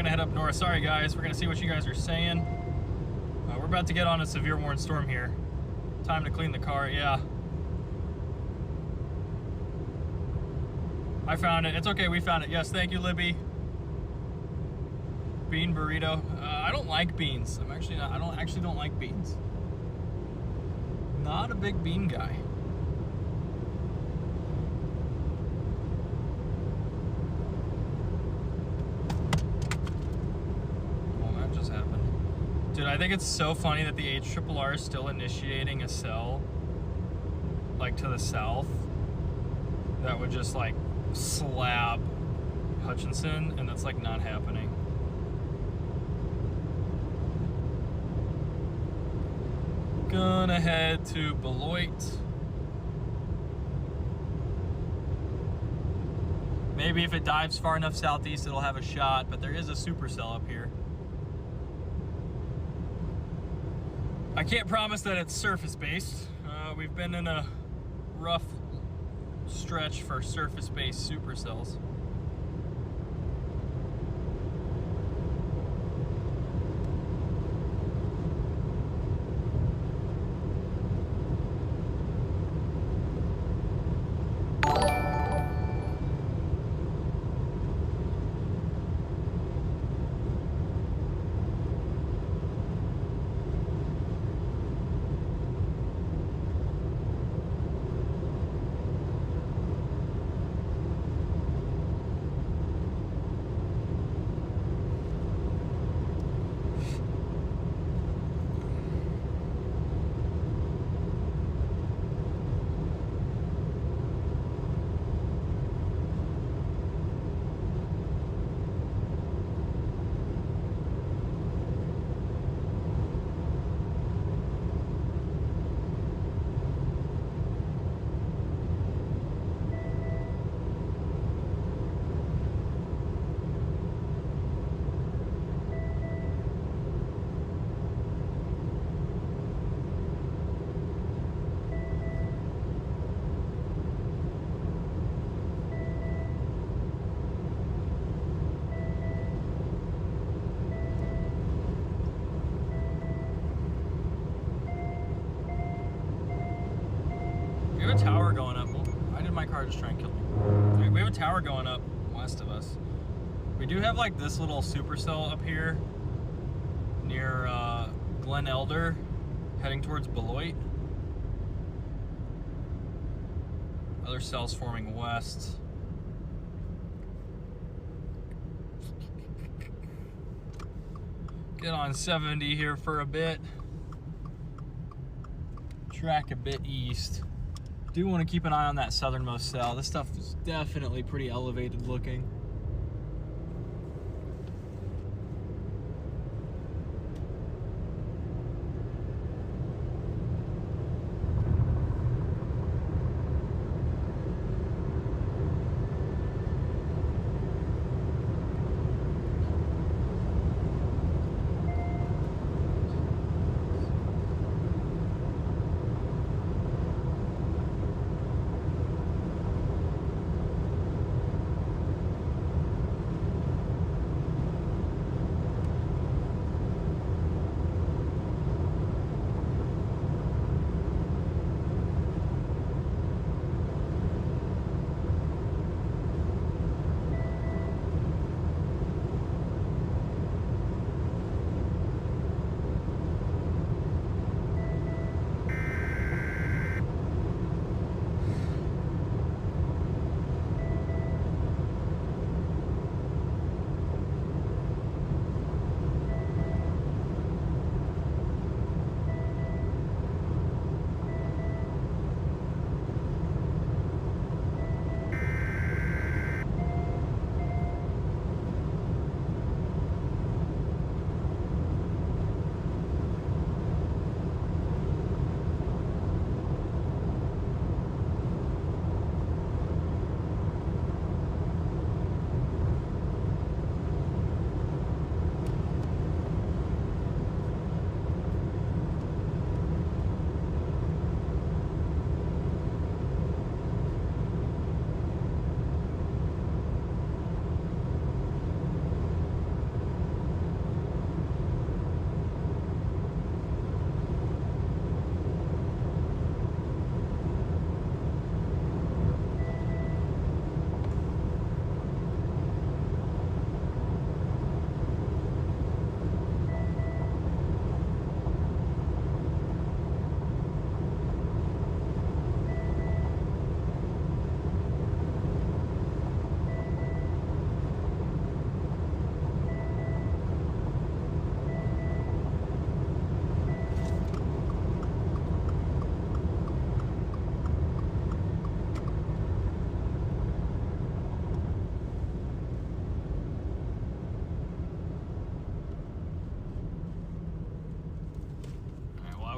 Head up north. Sorry guys, we're gonna see what you guys are saying. We're about to get on a severe warning storm here. Time to clean the car. Yeah, I found it. It's okay, we found it. Yes, thank you, Libby. Bean burrito. I don't like beans. I'm actually not. I actually don't like beans. Not a big bean guy. Dude, I think it's so funny that the HRRR is still initiating a cell like to the south, that would just like slab Hutchinson, and that's like not happening. Gonna head to Beloit. Maybe if it dives far enough southeast, it'll have a shot, but there is a supercell up here. I can't promise that it's surface-based. We've been in a rough stretch for surface-based supercells. We have a tower going up. Why did my car just try and kill me? Right, we have a tower going up west of us. We do have like this little supercell up here near Glen Elder, heading towards Beloit. Other cells forming west. Get on 70 here for a bit. Track a bit east. Do want to keep an eye on that southernmost cell. This stuff is definitely pretty elevated looking.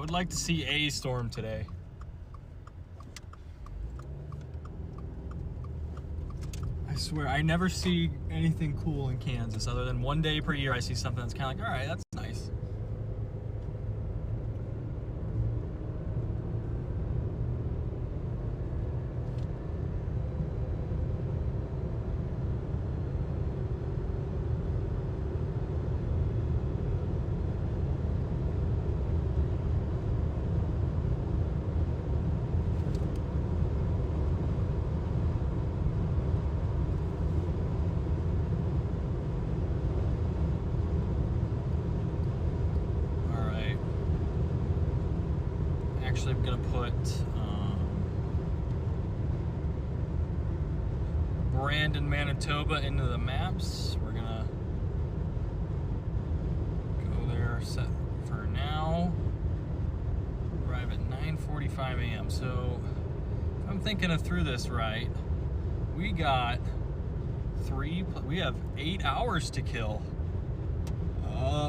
would like to see a storm today. I swear, I never see anything cool in Kansas other than one day per year I see something that's kind of like, all right, that's nice. Actually, I'm gonna put Brandon, Manitoba into the maps. We're gonna go there set for now. Arrive at 9:45 a.m. So if I'm thinking of through this right, we got we have 8 hours to kill.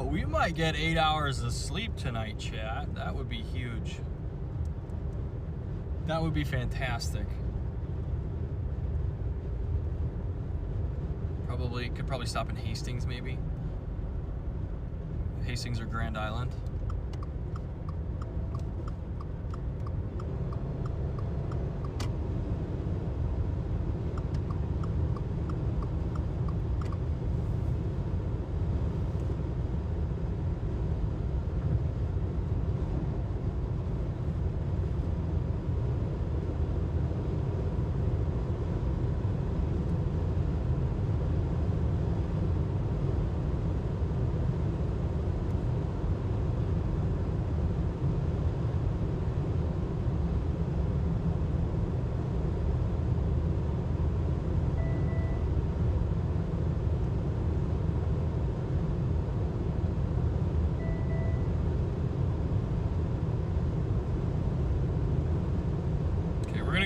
We might get 8 hours of sleep tonight, chat. That would be huge. That would be fantastic. Could probably stop in Hastings, maybe. Hastings or Grand Island.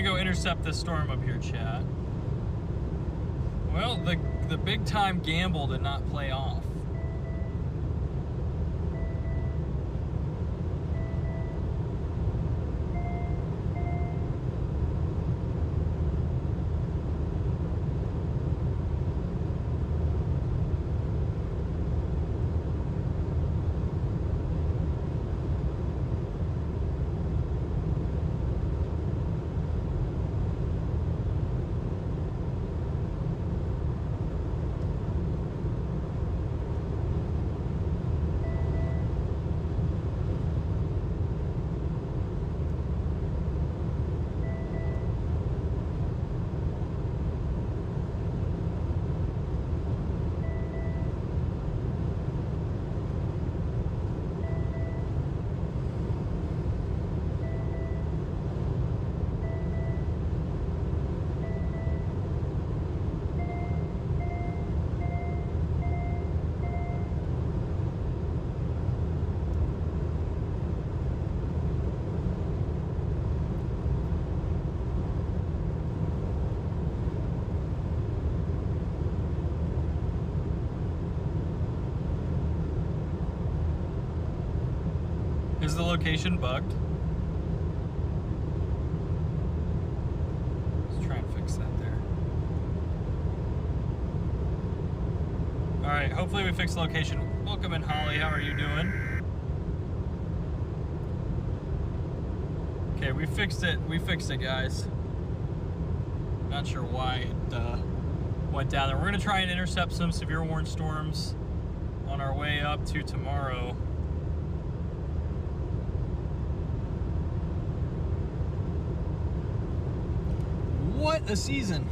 Go intercept this storm up here, chat. Well, the big time gamble did not play off. Is the location bugged? Let's try and fix that there. Alright, hopefully we fix the location. Welcome in, Holly. How are you doing? Okay, we fixed it. We fixed it, guys. Not sure why it went down there. We're going to try and intercept some severe warning storms on our way up to tomorrow. What a season.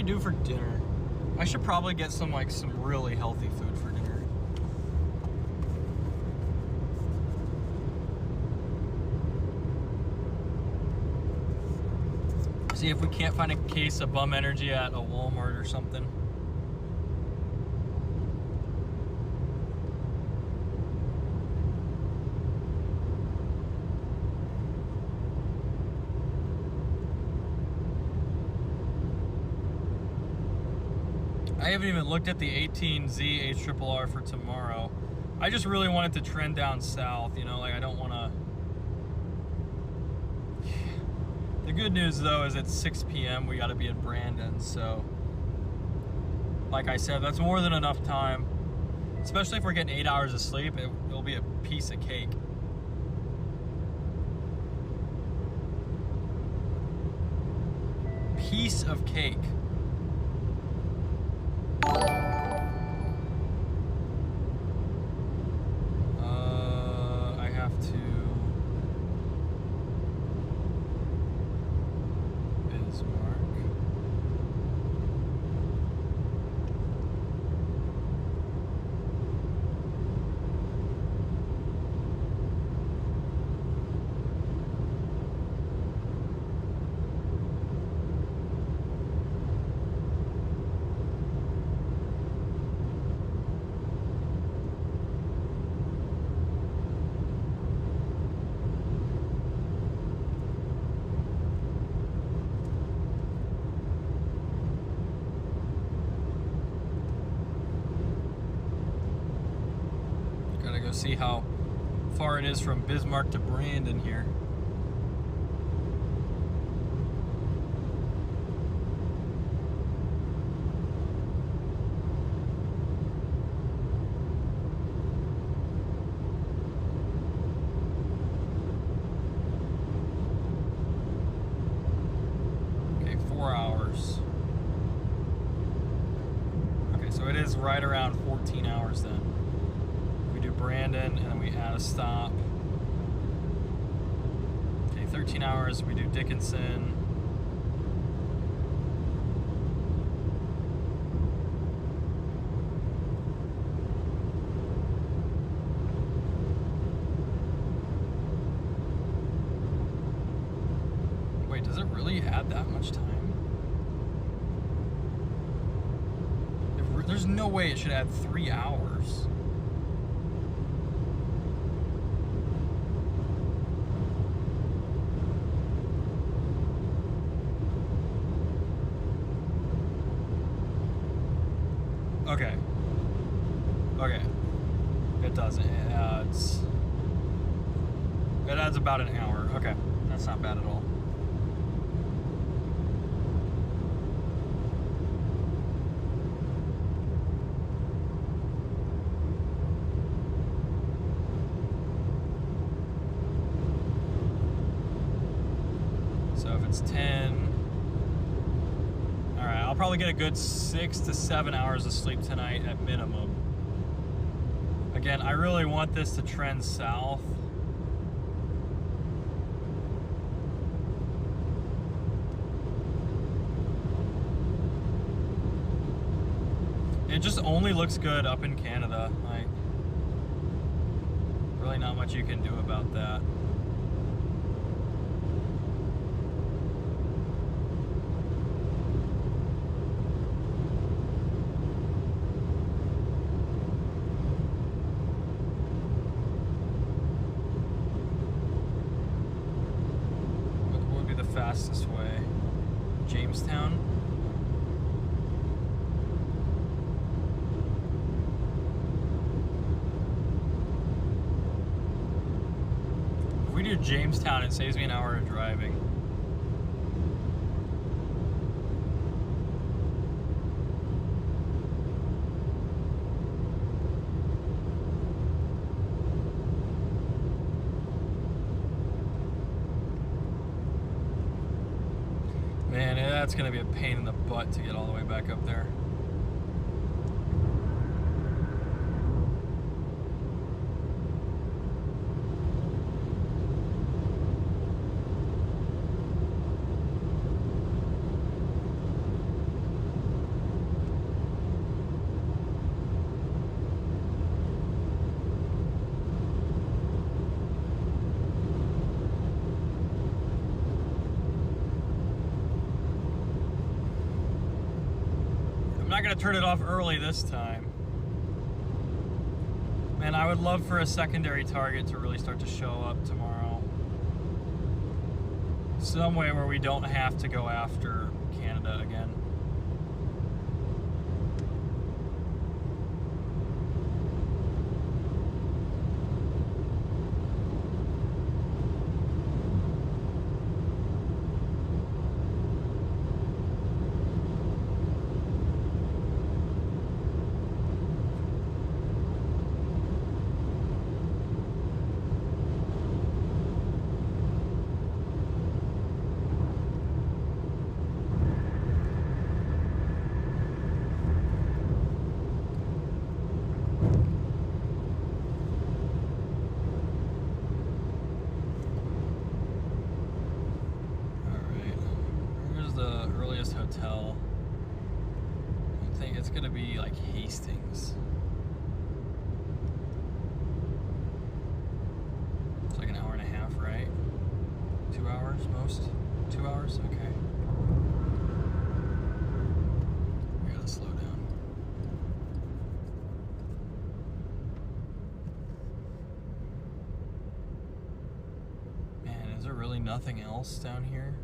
we do for dinner? I should probably get some really healthy food for dinner. See if we can't find a case of Bum Energy at a Walmart or something. I haven't even looked at the 18Z HRRR for tomorrow. I just really want it to trend down south, you know, like I don't want to... The good news though is it's 6 p.m. we got to be in Brandon, so like I said, that's more than enough time. Especially if we're getting 8 hours of sleep, it'll be a piece of cake. Piece of cake. I have to Bismarck. See how far it is from Bismarck to Brandon here. Okay, 4 hours. Okay, so it is right around 14 hours then. Brandon, and then we add a stop. Okay, 13 hours, we do Dickinson. Wait, does it really add that much time? There's no way it should add 3 hours. Okay. Okay. It doesn't. It adds about an hour. Okay. That's not bad at all. So if it's 10... Alright, I'll probably get a good 6 to 7 hours of sleep tonight at minimum. Again, I really want this to trend south. It just only looks good up in Canada. Like, really not much you can do about that. Fastest way. Jamestown. If we do Jamestown, it saves me an hour of driving. Man, that's gonna be a pain in the butt to get all the way back up there. not gonna turn it off early this time. Man, I would love for a secondary target to really start to show up tomorrow. Some way where we don't have to go after Canada again. Hotel. I think it's gonna be like Hastings. It's like an hour and a half, right? 2 hours most? 2 hours? Okay. We gotta slow down. Man, is there really nothing else down here?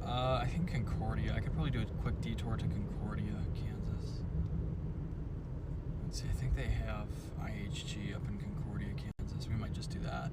I think Concordia. I could probably do a quick detour to Concordia, Kansas. Let's see, I think they have IHG up in Concordia, Kansas. We might just do that.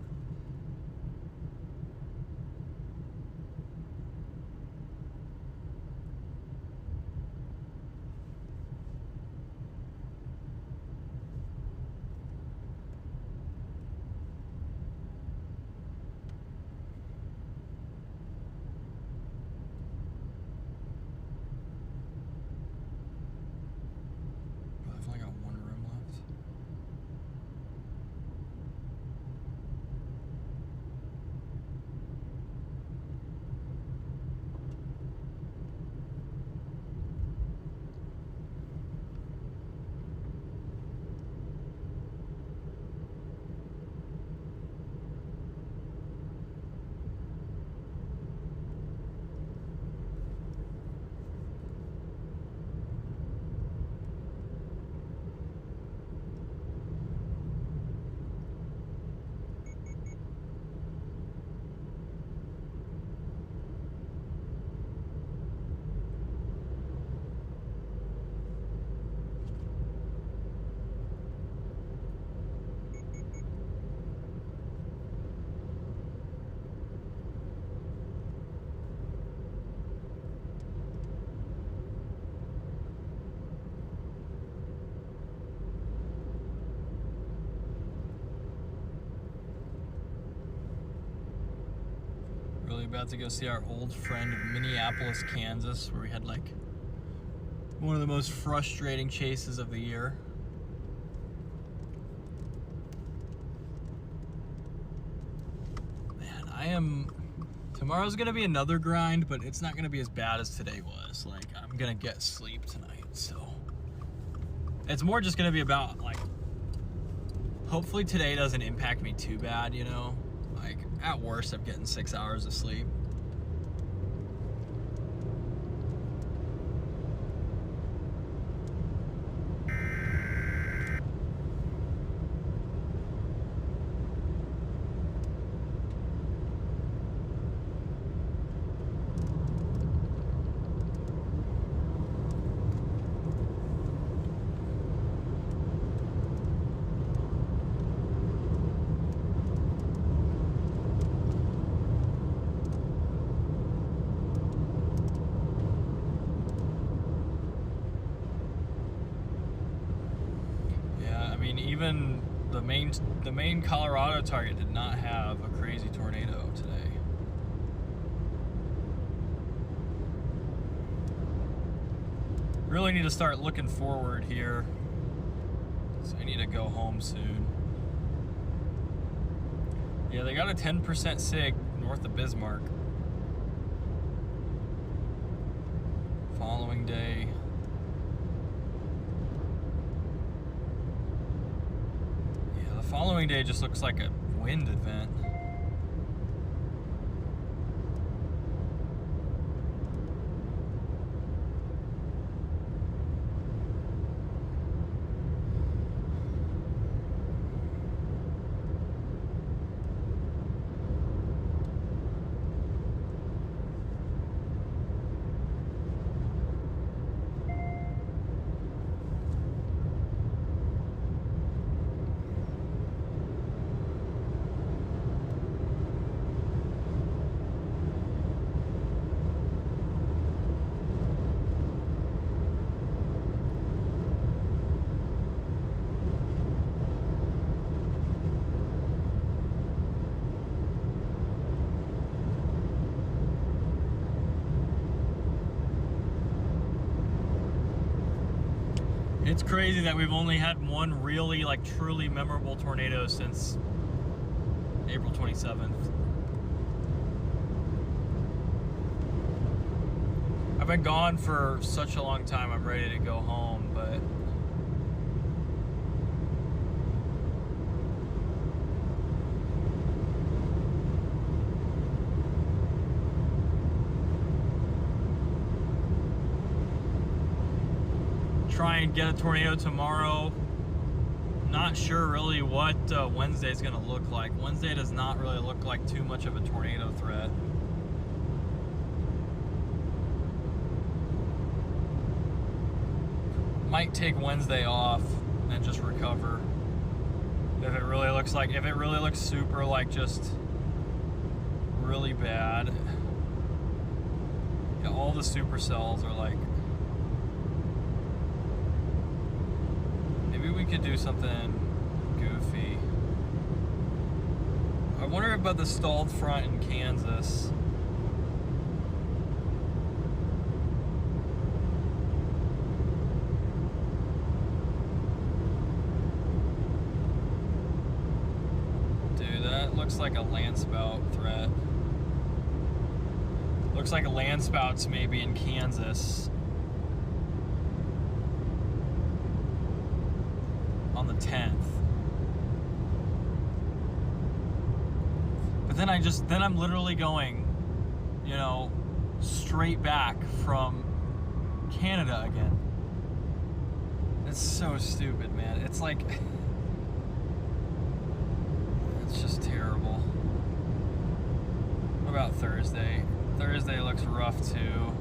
About to go see our old friend of Minneapolis, Kansas, where we had like one of the most frustrating chases of the year. Man, tomorrow's gonna be another grind, but it's not gonna be as bad as today was. Like, I'm gonna get sleep tonight, so it's more just gonna be about like, hopefully today doesn't impact me too bad, you know? Like, at worst, I'm getting 6 hours of sleep. Even the main Colorado target did not have a crazy tornado today. Really need to start looking forward here. So I need to go home soon. Yeah, they got a 10% SIG north of Bismarck. Following day. Following day just looks like a wind event. It's crazy that we've only had one really, like, truly memorable tornado since April 27th. I've been gone for such a long time, I'm ready to go home, but try and get a tornado tomorrow. Not sure really what Wednesday's gonna look like. Wednesday does not really look like too much of a tornado threat. Might take Wednesday off and just recover. If it really looks super, like, just really bad. Yeah, all the supercells are like, maybe we could do something goofy. I wonder about the stalled front in Kansas. Dude, that looks like a landspout threat. Looks like a landspouts maybe in Kansas. On the 10th. But then I'm literally going, you know, straight back from Canada again. It's so stupid, man. It's like, it's just terrible. What about Thursday? Thursday looks rough too.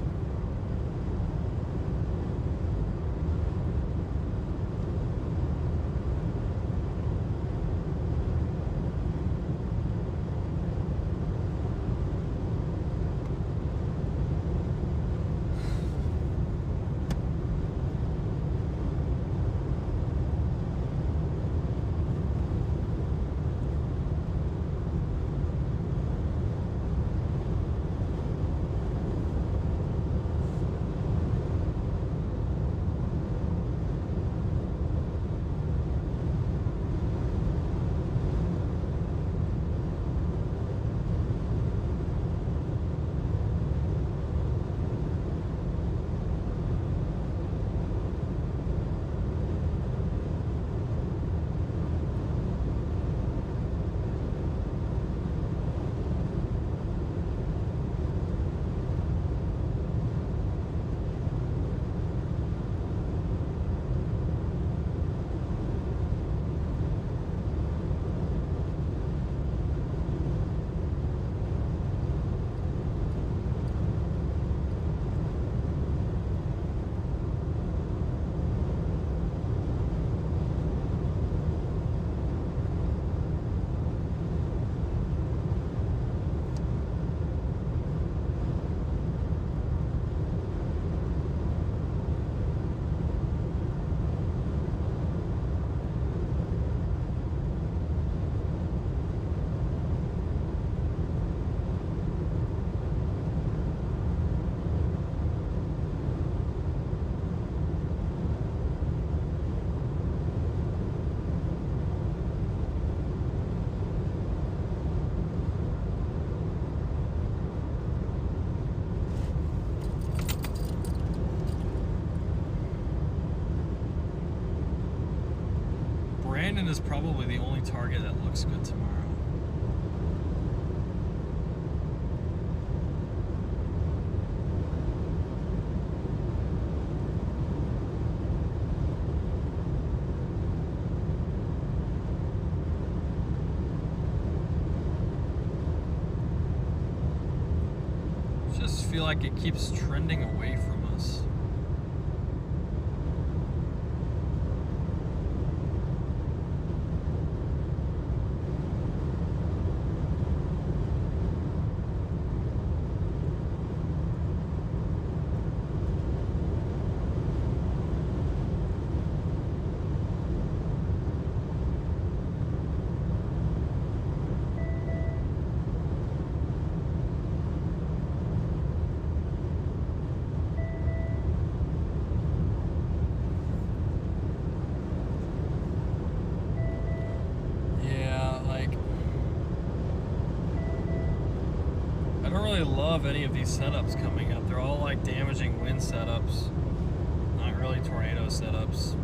Brandon is probably the only target that looks good tomorrow. I just feel like it keeps trending away from us. don't really love any of these setups coming up. They're all like damaging wind setups, not really tornado setups.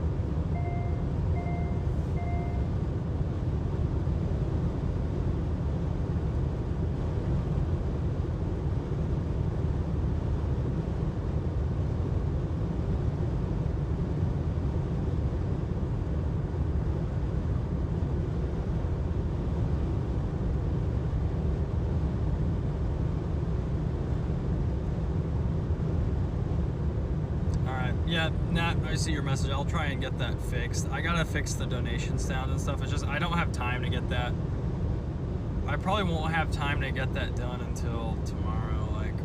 Yeah, Nat, I see your message. I'll try and get that fixed. I gotta fix the donation sound and stuff. It's just, I don't have time to get that. I probably won't have time to get that done until tomorrow. Like,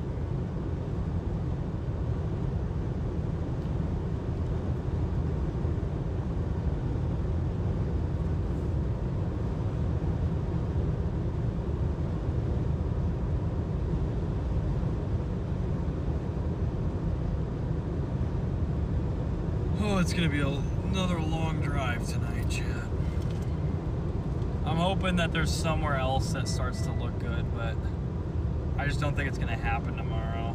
oh, it's gonna be another long drive tonight, Chad. I'm hoping that there's somewhere else that starts to look good, but I just don't think it's gonna happen tomorrow.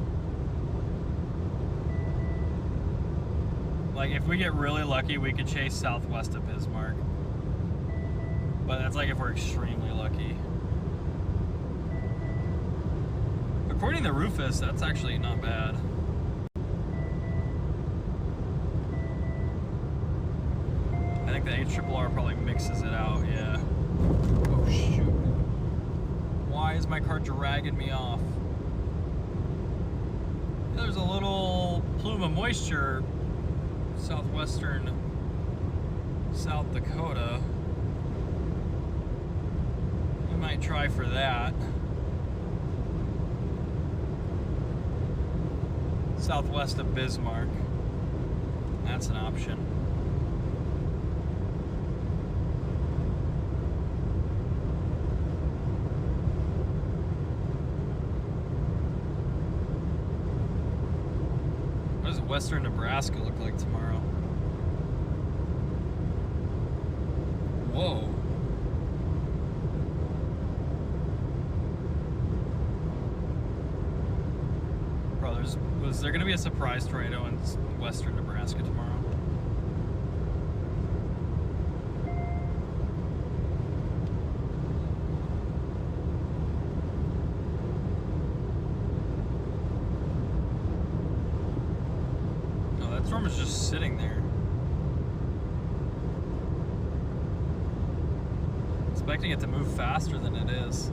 Like, if we get really lucky, we could chase southwest of Bismarck. But that's like if we're extremely lucky. According to Rufus, that's actually not bad. I think the HRRR probably mixes it out, yeah. Oh shoot. Why is my car dragging me off? There's a little plume of moisture southwestern South Dakota. We might try for that. Southwest of Bismarck. That's an option. What does western Nebraska look like tomorrow? Whoa. Brothers, was there going to be a surprise tornado in western Nebraska tomorrow? No, that storm is just sitting there. Expecting it to move faster than it is.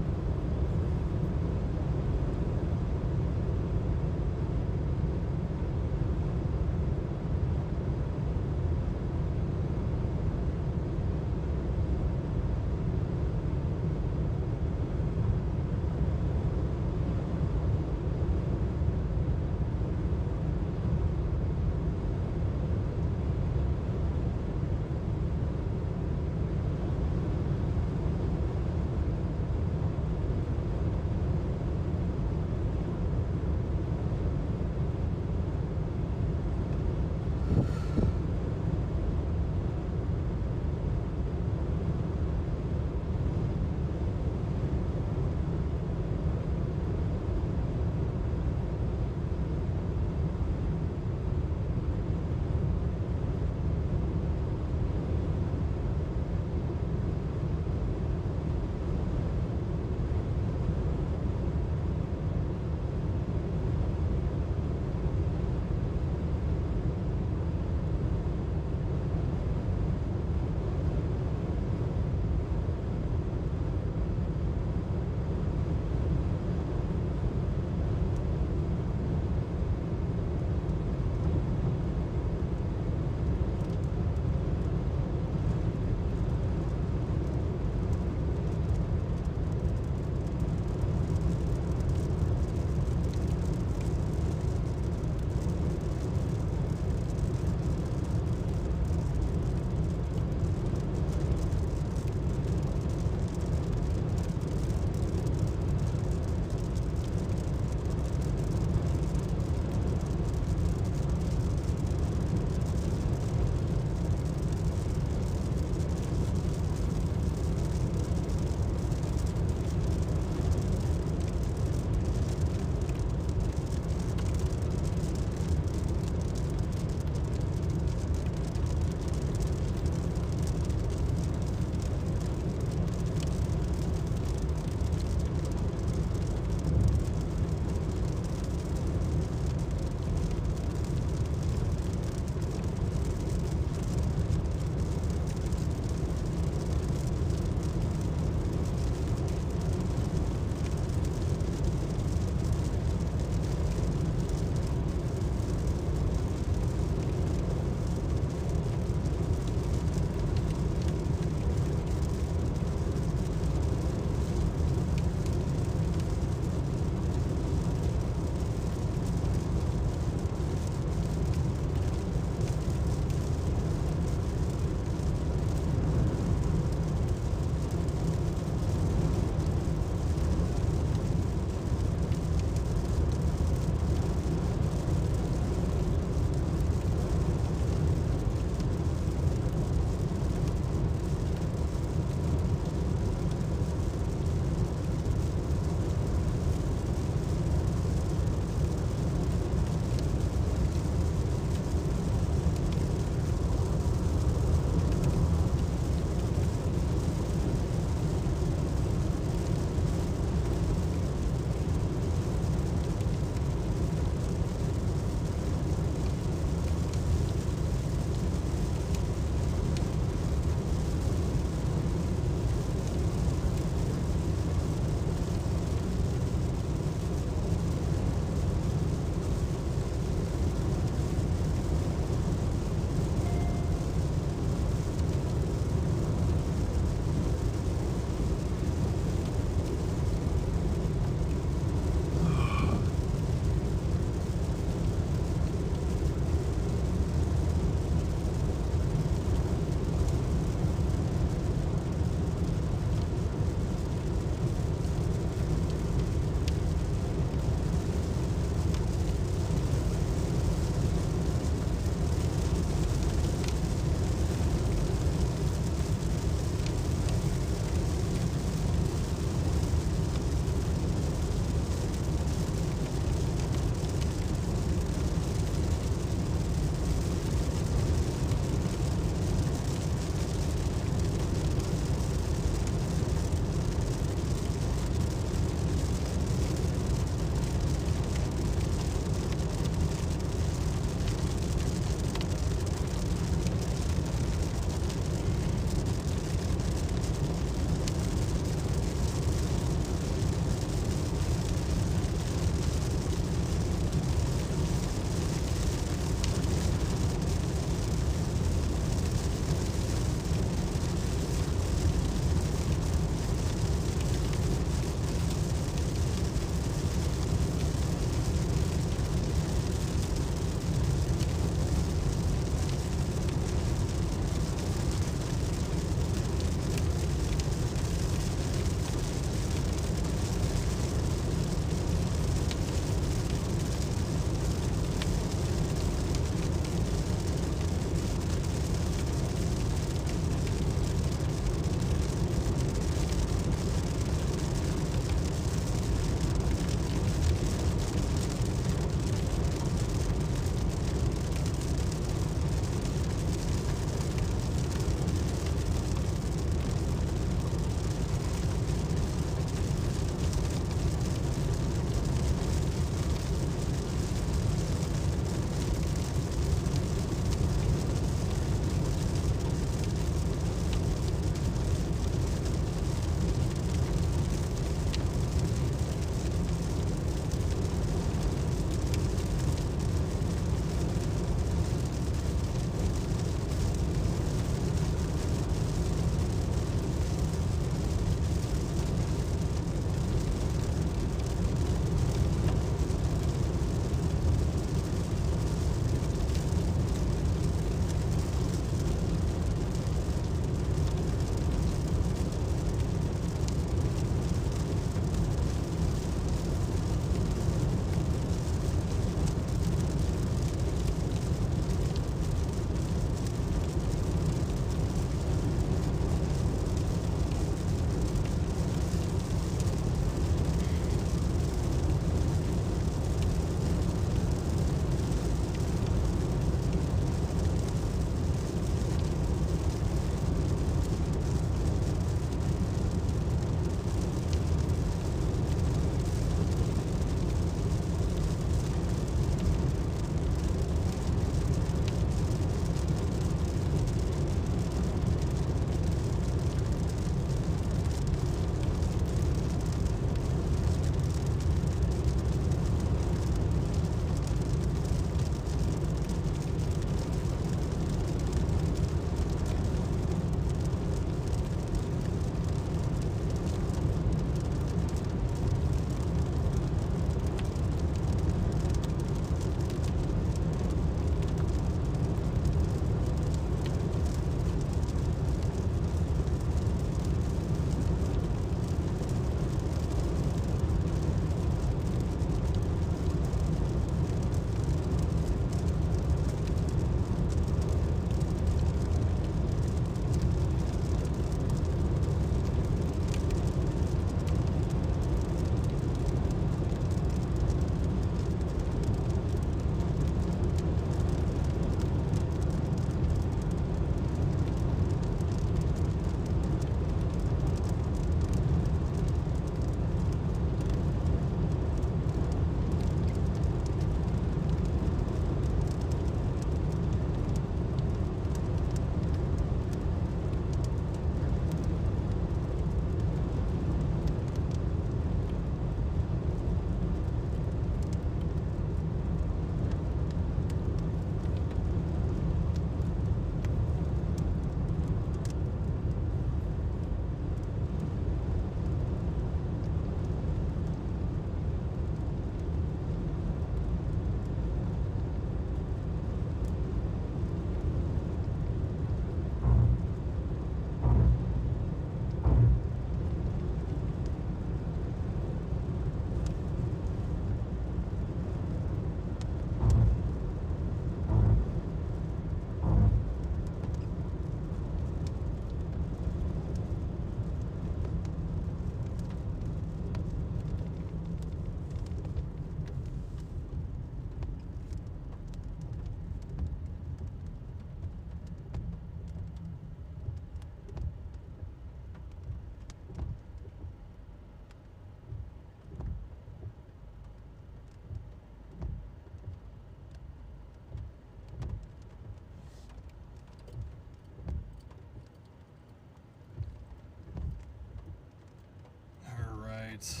right.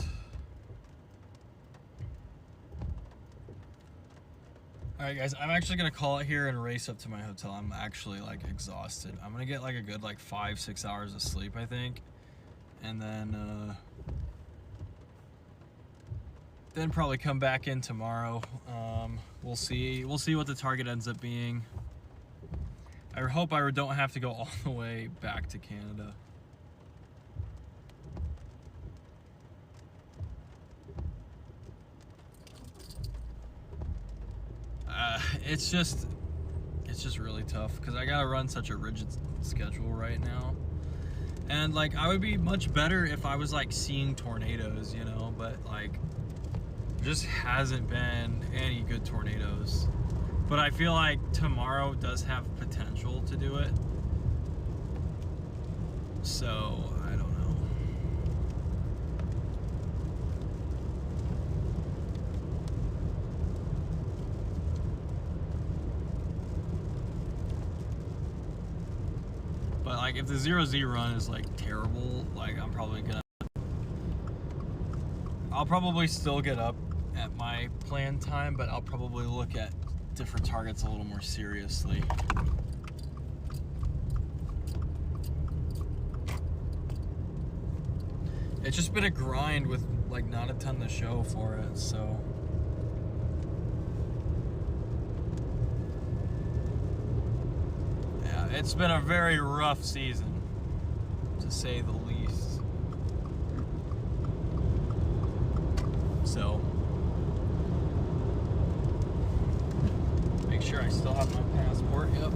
Alright guys, I'm actually gonna call it here and race up to my hotel. I'm actually like exhausted. I'm gonna get like a good like 5-6 hours of sleep, I think. And then probably come back in tomorrow. We'll see what the target ends up being. I hope I don't have to go all the way back to Canada. It's just really tough because I gotta run such a rigid schedule right now. And like I would be much better if I was like seeing tornadoes, you know, but like just hasn't been any good tornadoes. But I feel like tomorrow does have potential to do it. So, I don't know. But like if the 0Z run is like terrible, like I'll probably still get up at my planned time, but I'll probably look at different targets a little more seriously. It's just been a grind with like not a ton to show for it, so. Yeah, it's been a very rough season, to say the least. So, make sure I still have my passport, yep.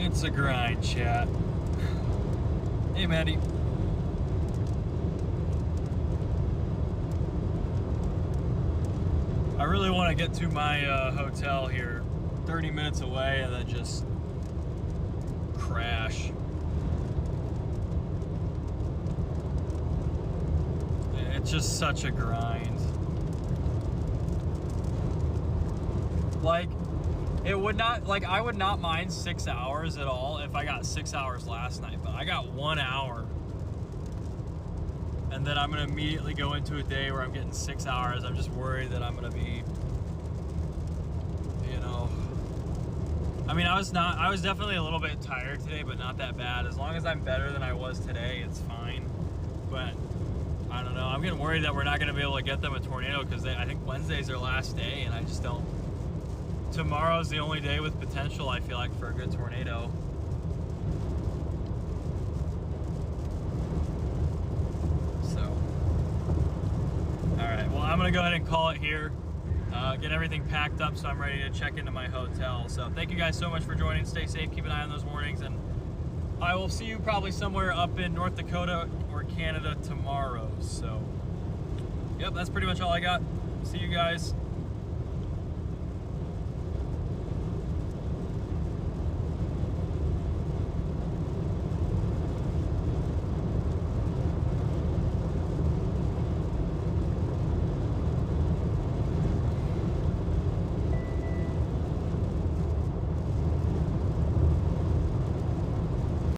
It's a grind, chat. Hey, Maddie. I really want to get to my hotel here 30 minutes away and then just crash. It's just such a grind. Like, it would not, like, I would not mind 6 hours at all if I got 6 hours last night, but I got 1 hour. And then I'm gonna immediately go into a day where I'm getting 6 hours. I'm just worried that I'm gonna be, you know, I mean, I was definitely a little bit tired today, but not that bad. As long as I'm better than I was today, it's fine. But I don't know, I'm getting worried that we're not gonna be able to get them a tornado because I think Wednesday's their last day, and I just don't. Tomorrow's the only day with potential, I feel like, for a good tornado. So, alright, well, I'm gonna go ahead and call it here. Get everything packed up so I'm ready to check into my hotel. So, thank you guys so much for joining. Stay safe, keep an eye on those warnings, and I will see you probably somewhere up in North Dakota or Canada tomorrow. So, yep, that's pretty much all I got. See you guys.